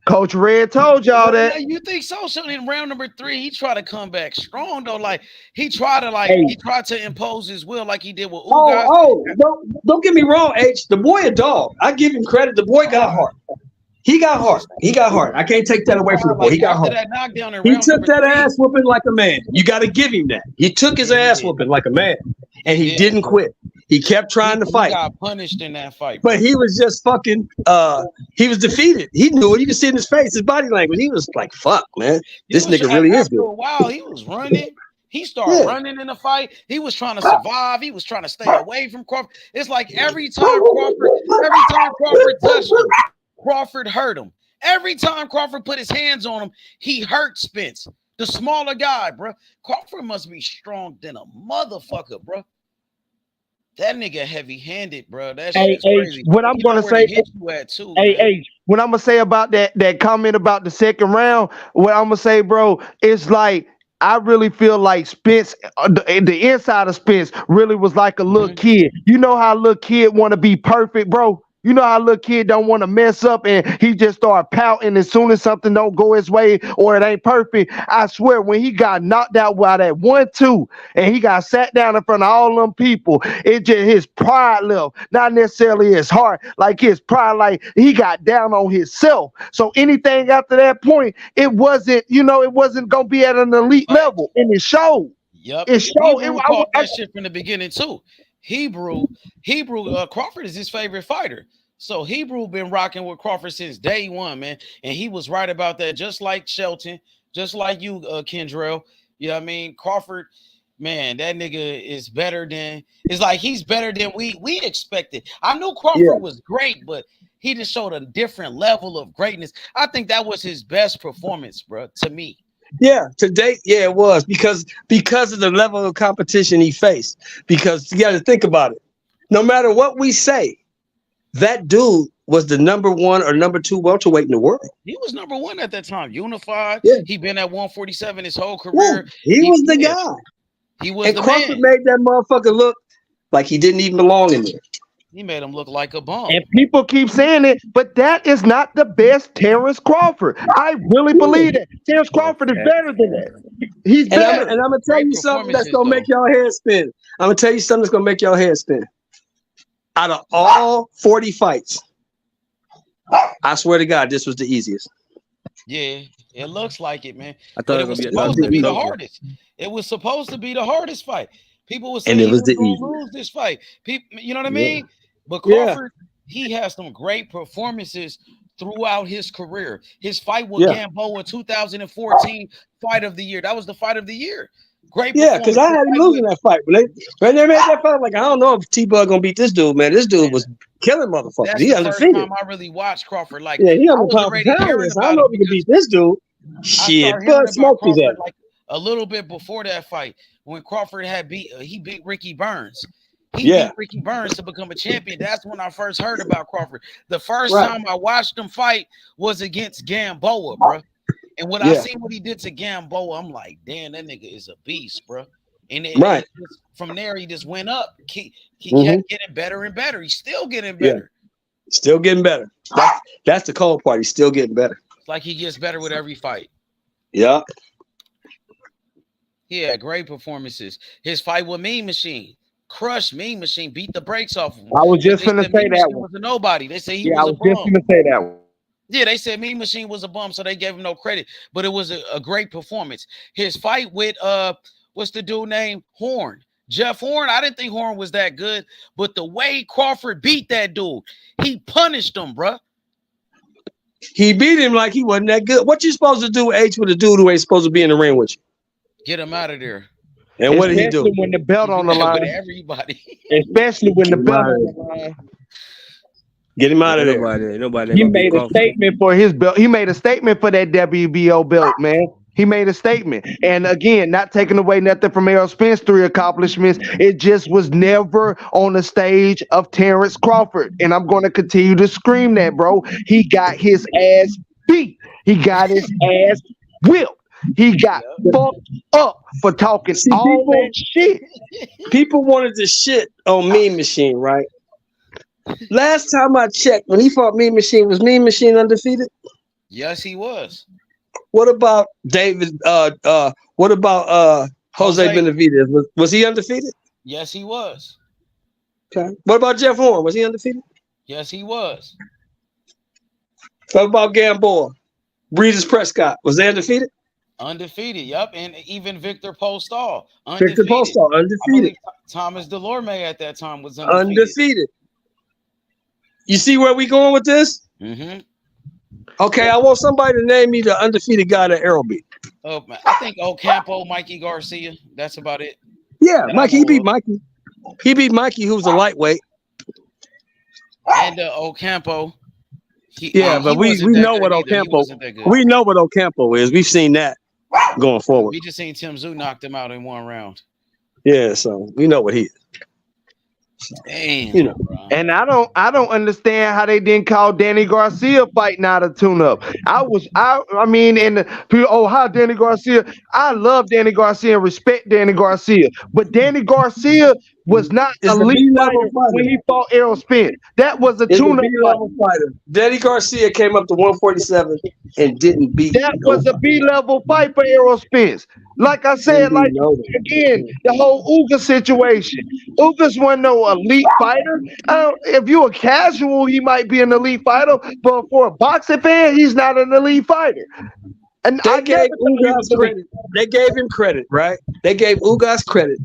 Coach Red told y'all that. You think so? So in round number 3, he tried to come back strong though. Like he tried to impose his will like he did with Ugas. Don't get me wrong, H. The boy a dog. I give him credit. The boy got heart. He got heart. I can't take that away from the boy. He got heart. He took that ass whooping like a man. You got to give him that. He took his ass whooping like a man, and he didn't quit. He kept trying to fight. He got punished in that fight, but he was just fucking. He was defeated. He knew it. You could see in his face, his body language. He was like, "Fuck, man, this nigga really is good." After a while, he was running. He started running in the fight. He was trying to survive. He was trying to stay away from Crawford. It's like every time Crawford touched him, Crawford hurt him. Every time Crawford put his hands on him, he hurt Spence, the smaller guy, bro. Crawford must be strong than a motherfucker, bro. That nigga heavy-handed, bro. That shit's crazy. What I'm gonna say, what I'm gonna say about that comment about the second round, what I'm gonna say, bro, it's like I really feel like Spence, the inside of Spence, really was like a little kid. You know how a little kid want to be perfect, bro. You know how a little kid don't want to mess up and he just start pouting as soon as something don't go his way or it ain't perfect. I swear, when he got knocked out by that 1-2 and he got sat down in front of all them people, it just his pride left, not necessarily his heart, like his pride, like he got down on himself. So anything after that point, it wasn't gonna be at an elite level, and it showed. Yep, it showed. I caught that shit from the beginning too. Hebrew, Crawford is his favorite fighter. So Hebrew been rocking with Crawford since day one, man. And he was right about that, just like Shelton, just like you, Kendrell. You know what I mean? Crawford, man, that nigga is better than, it's like he's better than we expected. I knew Crawford was great, but he just showed a different level of greatness. I think that was his best performance, bro, to me. Yeah, to date, yeah, it was because of the level of competition he faced. Because you got to think about it. No matter what we say, that dude was the number 1 or number 2 welterweight in the world. He was number 1 at that time, unified. Yeah. He been at 147 his whole career. Yeah, he was the guy. He was and the Crawford man. made that motherfucker look like he didn't even belong in there. He made him look like a bum. And people keep saying it, but that is not the best Terence Crawford. I really believe that. Terence Crawford is better than that. He's better. And I'm going to tell you something that's going to make y'all head spin. I'm going to tell you something that's going to make y'all head spin. Out of all 40 fights, I swear to God, this was the easiest. Yeah, it looks like it, man. I thought it was supposed to be the hardest. It was supposed to be the hardest fight. People were saying he was going to lose this fight. People, you know what I mean? But Crawford, he has some great performances throughout his career. His fight with Gamboa in 2014, fight of the year. That was the fight of the year. Great. Yeah, because I had him losing that fight. When they made that fight, like, I don't know if T-Bug gonna beat this dude, man. This dude was killing motherfuckers. That's he the undefeated. First time I really watched Crawford. Like, yeah, he on the top. I don't know if he can beat this dude. Shit, but smoked his ass. Like a little bit before that fight, when Crawford he beat Ricky Burns. He beat Ricky Burns to become a champion. That's when I first heard about Crawford. The first time I watched him fight was against Gamboa, bro. And when I seen what he did to Gamboa, I'm like, damn, that nigga is a beast, bro. And right from there, he just went up. He kept getting better and better. He's still getting better. Yeah. Still getting better. That's the cold part. He's still getting better. It's like he gets better with every fight. Yeah. Yeah, great performances. His fight with Mean Machine. Crushed Mean Machine, beat the brakes off of him. I was just gonna say that one. Was a nobody. They say he was a bum. I was just gonna say that one. Yeah, they said Mean Machine was a bum, so they gave him no credit. But it was a great performance. His fight with what's the dude named Horn? Jeff Horn. I didn't think Horn was that good, but the way Crawford beat that dude, he punished him, bruh. He beat him like he wasn't that good. What you supposed to do, H, with a dude who ain't supposed to be in the ring with you? Get him out of there. And what did he do? When the belt on the line, with everybody. Especially when the belt on the line. Get him out of there. Nobody. He made a statement for his belt. He made a statement for that WBO belt, man. He made a statement. And again, not taking away nothing from Errol Spence's 3 accomplishments. It just was never on the stage of Terence Crawford. And I'm going to continue to scream that, bro. He got his ass beat. He got his ass whipped. He got fucked up for talking all that shit. People wanted to shit on Mean Machine, right? Last time I checked, when he fought Mean Machine, was Mean Machine undefeated? Yes, he was. What about David? What about Jose Benavidez? Was he undefeated? Yes, he was. Okay. What about Jeff Horn? Was he undefeated? Yes, he was. What about Gamboa? Breeders Prescott, was they undefeated? Undefeated, yep. And even Victor Postol. Victor Postol, undefeated. Thomas Delorme at that time was undefeated. You see where we going with this? Mm-hmm. Okay, I want somebody to name me the undefeated guy that Errol beat. Oh, man. I think Ocampo, Mikey Garcia. That's about it. Yeah, Mikey. He beat Mikey. He beat Mikey, who's a lightweight. And Ocampo. But we know what Ocampo. We know what Ocampo is. We've seen that going forward. We just seen Tim Tszyu knocked him out in 1 round. Yeah, so we know what he is. Damn, you know, and I don't understand how they didn't call Danny Garcia fighting out of tune-up. I mean, and the people, how Danny Garcia? I love Danny Garcia and respect Danny Garcia, but Danny Garcia was not elite fighter when he fought Errol Spence. That was a tune-up fighter. Danny Garcia came up to 147 and didn't beat. That was a B-level fight for Errol Spence. Like I said, again, the whole Uga situation. Uga's wasn't no elite fighter. If you're a casual, he might be an elite fighter, but for a boxing fan, he's not an elite fighter. And they gave Ugas credit. They gave him credit, right? They gave Ugas credit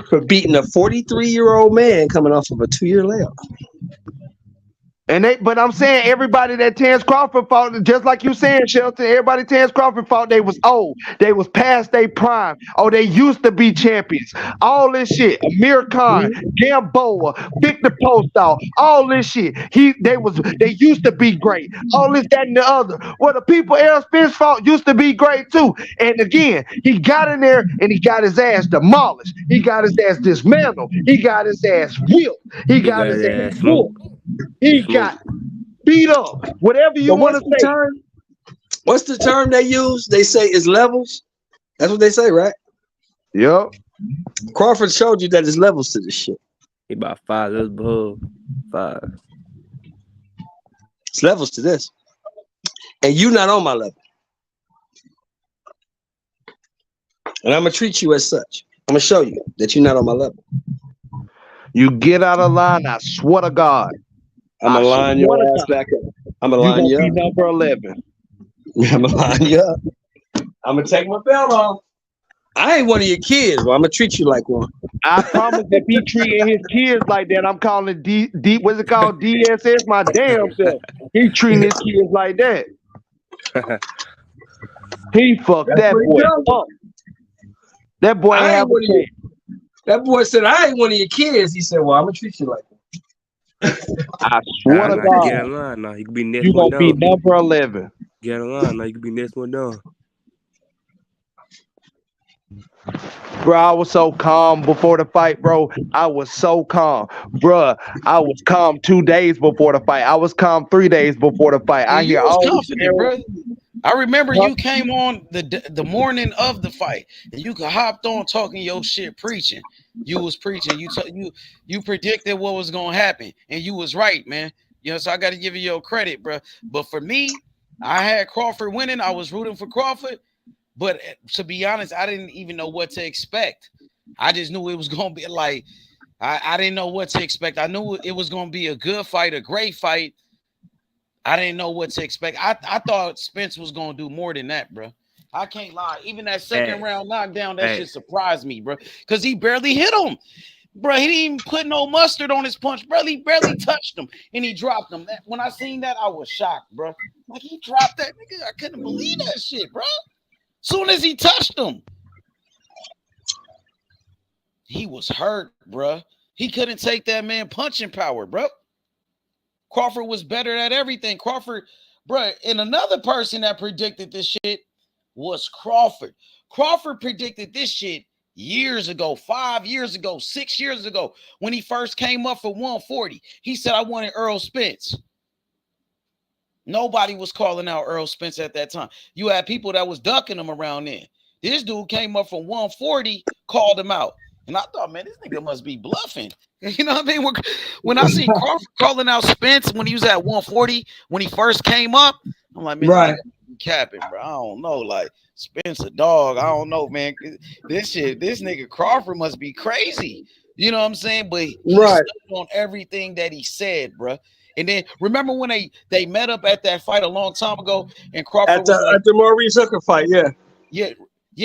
for beating a 43-year-old man coming off of a 2-year layoff. But I'm saying everybody that Terence Crawford fought, just like you saying, Shelton, everybody Terence Crawford fought, they was old. They was past their prime. Oh, they used to be champions. All this shit. Amir Khan, Gamboa, Victor Postol, all this shit. They used to be great. All this, that, and the other. Well, the people Errol Spence fought used to be great too. And again, he got in there and he got his ass demolished. He got his ass dismantled. He got his ass whipped. He got his ass whooped. He got beat up. Whatever you want to say. What's the term they use? They say it's levels. That's what they say, right? Yep. Crawford showed you that there's levels to this shit. He about 5 levels above 5. It's levels to this. And you not on my level. And I'm going to treat you as such. I'm going to show you that you're not on my level. You get out of line, I swear to God. I'm going to line your ass back up. I'm going to line you up. Number 11. I'm going to line you up. I'm going to take my belt off. I ain't one of your kids, but I'm going to treat you like one. I promise if he treating his kids like that, I'm calling what's it called? DSS, my damn self. He treating his kids like that. He fucked that boy up. That boy ain't have a kid. That boy said, I ain't one of your kids. He said, well, I'm going to treat you like that. I swear to God. Get in line now. You can be next you one going to be number 11. Get in line now. You can be next one down. Bro, I was so calm before the fight, bro. I was so calm. Bro, I was calm 2 days before the fight. I was calm 3 days before the fight. I hear all confident, bro. I remember you came on the morning of the fight, and you hopped on talking your shit, preaching. You was preaching. You predicted what was gonna happen, and you was right, man. You know, so I got to give you your credit, bro. But for me, I had Crawford winning. I was rooting for Crawford, but to be honest, I didn't even know what to expect. I just knew it was gonna be like I didn't know what to expect. I knew it was gonna be a good fight, a great fight. I didn't know what to expect. I thought Spence was gonna do more than that, bro. I can't lie. Even that second round knockdown, that shit surprised me, bro. Because he barely hit him, bro. He didn't even put no mustard on his punch, bro. He barely touched him, and he dropped him. When I seen that, I was shocked, bro. Like he dropped that nigga. I couldn't believe that shit, bro. Soon as he touched him, he was hurt, bro. He couldn't take that man punching power, bro. Crawford was better at everything. Crawford, bro, and another person that predicted this shit was Crawford. Crawford predicted this shit years ago, 5 years ago, 6 years ago, when he first came up for 140. He said, I wanted Errol Spence. Nobody was calling out Errol Spence at that time. You had people that was ducking him around then. This dude came up from 140, called him out. And I thought, man, this nigga must be bluffing. You know what I mean? When I see Crawford calling out Spence when he was at 140, when he first came up, I'm like, man, right. Capping, bro. I don't know. Like, Spence a dog. I don't know, man. This nigga Crawford must be crazy. You know what I'm saying? But he stood on everything that he said, bro. And then remember when they met up at that fight a long time ago, and Crawford was like, at the Maurice Hooker fight, yeah.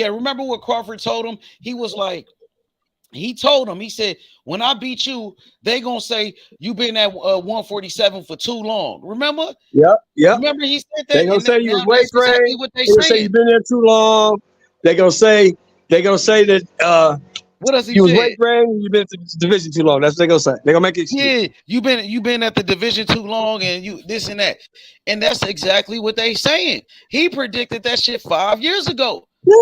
Remember what Crawford told him? He was like, he said, when I beat you, they gonna say you been at 147 for too long. Remember? Yep. Remember he said that. They gonna say you was weight grade. Exactly what they say you been there too long. They gonna say that what does he you was say? weight grade. You been to the division too long. That's what they gonna say. They gonna make it. Yeah, you been at the division too long, and you this and that, and that's exactly what they saying. He predicted that shit 5 years ago. Yeah.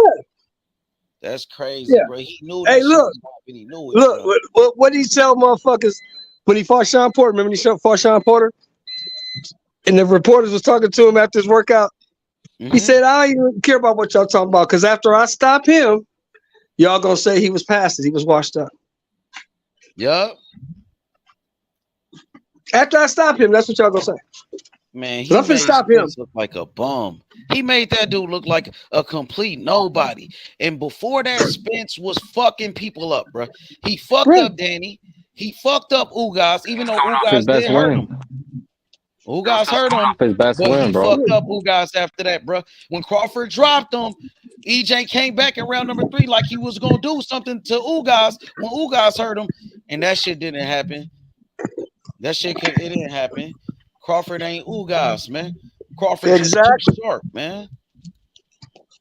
That's crazy, bro. He knew that. Hey, look, he knew it, look. What did he tell motherfuckers when he fought Sean Porter? Remember when he fought Sean Porter? And the reporters was talking to him after his workout. He said, I don't even care about what y'all talking about, because after I stop him, y'all gonna say he was past it. He was washed up. Yup. After I stop him, that's what y'all gonna say. Man, he made stop him look like a bum. He made that dude look like a complete nobody. And before that, Spence was fucking people up, bro. He fucked up Danny. He fucked up Ugas, even though Ugas did hurt him. Ugas hurt him, his best but win, he bro. fucked up Ugas after that, bro. When Crawford dropped him, EJ came back in round number 3 like he was gonna do something to Ugas when Ugas hurt him, and that shit didn't happen. It didn't happen. Crawford ain't Ugas, man. Crawford just too sharp, man.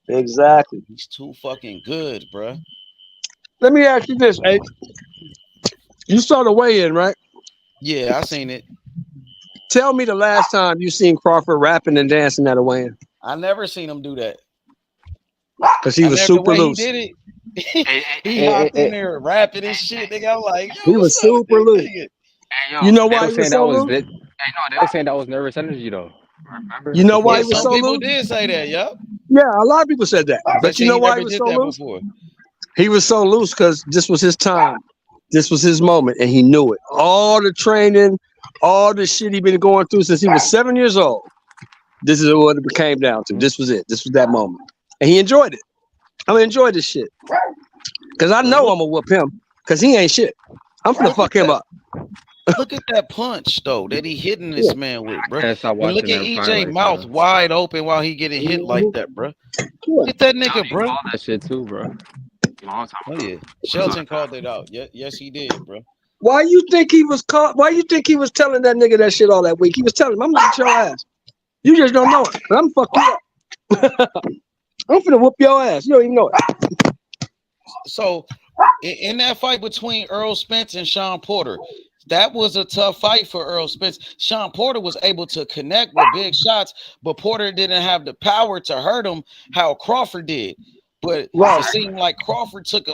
Exactly. He's too fucking good, bro. Let me ask you this, hey. You saw the weigh-in, right? Yeah, I seen it. Tell me the last time you seen Crawford rapping and dancing at a weigh-in. I never seen him do that. Because he was super loose. He did it. He hopped in there rapping and shit. Nigga, I'm like, he was super loose. Hey, yo, you know why he was so loose? They were saying that was nervous energy, though. Remember? You know why he was so loose? Some people did say that, yup. Yeah, a lot of people said that. But you know why he was so loose? He was so loose because this was his time. This was his moment, and he knew it. All the training, all the shit he'd been going through since he was 7 years old. This is what it came down to. This was it. This was that moment. And he enjoyed it. I'm gonna enjoy this shit. Because I know I'm gonna whoop him. Because he ain't shit. I'm gonna fuck him up. Look at that punch, though, that he hitting this man with, bro. And look at EJ mouth wide open while he getting hit like that, bro. Look at that nigga, bro. That shit too, bro. Long time. Oh yeah, Shelton called it out. Yes, he did, bro. Why you think he was caught? Why you think he was telling that nigga that shit all that week? He was telling him, "I'm gonna get your ass." You just don't know it. But I'm gonna fuck you up. I'm finna whoop your ass. You don't even know it. So, in that fight between Errol Spence and Sean Porter, that was a tough fight for Errol Spence. Sean Porter was able to connect with big shots, but Porter didn't have the power to hurt him how Crawford did. But it seemed like Crawford took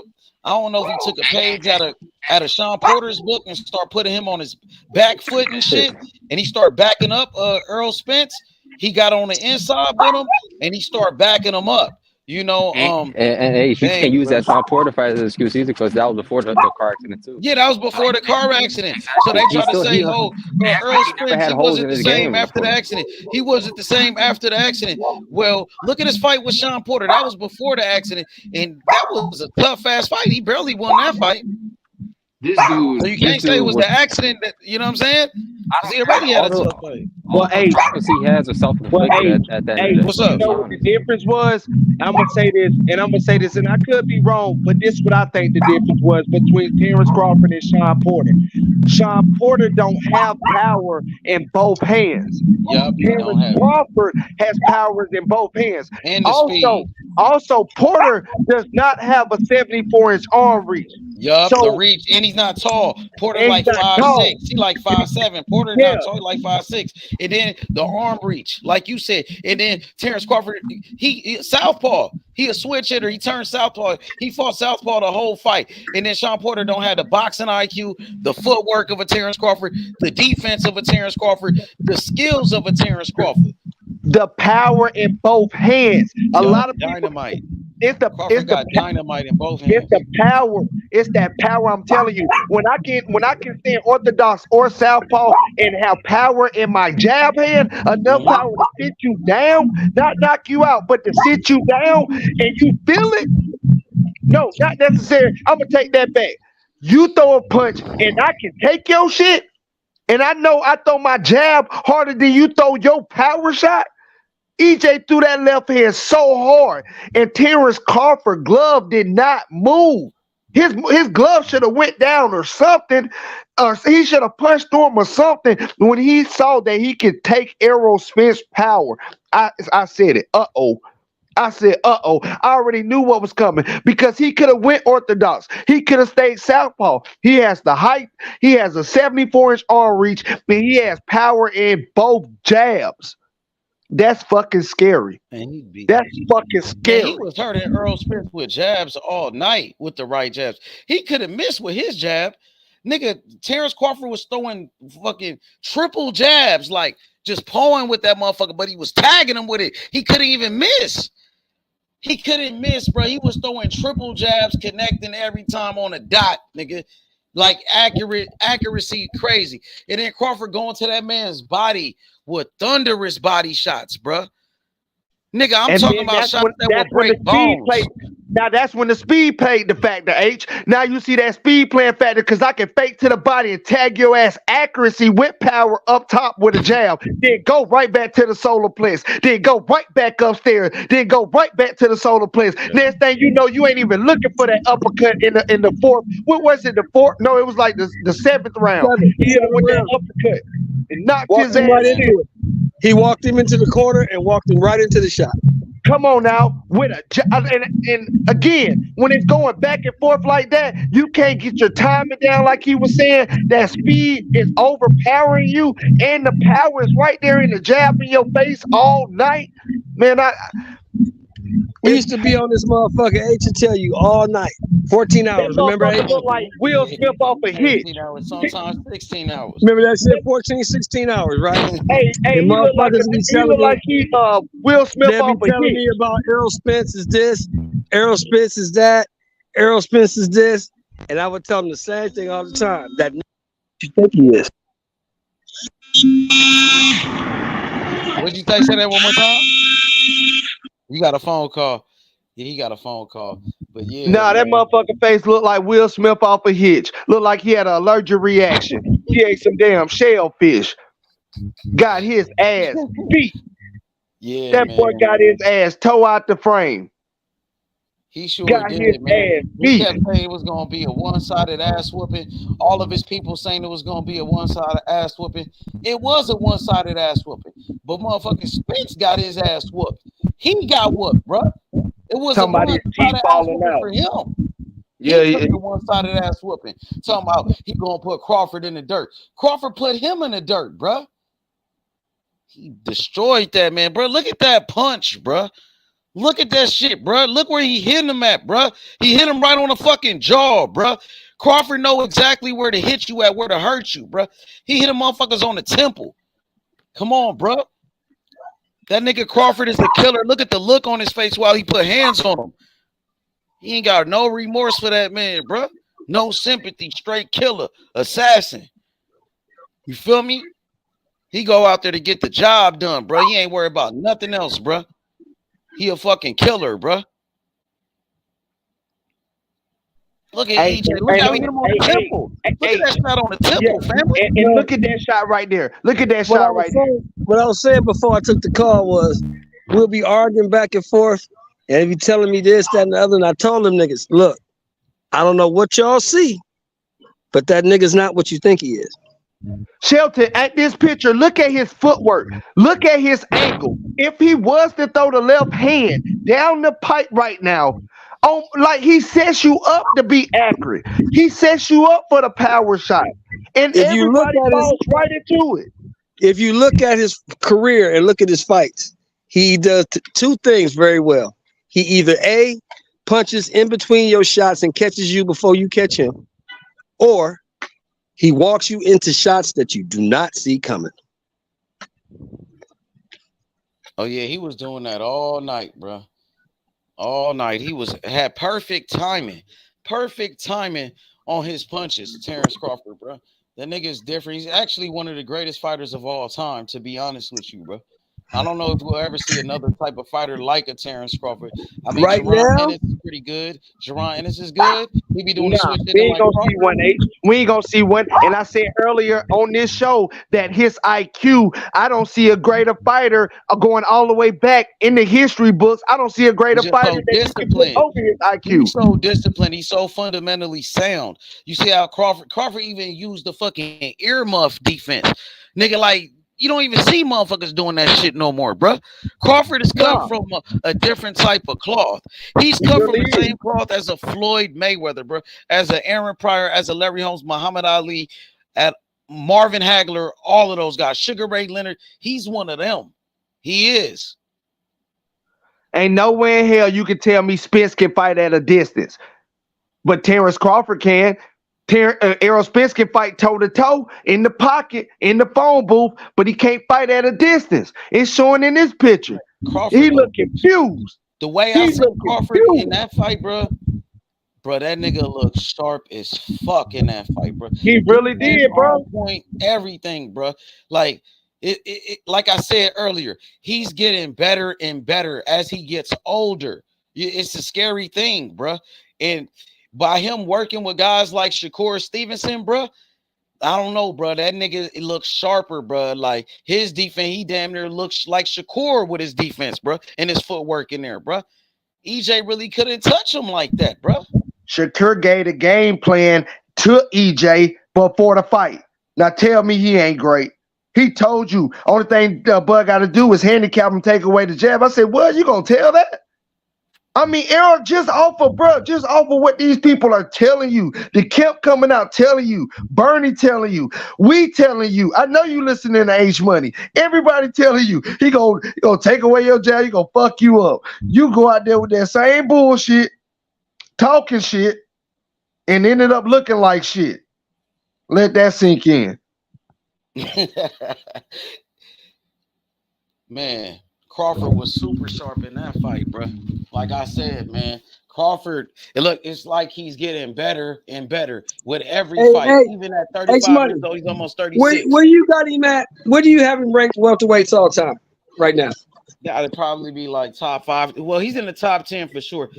I don't know if he took a page out of Sean Porter's book and start putting him on his back foot and shit, and he started backing up Errol Spence, He got on the inside with him, and he started backing him up. You know, and you can't use that Sean Porter fight as an excuse either, because that was before the car accident too. Yeah, that was before the car accident. So they try to say, "Oh, Errol Spence, he wasn't the same after the accident. He wasn't the same after the accident." Well, look at his fight with Sean Porter. That was before the accident, and that was a tough ass fight. He barely won that fight. This dude, so you can't say it was the accident. That, you know what I'm saying? He already had a tough fight. Well, hey, he has a self-inflicted at that. Hey, what's up? You know what the difference was? I'm gonna say this, and I could be wrong, but this is what I think the difference was between Terence Crawford and Sean Porter. Sean Porter don't have power in both hands. Yep, Terence Crawford has powers in both hands. And the speed. Also, Porter does not have a 74-inch arm reach. Yup, So, the reach, and he's not tall. Porter and like he's not 5'6". tall. He like 5'7". Porter not tall, he like 5'6". And then the arm reach, like you said. And then Terence Crawford, he southpaw. He a switch hitter. He turned southpaw. He fought southpaw the whole fight. And then Sean Porter don't have the boxing IQ, the footwork of a Terence Crawford, the defense of a Terence Crawford, the skills of a Terence Crawford. The power in both hands. A lot of people, dynamite. It's the dynamite in both hands. It's the power. It's that power. I'm telling you. When I can stand orthodox or southpaw and have power in my jab hand, enough power to sit you down, not knock you out, but to sit you down and you feel it. No, not necessary. I'm gonna take that back. You throw a punch and I can take your shit, and I know I throw my jab harder than you throw your power shot. EJ threw that left hand so hard, and Terence Crawford glove did not move. His glove should have went down or something, or he should have punched through him or something when he saw that he could take Errol Spence power. I said it. I said, I already knew what was coming because he could have went orthodox. He could have stayed southpaw. He has the height. He has a 74-inch arm reach, and he has power in both jabs. That's fucking scary. That's fucking scary. Man, he was hurting Errol Spence with jabs all night with the right jabs. He could have missed with his jab. Nigga, Terence Crawford was throwing fucking triple jabs, like just pawing with that motherfucker, but he was tagging him with it. He couldn't even miss. He couldn't miss, bro. He was throwing triple jabs, connecting every time on a dot, nigga. Like accuracy crazy. And then Crawford going to that man's body with thunderous body shots, bro. Nigga, I'm talking about shots that will break bones. Now that's when the speed played the factor, H. Now you see that speed playing factor because I can fake to the body and tag your ass accuracy with power up top with a jab. Then go right back to the solar plex. Then go right back upstairs. Then go right back to the solar plex. Next thing you know, you ain't even looking for that uppercut in the fourth. What was it? The fourth? No, it was like the seventh round. He hit him with that uppercut and knocked his ass right into it. He walked him into the corner and walked him right into the shot. Come on now, with and again, when it's going back and forth like that, you can't get your timing down like he was saying. That speed is overpowering you, and the power is right there in the jab in your face all night. Man, we used to be on this motherfucker H to tell you all night, 14 hours. Remember H? Look like Will Smith off a hit. Sometimes 16 hours. Remember that shit? 14, 16 hours, right? Hey, he look like Will Smith they'll off be a telling hit. me about Errol Spence is this, Errol Spence is that, Errol Spence is this, and I would tell them the same thing all the time. That you think he is. What'd you say? Say that one more time. You got a phone call. Yeah, he got a phone call. But yeah. Nah, that motherfucking face looked like Will Smith off a hitch. Looked like he had an allergic reaction. He ate some damn shellfish. Got his ass beat. Yeah, that boy got his ass toe out the frame. He sure got did, his man. ass He beat. kept saying it was gonna be a one-sided ass whooping. All of his people saying it was gonna be a one-sided ass whooping. It was a one-sided ass whooping, but motherfucking Spence got his ass whooped. He got whooped, bro. It was a one-sided ass whooping for him. Yeah, he took the one-sided ass whooping. Talking about he gonna put Crawford in the dirt. Crawford put him in the dirt, bro. He destroyed that man, bro. Look at that punch, bro. Look at that shit, bro. Look where he hit him at, bro. He hit him right on the fucking jaw, bro. Crawford know exactly where to hit you at, where to hurt you, bro. He hit him motherfuckers on the temple. Come on, bro. That nigga Crawford is a killer. Look at the look on his face while he put hands on him. He ain't got no remorse for that man, bro. No sympathy. Straight killer. Assassin. You feel me? He go out there to get the job done, bro. He ain't worried about nothing else, bro. He a fucking killer, bro. Look at EJ. Look how he hit him on the temple. Look at that shot on the temple, family. And look at that shot right there. Look at that shot right there. What I was saying before I took the call was we'll be arguing back and forth, and if you telling me this, that, and the other, and I told them niggas, look, I don't know what y'all see, but that nigga's not what you think he is. Shelton, at this picture, look at his footwork. Look at his angle. If he was to throw the left hand down the pipe right now, like he sets you up to be accurate. He sets you up for the power shot. And if everybody falls right into it. If you look at his career and look at his fights, he does two things very well. He either A, punches in between your shots and catches you before you catch him, or he walks you into shots that you do not see coming. Oh yeah, he was doing that all night, bro. All night. He had perfect timing on his punches. Terence Crawford, bro. That nigga is different. He's actually one of the greatest fighters of all time, to be honest with you, bro. I don't know if we'll ever see another type of fighter like a Terence Crawford. I mean, right Jerron now, Ennis is pretty good. Jerron Ennis is good. He be doing the switch. We ain't gonna see one, H. We ain't gonna see one. And I said earlier on this show that his IQ, I don't see a greater fighter going all the way back in the history books. I don't see a greater fighter that you can put over his IQ. He's so disciplined. He's so fundamentally sound. You see how Crawford even used the fucking earmuff defense. Nigga, like, you don't even see motherfuckers doing that shit no more, bro. Crawford has come from a different type of cloth. He's come from the same cloth as a Floyd Mayweather, bro, as a Aaron Pryor, as a Larry Holmes, Muhammad Ali, at Marvin Hagler, all of those guys. Sugar Ray Leonard, he's one of them. He is. Ain't nowhere in hell you can tell me Spence can fight at a distance, but Terence Crawford can. Errol Spence can fight toe-to-toe in the pocket, in the phone booth, but he can't fight at a distance. It's showing in this picture. Crawford, he look confused. The way I saw Crawford in that fight, bro, that nigga looked sharp as fuck in that fight, bro. He really did, bro. Point everything, bro. Like like I said earlier, he's getting better and better as he gets older. It's a scary thing, bro. And by him working with guys like Shakur Stevenson, bro, I don't know, bro. That nigga, it looks sharper, bro. Like his defense, he damn near looks like Shakur with his defense, bro, and his footwork in there, bro. EJ really couldn't touch him like that, bro. Shakur gave the game plan to EJ before the fight. Now tell me he ain't great. He told you only thing Bud got to do is handicap him, take away the jab. I said, what? You gonna tell that? I mean, Errol, just off of what these people are telling you. They kept coming out telling you, Bernie telling you, we telling you. I know you listening to H Money. Everybody telling you, he gonna take away your jab, he gonna fuck you up. You go out there with that same bullshit, talking shit, and ended up looking like shit. Let that sink in. Man, Crawford was super sharp in that fight, bro. Like I said, man, Crawford, it's like he's getting better and better with every fight. Even at 35 years old, he's almost 36. Where you got him at? Where do you have him ranked welterweights all time right now? Yeah, it'd probably be like top 5. Well, he's in the top 10 for sure.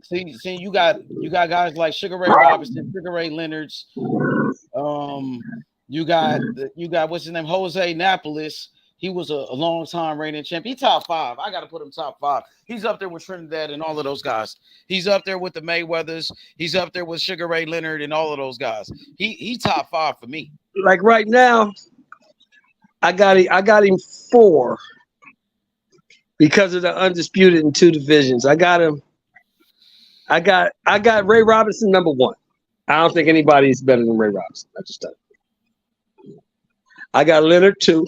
See, you got guys like Sugar Ray Robinson, Sugar Ray Leonard's. You got what's his name, Jose Napoles. He was a long time reigning champ. He top 5. I got to put him top 5. He's up there with Trinidad and all of those guys. He's up there with the Mayweathers. He's up there with Sugar Ray Leonard and all of those guys. He top 5 for me. Like right now, I got him 4 because of the undisputed in 2 divisions. I got Ray Robinson number 1. I don't think anybody's better than Ray Robinson. I just don't. I got Leonard 2.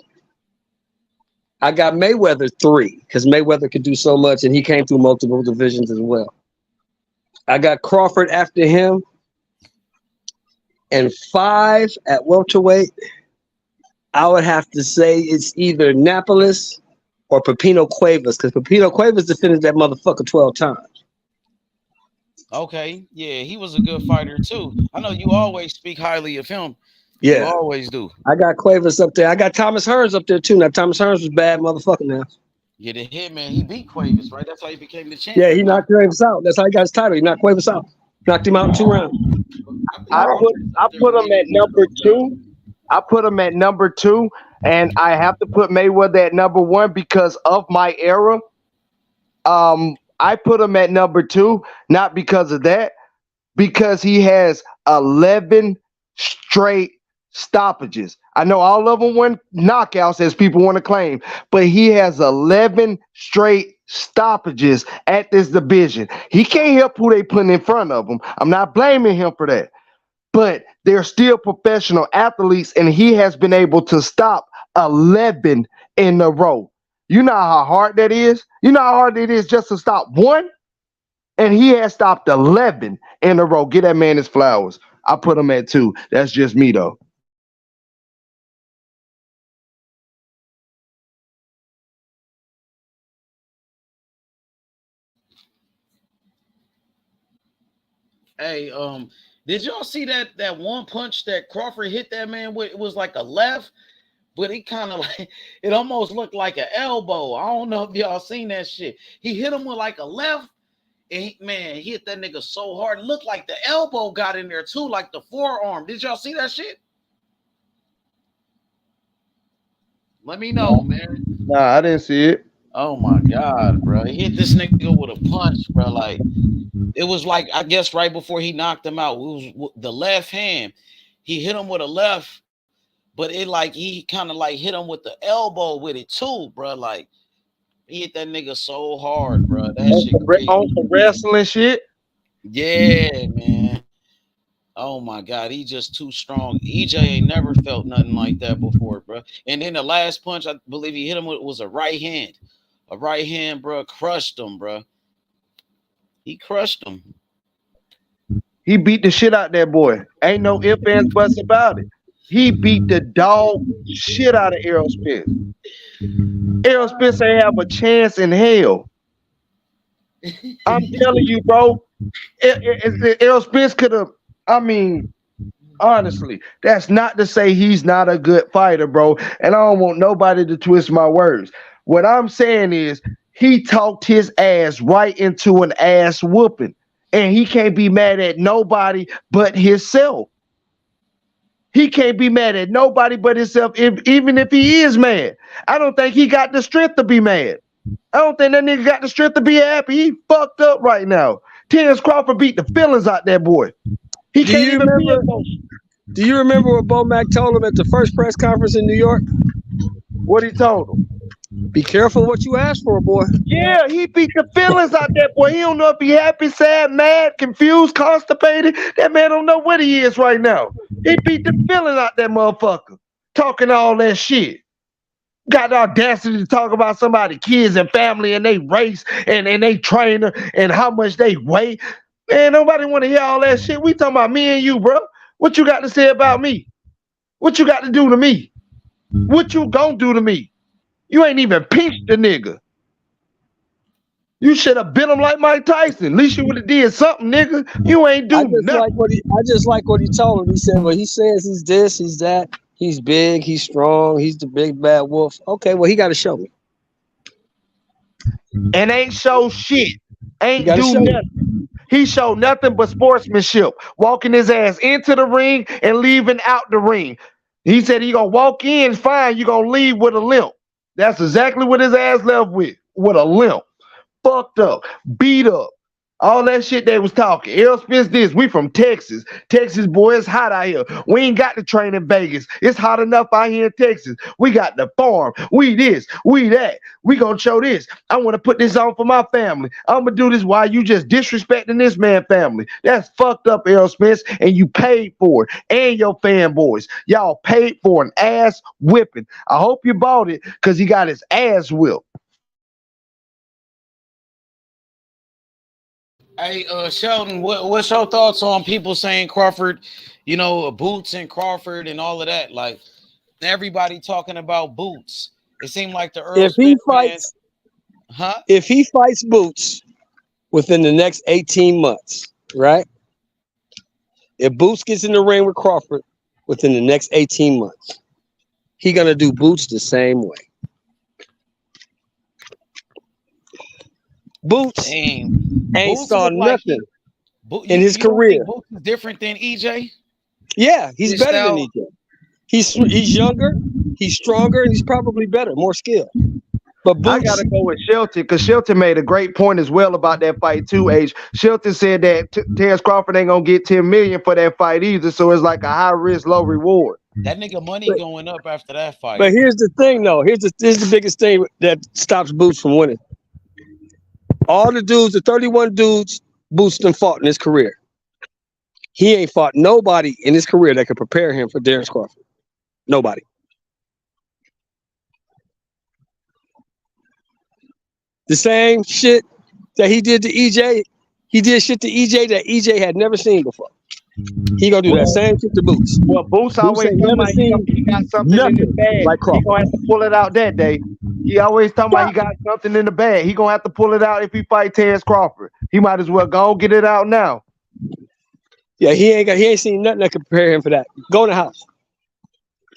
I got Mayweather 3 because Mayweather could do so much and he came through multiple divisions as well. I got Crawford after him. And 5 at welterweight. I would have to say it's either Napolis or Pepino Cuevas, because Pepino Cuevas defended that motherfucker 12 times. Okay, yeah, he was a good fighter too. I know you always speak highly of him. Yeah, you always do. I got Cuevas up there. I got Thomas Hearns up there too. Now Thomas Hearns was bad motherfucker now. Yeah, the Hitman, he beat Cuevas, right? That's how he became the champ. Yeah, he knocked Cuevas out. That's how he got his title. He knocked Cuevas out. Knocked him out in 2 rounds. I put him at number 2. I put him at number 2, and I have to put Mayweather at number 1 because of my era. I put him at number 2, not because of that, because he has 11 straight stoppages. I know all of them weren't knockouts, as people want to claim, but he has 11 straight stoppages at this division. He can't help who they put in front of him. I'm not blaming him for that, but they're still professional athletes, and he has been able to stop 11 in a row. You know how hard that is? You know how hard it is just to stop one? And he has stopped 11 in a row. Get that man his flowers. I put him at 2. That's just me, though. Hey, did y'all see that one punch that Crawford hit that man with? It was like a left, but he kind of like, it almost looked like an elbow. I don't know if y'all seen that shit. He hit him with like a left, and he hit that nigga so hard. It looked like the elbow got in there too, like the forearm. Did y'all see that shit? Let me know, man. Nah, I didn't see it. Oh my God, bro. He hit this nigga with a punch, bro. Like, it was like, I guess right before he knocked him out, it was the left hand. He hit him with a left, but it like, he kind of like hit him with the elbow with it too, bro. Like, he hit that nigga so hard, bro. That shit crazy. On some wrestling shit? Yeah, man. Oh my God, he just too strong. EJ ain't never felt nothing like that before, bro. And then the last punch, I believe he hit him with was a right hand. A right hand, bro, crushed him, bro. He crushed him. He beat the shit out that boy. Ain't no ifs, ands, buts about it. He beat the dog shit out of Errol Spence. Errol Spence ain't have a chance in hell. I'm telling you, bro. Errol Spence could have, I mean, honestly, that's not to say he's not a good fighter, bro. And I don't want nobody to twist my words. What I'm saying is he talked his ass right into an ass whooping. And he can't be mad at nobody but himself. He can't be mad at nobody but himself, even if he is mad. I don't think he got the strength to be mad. I don't think that nigga got the strength to be happy. He fucked up right now. Terence Crawford beat the feelings out that boy. He can't even be emotional. Do you remember what Bo Mack told him at the first press conference in New York? What he told him? Be careful what you ask for, boy. Yeah, he beat the feelings out that boy. He don't know if he happy, sad, mad, confused, constipated. That man don't know what he is right now. He beat the feelings out that motherfucker. Talking all that shit. Got the audacity to talk about somebody's kids and family and they race and they trainer and how much they weigh. Man, nobody want to hear all that shit. We talking about me and you, bro. What you got to say about me? What you got to do to me? What you gonna do to me? You ain't even pinched the nigga. You should have bit him like Mike Tyson. At least you would have did something, nigga. You ain't do nothing. I just like what he told him. He said, well, he says he's this, he's that. He's big, he's strong, he's the big bad wolf. Okay, well, he got to show me. And ain't show shit. Ain't do nothing. He showed nothing but sportsmanship. Walking his ass into the ring and leaving out the ring. He said he gonna walk in fine, you gonna leave with a limp. That's exactly what his ass left with a limp. Fucked up, beat up. All that shit they was talking. Errol Spence this. We from Texas. Texas, boy, it's hot out here. We ain't got to train in Vegas. It's hot enough out here in Texas. We got the farm. We this. We that. We gonna show this. I want to put this on for my family. I'm gonna do this while you just disrespecting this man family. That's fucked up, Errol Spence, and you paid for it. And your fanboys. Y'all paid for an ass whipping. I hope you bought it because he got his ass whipped. Hey, Sheldon, what's your thoughts on people saying Crawford, boots and Crawford and all of that? Like, everybody talking about Boots. It seemed like the Errol If he Spence fights, huh? If he fights Boots within the next 18 months, right? If Boots gets in the ring with Crawford within the next 18 months, he gonna do Boots the same way. Boots ain't Boots saw nothing in his you don't career. think Boots is different than EJ? Yeah, he's His better style- than EJ. He's younger, he's stronger, and he's probably better, more skilled. But Boots, I gotta go with Shelton because Shelton made a great point as well about that fight too. H. Shelton said that Terence Crawford ain't gonna get $10 million for that fight either, so it's like a high risk, low reward. That nigga money going up after that fight. but here's the thing, though. Here's the biggest thing that stops Boots from winning. All the dudes, the 31 dudes, Boots done fought in his career. He ain't fought nobody in his career that could prepare him for Terence Crawford. Nobody. The same shit that he did to EJ, he did shit to EJ that EJ had never seen before. He gonna do that same shit to Boots. Well, Boots always ain't talking never about seen he got something in his bag. like He Crawford. gonna have to pull it out that day. He always talking about he got something in the bag. He gonna have to pull it out if he fight Terence Crawford. He might as well go get it out now. Yeah, he ain't seen nothing that could prepare him for that. Go in the house.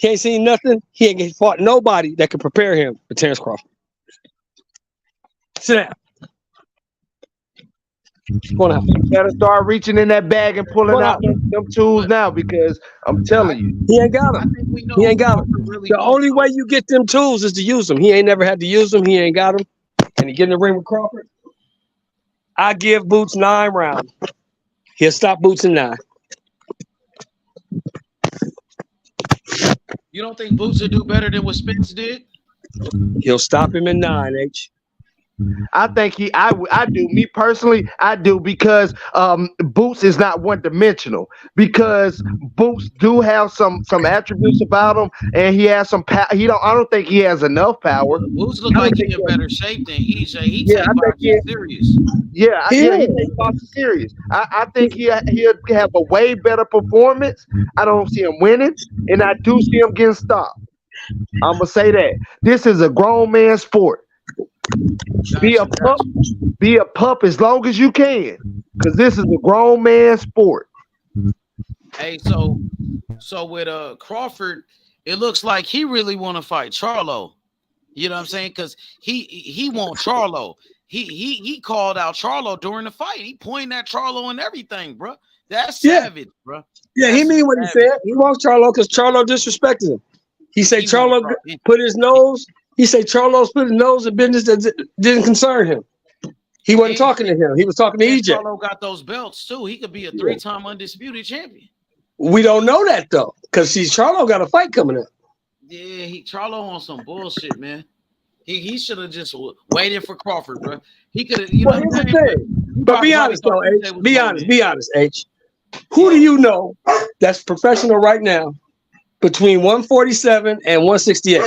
He ain't seen nothing. He ain't fought nobody that could prepare him for Terence Crawford. Sit down. Go in the house. You gotta start reaching in that bag and pulling out them tools now because I'm telling you. He ain't got them. He ain't got them. The only way you get them tools is to use them. He ain't never had to use them. He ain't got them. And he get in the ring with Crawford. I give Boots 9 rounds. He'll stop Boots in 9. You don't think Boots will do better than what Spence did? He'll stop him in 9, H. I think I do. Me personally, I do because Boots is not one dimensional. Because Boots do have some attributes about him, and he has some power. I don't think he has enough power. Boots look like he in better shape than EJ. He take boxing serious. Yeah, he takes boxing serious. I think he'll have a way better performance. I don't see him winning, and I do see him getting stopped. I'm gonna say that this is a grown man sport. Be a pup as long as you can, because this is a grown man sport. Hey, so with Crawford, it looks like he really want to fight Charlo. You know what I'm saying? Because he want Charlo. He called out Charlo during the fight. He pointed at Charlo and everything, bro. That's savage, bro. Yeah, he mean what he said. He wants Charlo because Charlo disrespected him. He said Charlo put his nose. He said Charlo's put his nose in business that didn't concern him. He wasn't talking to him. He was talking to EJ. Charlo got those belts too. He could be a 3-time undisputed champion. We don't know that though, because Charlo got a fight coming up. Yeah, Charlo on some bullshit, man. He should have just waited for Crawford, bro. He could have. Well, here's the thing. But be honest though, H. Be honest, H. Who do you know that's professional right now between 147 and 168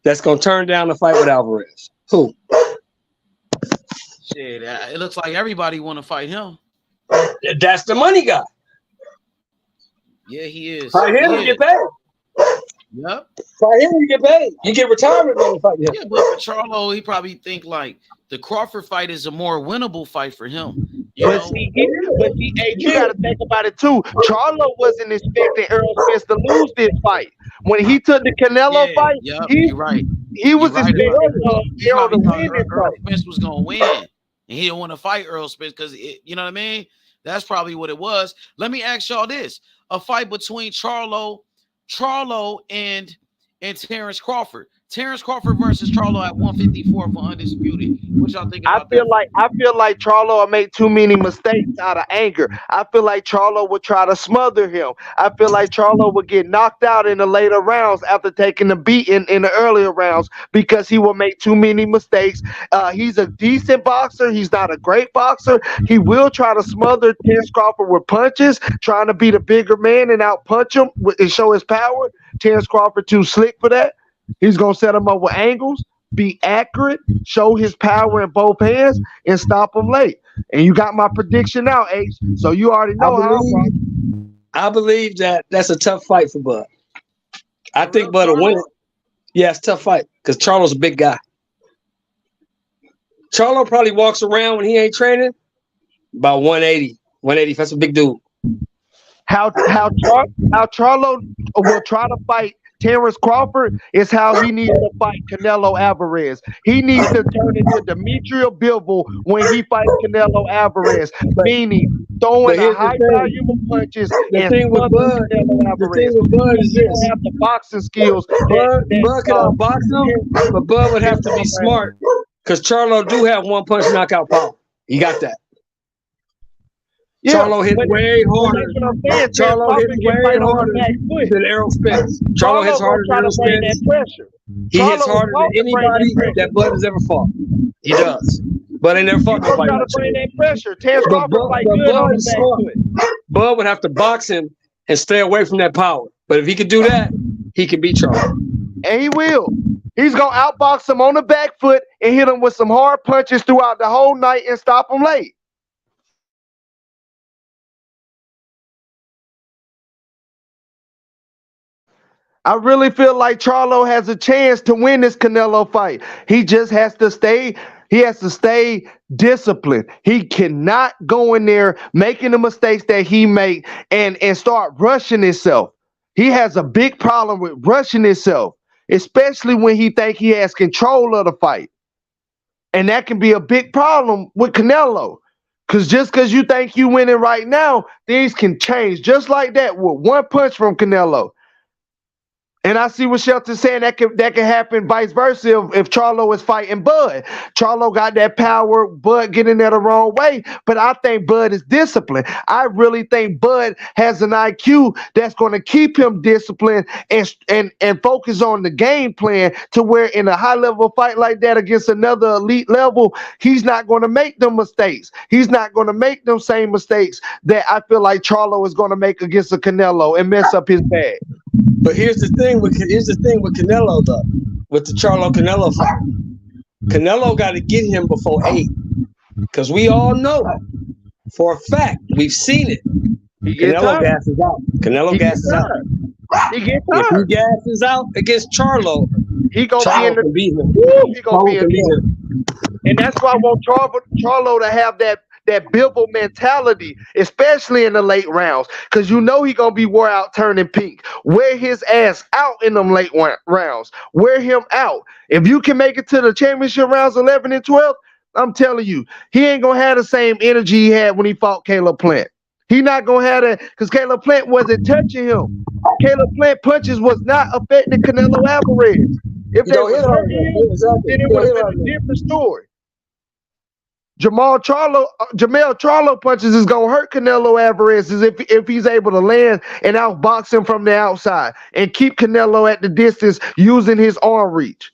that's gonna turn down the fight with Alvarez? Who? Shit, it looks like everybody want to fight him. That's the money guy. Yeah, he is. Fight him to get paid. Yep. Fight him, you get paid. You get retirement money fight him. Yeah, but for Charlo, he probably think like the Crawford fight is a more winnable fight for him. But you got to think about it too. Charlo wasn't expecting Errol Spence to lose this fight. When he took the Canelo fight, you're right. He was expecting Errol to win this Errol fight. Spence was gonna win, and he didn't want to fight Errol Spence because you know what I mean. That's probably what it was. Let me ask y'all this: a fight between Charlo and Terence Crawford. Terence Crawford versus Charlo at 154 for undisputed. What y'all think about that? I feel like Charlo will make too many mistakes out of anger. I feel like Charlo would try to smother him. I feel like Charlo would get knocked out in the later rounds after taking the beat in the earlier rounds because he will make too many mistakes. He's a decent boxer. He's not a great boxer. He will try to smother Terence Crawford with punches, trying to be the bigger man and out-punch him and show his power. Terence Crawford too slick for that. He's going to set him up with angles, be accurate, show his power in both hands, and stop him late. And you got my prediction now, H. So you already know I believe that's a tough fight for Bud. I think Bud will win it. Yeah, it's a tough fight because Charlo's a big guy. Charlo probably walks around when he ain't training about 180. 180. That's a big dude. How Charlo will try to fight Terence Crawford is how he needs to fight Canelo Alvarez. He needs to turn into Demetrio Bivol when he fights Canelo Alvarez, meaning throwing a high volume of punches The thing with Bud is this. He have the boxing skills. Bud can outbox him, but Bud would have to be smart because Charlo do have one punch knockout power. He got that. Charlo hits way harder. Charlo hits way harder than Errol Spence. Charlo hits harder than Errol Spence. He hits harder than anybody that Bud has ever fought. He does. But they never fought nobody. Bud would have to box him and stay away from that power. But if he could do that, he can beat Charlo. And he will. He's going to outbox him on the back foot and hit him with some hard punches throughout the whole night and stop him late. I really feel like Charlo has a chance to win this Canelo fight. He just has to stay. He has to stay disciplined. He cannot go in there making the mistakes that he made and start rushing himself. He has a big problem with rushing himself, especially when he think he has control of the fight. And that can be a big problem with Canelo. Because just because you think you winning right now, things can change just like that with one punch from Canelo. And I see what Shelton's saying, that can happen vice versa if Charlo is fighting Bud. Charlo got that power, Bud getting there the wrong way, but I think Bud is disciplined. I really think Bud has an IQ that's going to keep him disciplined and focus on the game plan to where in a high-level fight like that against another elite level, he's not going to make them mistakes. He's not going to make them same mistakes that I feel like Charlo is going to make against a Canelo and mess up his bag. But here's the thing with Canelo though, with the Charlo Canelo fight. Canelo got to get him before 8, because we all know for a fact we've seen it. Canelo gasses out. Canelo gasses out. He gets tired. If he gasses out against Charlo, he gonna be in the. He gonna be in the. And that's why I want Charlo to have that Bivol mentality, especially in the late rounds, because you know he's gonna be wore out turning pink. Wear his ass out in them late rounds. Wear him out. If you can make it to the championship rounds 11 and 12, I'm telling you, he ain't gonna have the same energy he had when he fought Caleb Plant. He not gonna have that because Caleb Plant wasn't touching him. Caleb Plant punches was not affecting Canelo Alvarez. If they was hurting him, then it would have been a different story. Jamel Charlo punches is gonna hurt Canelo Alvarez if he's able to land and outbox him from the outside and keep Canelo at the distance using his arm reach.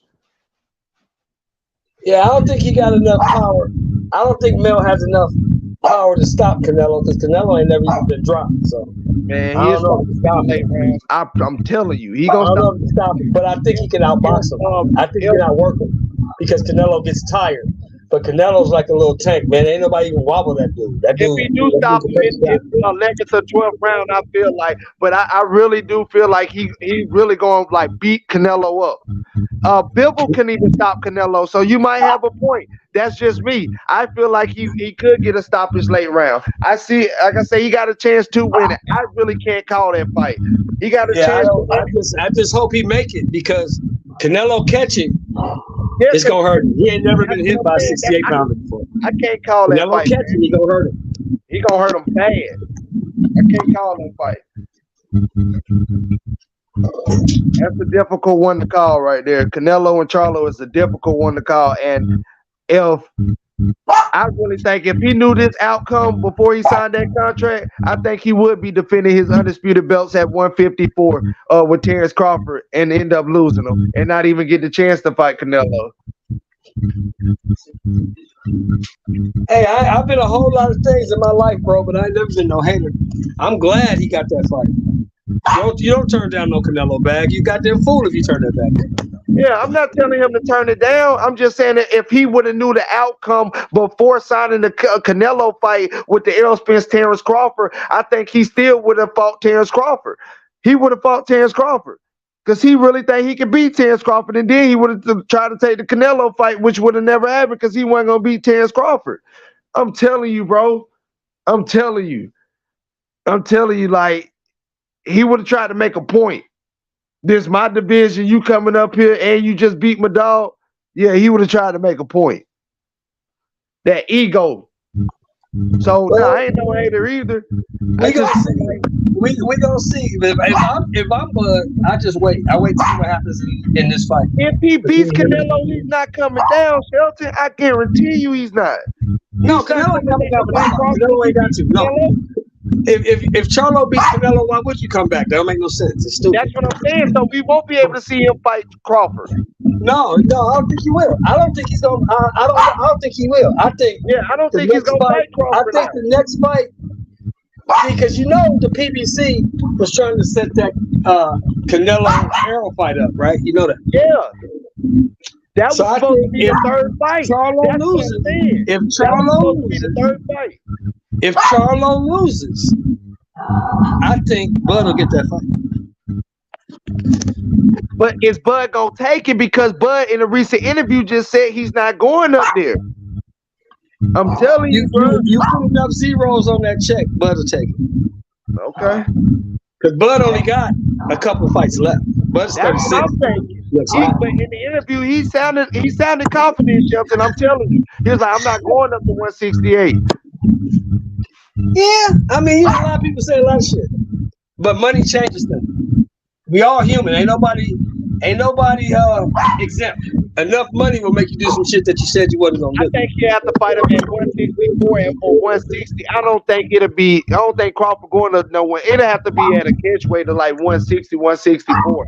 Yeah, I don't think he got enough power. I don't think Mel has enough power to stop Canelo because Canelo ain't never even been dropped. So man, I don't know if to stop him. I'm telling you, he I gonna don't know if to stop him, but I think he can outbox him. I think he can outwork him because Canelo gets tired. But Canelo's like a little tank, man. Ain't nobody even wobble that dude. That dude. If he do stop him in 11th or 12th round, I feel like, but I really do feel like he really going to like beat Canelo up. Bivol can even stop Canelo, so you might have a point. That's just me. I feel like he could get a stoppage late round. I see, like I say, he got a chance to win it. I really can't call that fight. He got a chance. I just hope he make it because Canelo catching. It's gonna hurt him. He ain't never been hit by a 68 pounder before. I can't call that fight. Catching, he gonna hurt him. He gonna hurt him bad. I can't call that fight. That's a difficult one to call right there. Canelo and Charlo is a difficult one to call. And if I really think if he knew this outcome before he signed that contract, I think he would be defending his undisputed belts at 154 with Terence Crawford and end up losing them and not even get the chance to fight Canelo. Hey, I've been a whole lot of things in my life, bro, but I ain't never been no hater. I'm glad he got that fight. You don't turn down no Canelo bag. You goddamn fool if you turn that bag. Yeah, I'm not telling him to turn it down. I'm just saying that if he would have knew the outcome before signing the Canelo fight with the Errol Spence Terence Crawford, I think he still would have fought Terence Crawford. He would have fought Terence Crawford. Because he really think he could beat Terence Crawford, and then he would have tried to take the Canelo fight, which would have never happened because he wasn't gonna beat Terence Crawford. I'm telling you, bro. I'm telling you, like he would have tried to make a point. This my division, you coming up here and you just beat my dog. Yeah, he would have tried to make a point. That ego. So I ain't no hater either. We gonna see. If I'm Bud, I just wait. I wait to see what happens in this fight. If he beats Canelo, he's not coming down, Shelton. I guarantee you, he's not. No, Canelo ain't coming down. Canelo ain't got to. No. If Charlo beats Canelo, why would you come back? That don't make no sense. It's stupid. That's what I'm saying. So we won't be able to see him fight Crawford. No, I don't think he will. I don't think he's gonna. I don't think he will. I think. Yeah, I don't think he's gonna fight Crawford. I think the next fight. Because you know the PBC was trying to set that Canelo Errol fight up, right? You know that. Yeah. That was supposed to be the third fight. Charlo loses. If Charlo loses, third fight. If Charlo loses, I think Bud will get that fight. But is Bud gonna take it? Because Bud in a recent interview just said he's not going up there. I'm telling you, bro. You put enough zeros on that check, Bud will take it. Okay. Because Bud only got a couple fights left. Bud's 36. But in the interview, he sounded confident, Shelton. I'm telling you. He was like, I'm not going up to 168. Yeah, I mean, a lot of people say a lot of shit. But money changes things. We all human. Ain't nobody exempt. Enough money will make you do some shit that you said you wasn't gonna do. I think you have to fight him at 164 or 160. I don't think Crawford going to nowhere. It'll have to be at a catch weight to like 160, 164.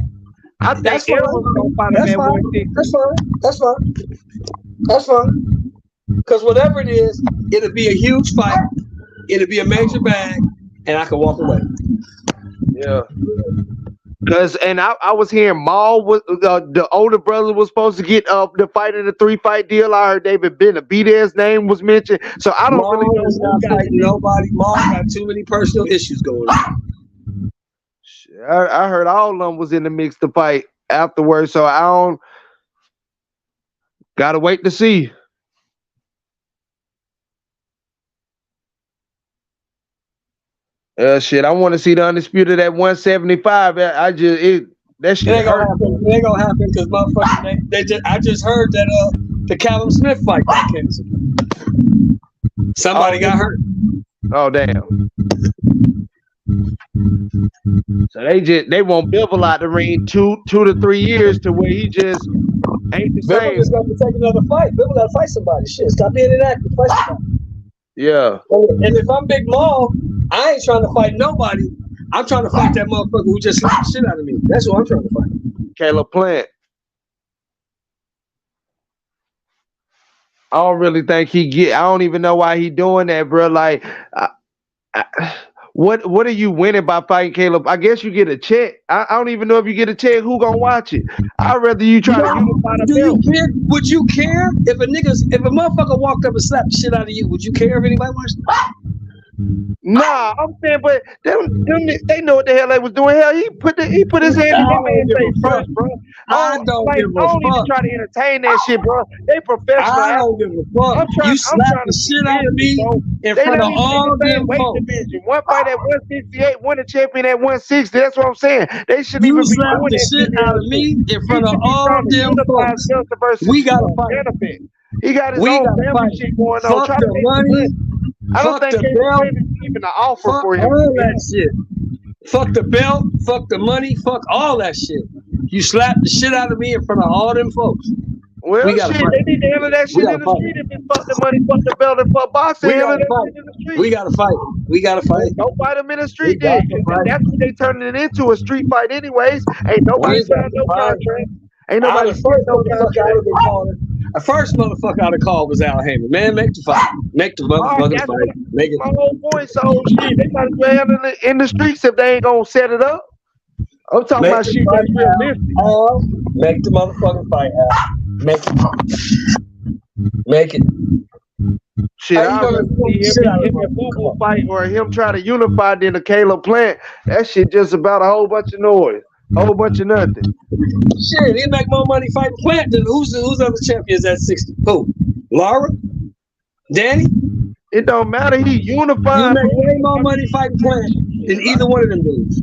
I think Errol's gonna fight him at 160. That's fine. Because whatever it is, it'll be a huge fight. It'll be a major bag, and I can walk away. Yeah. Because I was hearing Maul was the older brother was supposed to get the fight in a 3-fight deal. I heard David Benavidez's name was mentioned. So I don't Maul really know. Is not fighting nobody. Maul got too many personal issues going on. I heard all of them was in the mix to fight afterwards. So I don't. Gotta wait to see. Shit, I want to see the Undisputed at 175. That shit It ain't gonna happen. It ain't gonna happen because motherfuckers. I just heard that the Callum Smith fight got canceled. Somebody got hurt. Oh damn. So they want Bivol out the ring 2 to 3 years to where he just ain't the same. Bivol is going to take another fight. Bivol got to fight somebody. Shit, stop being inactive. Fight somebody. Yeah. And if I'm Big Maul, I ain't trying to fight nobody. I'm trying to fight that motherfucker who just slapped the shit out of me. That's what I'm trying to fight. Caleb Plant. I don't really think I don't even know why he doing that, bro. Like, what are you winning by fighting Caleb? I guess you get a check. I don't even know if you get a check. Who gonna watch it? I'd rather you try to unify the belt. Would you care if a motherfucker walked up and slapped the shit out of you? Would you care if anybody watched it? Nah, I'm saying, but they know what the hell they was doing. Hell, he put his hand in that man's face first, bro. I don't give a fuck. Even try to entertain that shit, bro. They professional. I don't give a fuck. You slapped the shit out of me in front of all them folks. One fight at 168, one a champion at 160. That's what I'm saying. They shouldn't even be slapped the shit out of me in front of all them folks. We gotta fight. He got his own family shit going on. Fuck the money. I don't think the belt. Even an offer fuck for him. All that shit. Fuck the belt. Fuck the money. Fuck all that shit. You slapped the shit out of me in front of all them folks. Well, shit, they need to handle that shit in the street. If it's fuck the money, fuck the belt, and fuck boxing, handle that shit in the street. We gotta fight. We gotta fight. Don't fight them in the street, then. That's what they turning it into, a street fight, anyways. Ain't nobody signed no contract. Ain't nobody signed no contract. The first motherfucker I'd have called was Al Heyman. Man, make the fight. Make the motherfucking fight. Make it. My whole point, so shit, they might as well handle it in the streets if they ain't gonna set it up. I'm talking about shit that's realistic. Make the motherfucking fight, Al. Make it. Make it. Shit, I'd rather see him a Boo fight or him try to unify than a Caleb Plant. That shit just about a whole bunch of noise. Whole bunch of nothing. Shit, he make more money fighting Plant than who's other champions at 60? Who? Laura? Danny? It don't matter. He unified. You make way more money fighting Plant than either one of them dudes.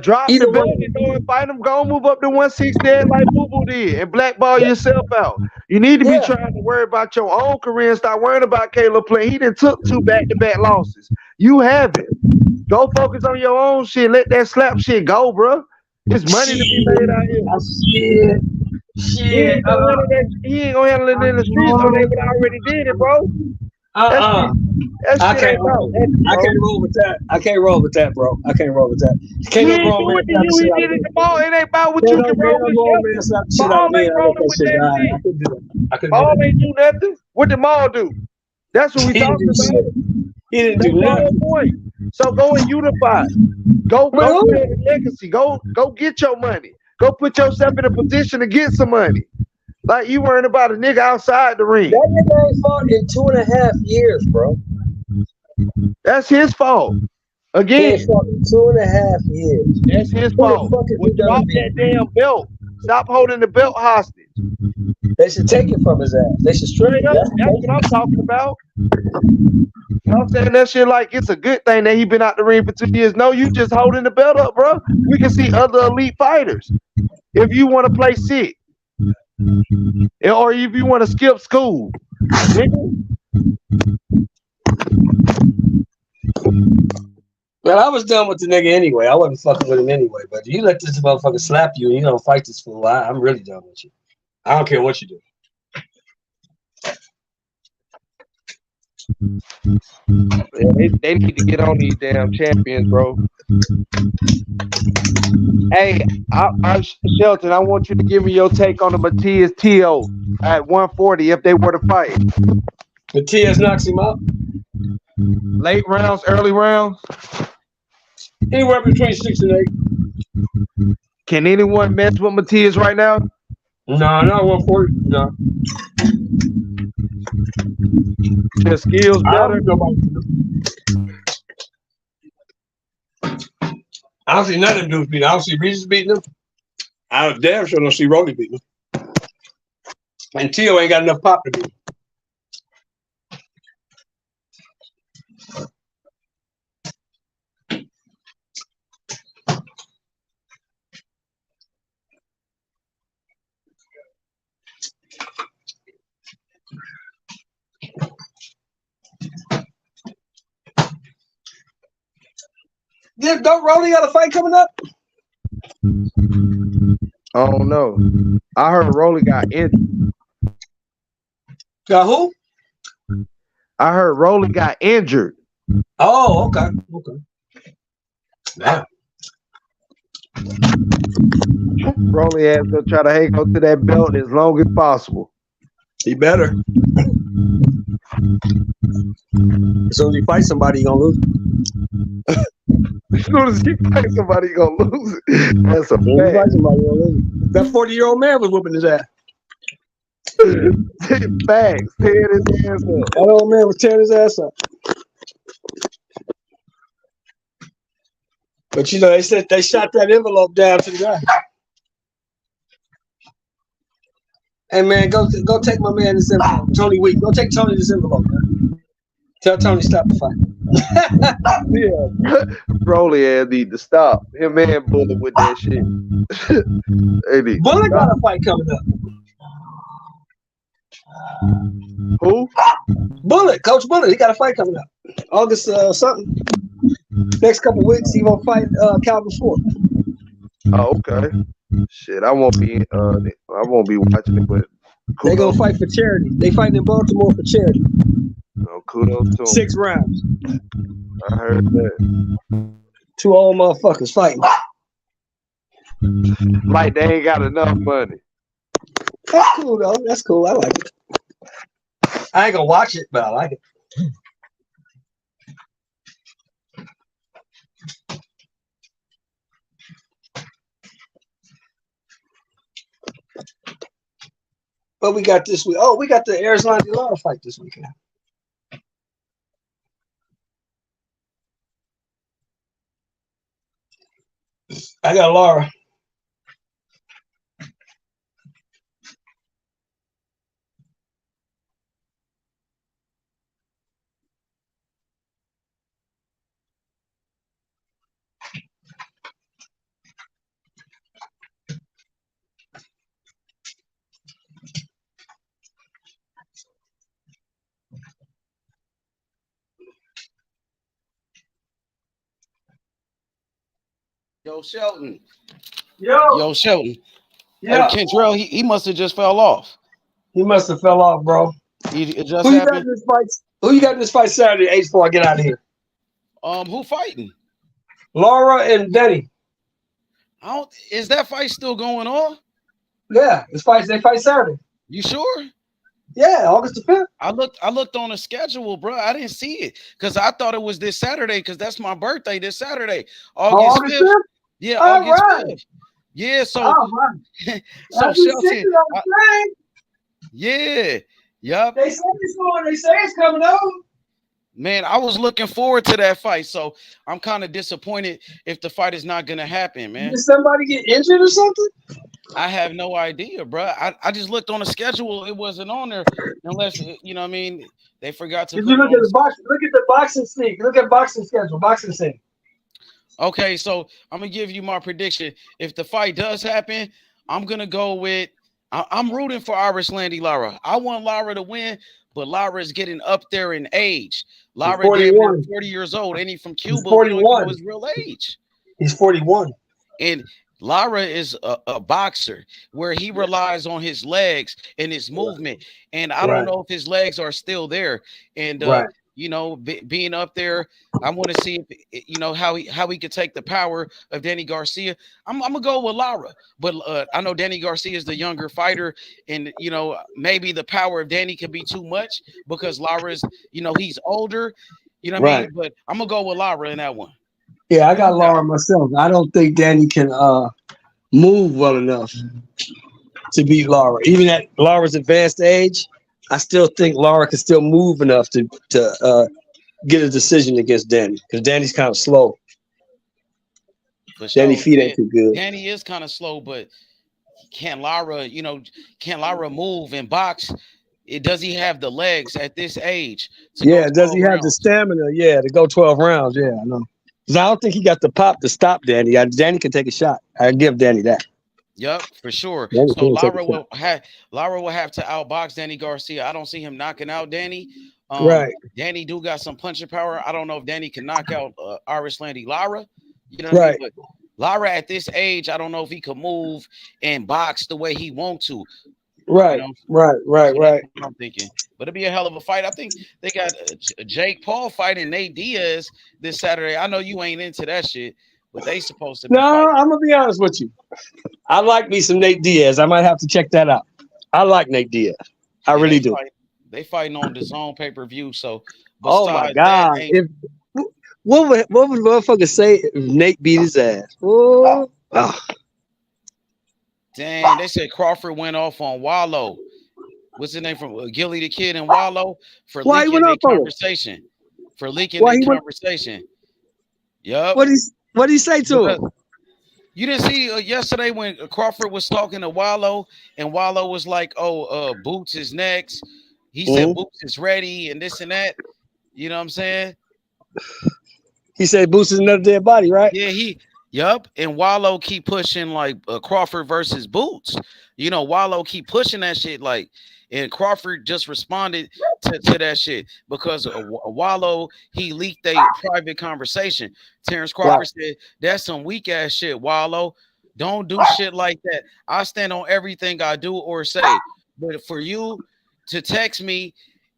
Drop the belt and go and fight him. Go move up to 160 like Boo Boo did and blackball yourself out. You need to be trying to worry about your own career and stop worrying about Caleb Plant. He done took 2 back-to-back losses. You haven't. Go focus on your own shit. Let that slap shit go, bro. There's money to be made out here. He ain't gonna handle it in the streets, so they would already did it, bro. I can't roll with that. I can't roll with that, bro. I can't roll with that. Can't no grown man slap shit out. It ain't about what you can roll with. Maul ain't rolling with that shit. Maul ain't do nothing. What did Maul do? That's what we talking about. He didn't do nothing. So go and unify. Go build a legacy. Go get your money. Go put yourself in a position to get some money. Like you worrying about a nigga outside the ring. That nigga ain't fought in 2.5 years, bro. That's his fault. Again, he fought in 2.5 years. That's his fault. Well, drop that damn belt. Stop holding the belt hostage. They should take it from his ass. They should strip it. That's what I'm talking about. I'm saying that shit like it's a good thing that he been out the ring for 2 years. No, you just holding the belt up, bro. We can see other elite fighters. If you want to play sick, or if you want to skip school, Well, I was done with the nigga anyway. I wasn't fucking with him anyway. But you let this motherfucker slap you and you don't fight this fool, I'm really done with you. I don't care what you do. Yeah, they need to get on these damn champions, bro. Hey, Shelton, I want you to give me your take on the Matias T.O. at 140 if they were to fight. Matias knocks him out. Late rounds, early rounds? Anywhere between 6 and 8. Can anyone mess with Matias right now? No, not 140. No. His skills better. I don't see none of them dudes beating. I don't see Regis beating them. I damn sure don't see Rolly beating them. And Tio ain't got enough pop to beat him. Yeah, don't Rolly got a fight coming up? I don't know. I heard Rolly got injured. Got who? I heard Rolly got injured. Oh, okay. Okay. Now. Rolly has to try to hang on to that belt as long as possible. He better. As soon as he fights somebody, he gonna lose. As soon as he fights somebody, he gonna lose it. That's a fact. That 40-year-old man was whooping his ass. Facts. Tearing his ass up. That old man was tearing his ass up. But you know, they said they shot that envelope down to the guy. Hey man, go take my man this envelope. Tony Week. Go take Tony this envelope, man. Tell Tony stop the fight. Yeah. Rolly ass need to stop. Him and Bullet with that shit. Bullet got a fight coming up. Who? Bullet, Coach Bullet. He got a fight coming up. August something. Next couple weeks, he gonna fight Calvin Ford. Oh, okay. Shit, I won't be watching it, but they gonna fight for charity. They fighting in Baltimore for charity. Oh, kudos to 6 rounds. I heard that. 2 old motherfuckers fighting. Like they ain't got enough money. That's cool though. That's cool. I like it. I ain't gonna watch it, but I like it. But we got this week. Oh, we got the Arizona Lara fight this weekend. I got Lara. Yo, Shelton. Yo, Shelton. yeah. Hey, Kentrell, he must have just fell off. He must have fell off, bro. It just Who you got happened. in this fight? Who you got in this fight Saturday? H before I get out of here. Who fighting? Laura and Denny. Is that fight still going on? Yeah, they fight Saturday. You sure? Yeah, August the 5th. I looked on the schedule, bro. I didn't see it because I thought it was this Saturday because that's my birthday this Saturday. August 5th. Yeah, August 5th. Yeah, so so Shelton, yeah, yep. They say it's going. They say it's coming out. Man, I was looking forward to that fight, so I'm kind of disappointed if the fight is not gonna happen, man. Did somebody get injured or something? I have no idea, bro. I just looked on the schedule; it wasn't on there, unless you know what I mean. They forgot to. If you look at the box, look at the boxing sneak. Look at boxing schedule, boxing scene. Okay, so I'm gonna give you my prediction. If the fight does happen, I'm gonna go with. I'm rooting for Iris Landy Lara. I want Lara to win, but Lara is getting up there in age. Lara is 40 years old, and he's from Cuba. He's 41. We don't know his real age. He's 41. And Lara is a boxer where he relies on his legs and his movement. And I don't know if his legs are still there. And you know, being up there, I want to see if, you know, how he could take the power of Danny Garcia. I'm gonna go with Lara, but I know Danny Garcia is the younger fighter, and you know, maybe the power of Danny could be too much because Lara is, you know, he's older, you know what I mean? But I'm gonna go with Lara in that one. Yeah, I got Lara myself. I don't think Danny can move well enough to beat Lara. Even at Lara's advanced age, I still think Lara can still move enough to get a decision against Danny, because Danny's kind of slow. Danny feet ain't too good. Danny is kind of slow, but can Lara move and box? Does he have the legs at this age? Yeah, does he have the stamina? Yeah, to go 12 rounds. Yeah, I know. Because I don't think he got the pop to stop Danny. Danny can take a shot. I give Danny that. Yep, for sure. Danny So Lara will have to outbox Danny Garcia. I don't see him knocking out Danny. Danny do got some punching power. I don't know if Danny can knock out Iris Landy Lara. You know what I mean? But Lara at this age, I don't know if he could move and box the way he want to. Right, you know? right. I'm thinking, but it'll be a hell of a fight. I think they got Jake Paul fighting Nate Diaz this Saturday. I know you ain't into that shit, but they supposed to be fighting. I'm gonna be honest with you. I like me some Nate Diaz. I might have to check that out. I like Nate Diaz. I really do. They fighting on the Zone pay-per-view. So, oh my God! What would motherfucker say if Nate beat his ass? Oh. Damn, they said Crawford went off on Wallow. What's his name from Gilly the Kid and Wallow for leaking their conversation. For leaking their conversation. Yup. What did he say to him? You didn't see yesterday when Crawford was talking to Wallow, and Wallow was like, "Oh, Boots is next." He said Boots is ready, and this and that. You know what I'm saying? He said Boots is another dead body, right? Yeah, Yup, and Wallow keep pushing like Crawford versus Boots. You know, Wallow keep pushing that shit like, and Crawford just responded to that shit because Wallow, he leaked a private conversation. Terence Crawford said, "That's some weak ass shit, Wallow. Don't do shit like that. I stand on everything I do or say. But for you to text me,"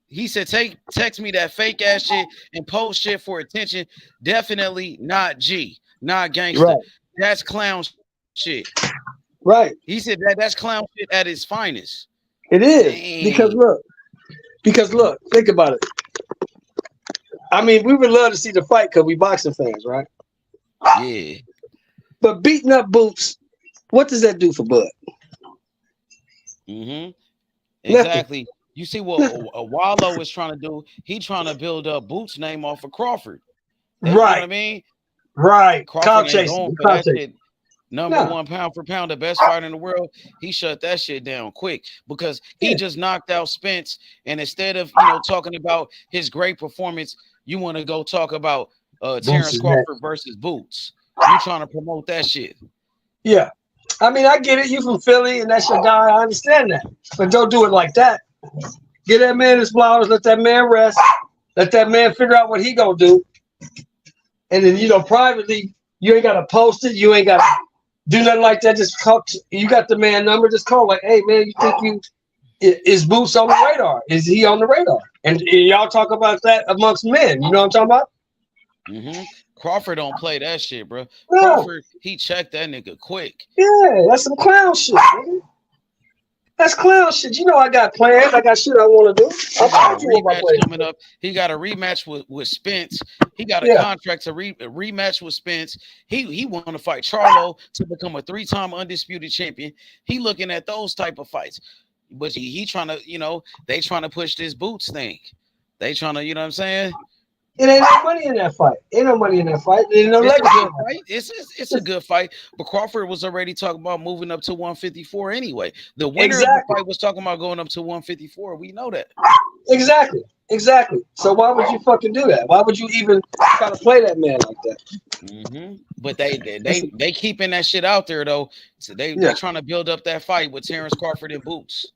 he said, text me that fake ass shit and post shit for attention. Definitely not G. Not gangster. Right. That's clown shit. Right. He said that's clown shit at its finest. It is. Dang. Because look, think about it. I mean, we would love to see the fight because we boxing fans, right? Yeah. But beating up Boots, what does that do for Bud? Mm-hmm. Exactly. You see what Wallow is trying to do? He trying to build up Boots' name off of Crawford. You know what I mean? Right. Crawford ain't going for that shit. Number one pound for pound, the best fighter in the world. He shut that shit down quick because he just knocked out Spence. And instead of talking about his great performance, you want to go talk about Terence Crawford versus Boots. You trying to promote that shit. Yeah. I mean, I get it. You from Philly and that's your guy. I understand that. But don't do it like that. Give that man his flowers. Let that man rest. Let that man figure out what he gonna do. And then, privately, You ain't gotta post it. You ain't gotta do nothing like that. Just call. You got the man number. Just call. Like, hey man, you think is Boots on the radar? Is he on the radar? And y'all talk about that amongst men. You know what I'm talking about? Mm-hmm. Crawford don't play that shit, bro. No. Crawford, he checked that nigga quick. Yeah, that's some clown shit, nigga. That's clown shit. You know I got plans. I got shit I want to do. He got a rematch coming up. He got a rematch with Spence. He got a contract to rematch with Spence. He want to fight Charlo to become a 3-time undisputed champion. He looking at those type of fights. But he trying to, you know, they trying to push this Boots thing. They trying to, you know what I'm saying? It ain't no money in that fight. Ain't no money in that fight. Ain't no it's a good fight. It's a good fight. But Crawford was already talking about moving up to 154 anyway. The winner of the fight was talking about going up to 154. We know that. Exactly. So why would you fucking do that? Why would you even try to play that man like that? Mm-hmm. But they keeping that shit out there though. So they trying to build up that fight with Terence Crawford and Boots.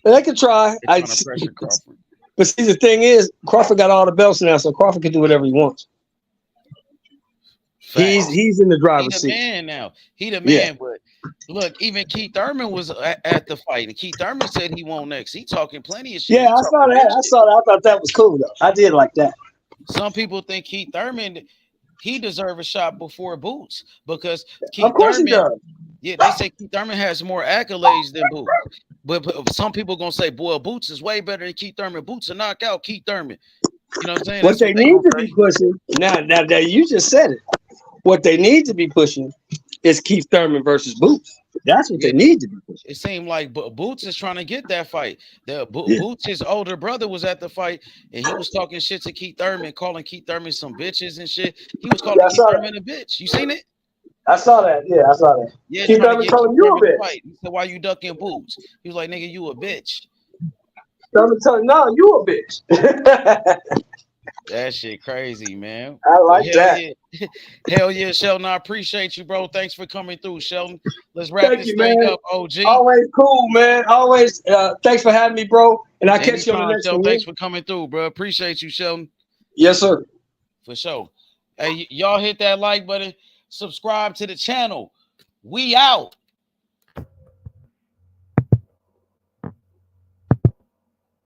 They could try. They're trying to pressure Crawford. But see, the thing is, Crawford got all the belts now, so Crawford can do whatever he wants. He's in the driver's seat. He the man now. He the man. But look, even Keith Thurman was at the fight, and Keith Thurman said he won't next. He talking plenty of shit. Yeah, I saw that. I thought that was cool though. I did like that. Some people think Keith Thurman, he deserve a shot before Boots because Keith of course Thurman, he does. Yeah, they say Keith Thurman has more accolades than Boots. But some people gonna say, boy, Boots is way better than Keith Thurman. Boots will knock out Keith Thurman. You know what I'm saying? What they need to be pushing now that you just said it. What they need to be pushing is Keith Thurman versus Boots. That's what they need to be pushing. It seemed like Boots is trying to get that fight. Boots, his older brother, was at the fight, and he was talking shit to Keith Thurman, calling Keith Thurman some bitches and shit. He was calling Keith Thurman a bitch. You seen it? I saw that. Yeah, I saw that. Yeah, Keith Thurman calling you a bitch. Fight. He said, "Why you ducking Boots?" He was like, "Nigga, you a bitch." Thurman telling, "No, you a bitch." That shit crazy, man. I like that. Yeah. Hell yeah, Sheldon. I appreciate you, bro. Thanks for coming through, Sheldon. Let's wrap this thing up, OG. Always cool, man. Always. Thanks for having me, bro. And I'll catch you on the next one. Thanks for coming through, bro. Appreciate you, Sheldon. Yes, sir. For sure. Hey, y'all hit that like button. Subscribe to the channel. We out.